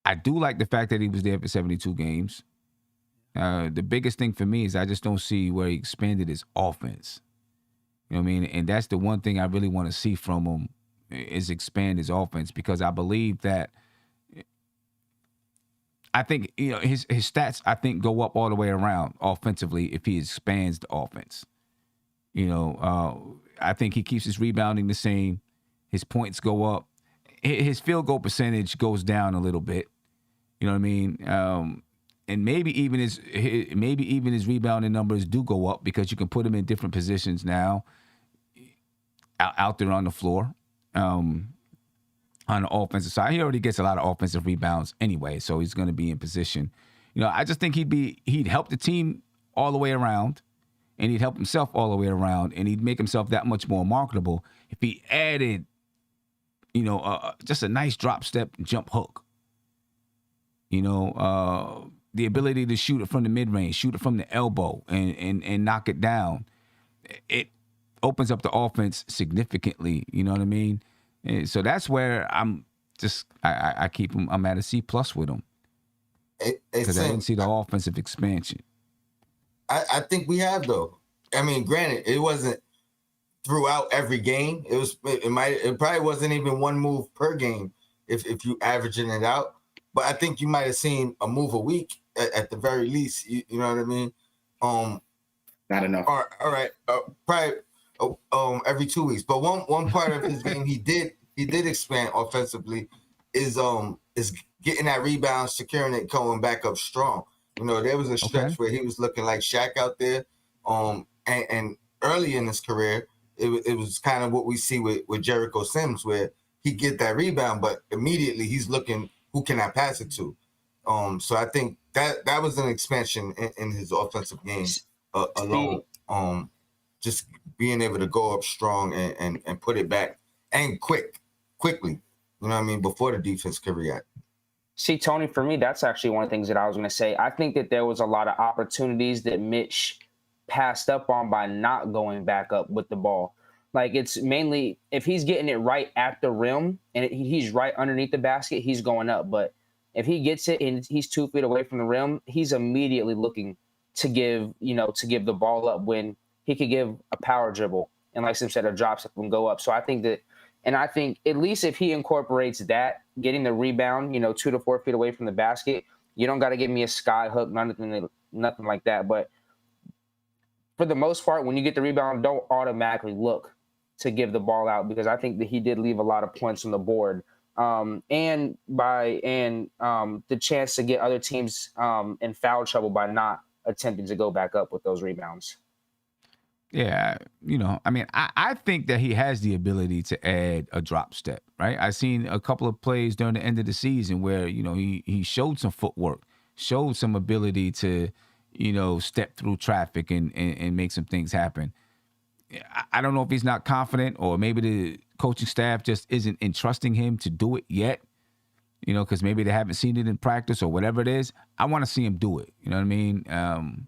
I do like the fact that he was there for 72 games. The biggest thing for me is I just don't see where he expanded his offense. You know what I mean? And that's the one thing I really want to see from him is expand his offense, because I believe that I think his stats I think go up all the way around offensively if he expands the offense. I think he keeps his rebounding the same. His points go up. His field goal percentage goes down a little bit. You know what I mean? And maybe even his rebounding numbers do go up because you can put him in different positions now out there on the floor. On the offensive side, he already gets a lot of offensive rebounds anyway, so he's going to be in position. I just think he'd help the team all the way around, and he'd help himself all the way around, and he'd make himself that much more marketable if he added, just a nice drop step jump hook. The ability to shoot it from the mid-range, shoot it from the elbow, and knock it down. It opens up the offense significantly. You know what I mean? And so that's where I'm just I keep him. I'm at a C plus with him because I didn't see the offensive expansion. I think we have, though. I mean, granted, it wasn't throughout every game. It probably wasn't even one move per game, if you averaging it out. But I think you might have seen a move a week at the very least. You know what I mean? Not enough. All right. Probably every 2 weeks. But one part of his game he did expand offensively is getting that rebound, securing it, going back up strong. You know, there was a stretch where he was looking like Shaq out there. And early in his career, it was kind of what we see with Jericho Sims, where he get that rebound, but immediately he's looking, who can I pass it to? So I think that was an expansion in his offensive game alone. Just being able to go up strong and put it back and quickly. You know what I mean? Before the defense could react. See, Tony, for me, that's actually one of the things that I was going to say. I think that there was a lot of opportunities that Mitch passed up on by not going back up with the ball. Like, it's mainly if he's getting it right at the rim and he's right underneath the basket, he's going up. But if he gets it and he's 2 feet away from the rim, he's immediately looking to give the ball up when he could give a power dribble and, like Sim said, a drop step and go up. So I think at least if he incorporates that, getting the rebound, 2 to 4 feet away from the basket, you don't got to give me a sky hook, nothing like that. But for the most part, when you get the rebound, don't automatically look to give the ball out, because I think that he did leave a lot of points on the board, and the chance to get other teams in foul trouble by not attempting to go back up with those rebounds. Yeah, I think that he has the ability to add a drop step, right? I've seen a couple of plays during the end of the season where, he showed some footwork, showed some ability to, step through traffic and make some things happen. I don't know if he's not confident, or maybe the coaching staff just isn't entrusting him to do it yet, because maybe they haven't seen it in practice or whatever it is. I want to see him do it. You know what I mean?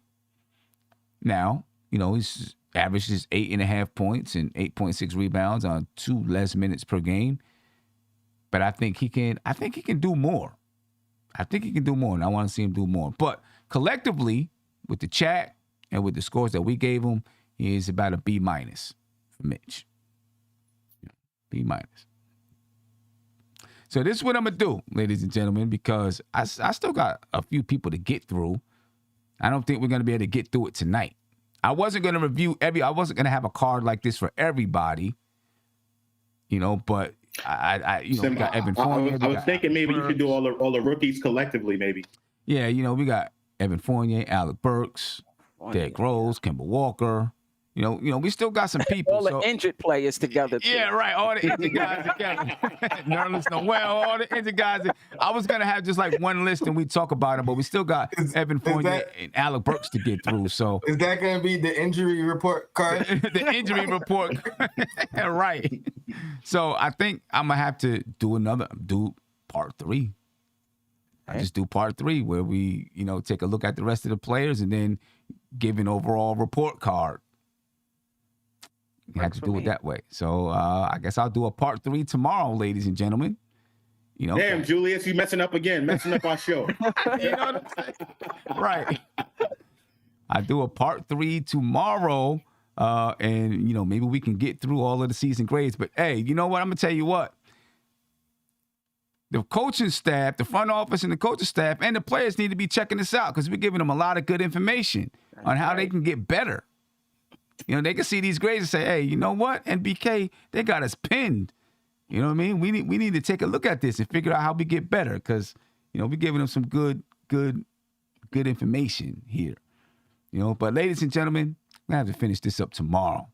Now, he's averages 8.5 points and 8.6 rebounds on 2 less minutes per game. But I think he can do more. And I want to see him do more. But collectively, with the chat and with the scores that we gave him, he is about a B- for Mitch. B-. So this is what I'm going to do, ladies and gentlemen, because I still got a few people to get through. I don't think we're going to be able to get through it tonight. I wasn't going to review I wasn't going to have a card like this for everybody, but we got Evan Fournier. I was thinking maybe you could do all the rookies collectively, maybe. Yeah, we got Evan Fournier, Alec Burks, Derrick Rose, Kemba Walker. We still got some people. All the injured players together, too. Yeah, right. All the injured guys together. Nerlens Noel, all the injured guys. I was going to have just like one list and we talk about them, but we still got Evan Fournier and Alec Burks to get through. So is that going to be the injury report card? The injury report. Right. So I think I'm going to have to do part 3. I just do part 3 where we, take a look at the rest of the players and then give an overall report card. You have to do it that way. So I guess I'll do a part 3 tomorrow, ladies and gentlemen. Damn, Julius, you messing up again, messing up our show. You know what I'm saying? Right. I do a part 3 tomorrow, and maybe we can get through all of the season grades. But hey, you know what? I'm gonna tell you what. The coaching staff, the front office, and the coaching staff, and the players need to be checking this out, because we're giving them a lot of good information on how they can get better. They can see these grades and say, hey, you know what? NBK, they got us pinned. You know what I mean? We need to take a look at this and figure out how we get better, because, we're giving them some good information here. But ladies and gentlemen, we have to finish this up tomorrow.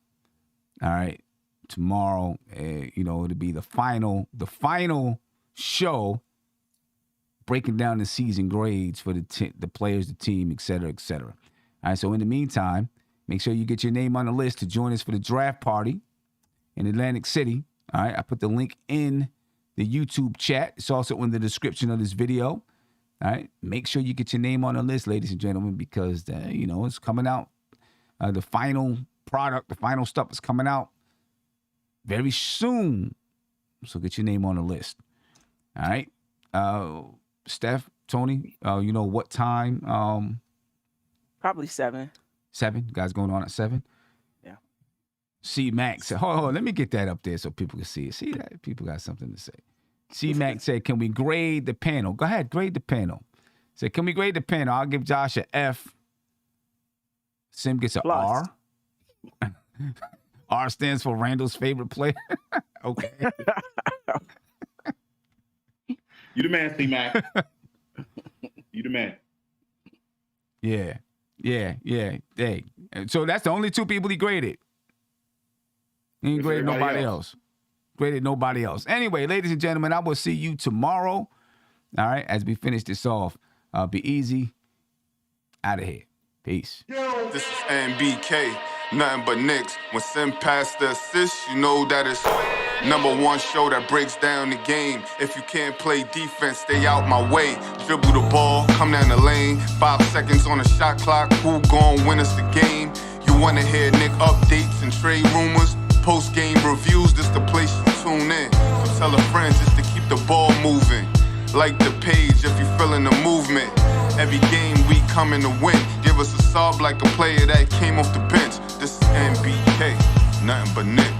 All right? Tomorrow, it'll be the final show breaking down the season grades for the players, the team, et cetera, et cetera. All right, so in the meantime, make sure you get your name on the list to join us for the draft party in Atlantic City. All right, I put the link in the YouTube chat. It's also in the description of this video. All right, make sure you get your name on the list, ladies and gentlemen, because, it's coming out. The final product, the final stuff is coming out very soon. So get your name on the list. All right. Steph, Tony, what time? Probably 7. 7? Guys going on at 7? Yeah. C Max. Hold on, let me get that up there so people can see it. See that? People got something to say. C-Mac said, can we grade the panel? Go ahead, grade the panel. Said, can we grade the panel? I'll give Josh a F. Sim gets a R. R stands for Randle's favorite player. Okay. You the man, C-Mac. You the man. Yeah. Hey, so that's the only two people he graded. He ain't graded nobody else. Graded nobody else. Anyway, ladies and gentlemen, I will see you tomorrow. All right, as we finish this off. Be easy. Out of here. Peace. This is NBK, nothing but Knicks. When Sim passed the assist, you know that it's #1 show that breaks down the game. If you can't play defense, stay out my way. Dribble the ball, come down the lane. 5 seconds on the shot clock, who gon' win us the game? You wanna hear Nick updates and trade rumors? Post-game reviews, this the place you tune in. So tell a friend just to keep the ball moving. Like the page if you feeling the movement. Every game we coming to win. Give us a sub like a player that came off the bench. This is NBK, nothing but Nick.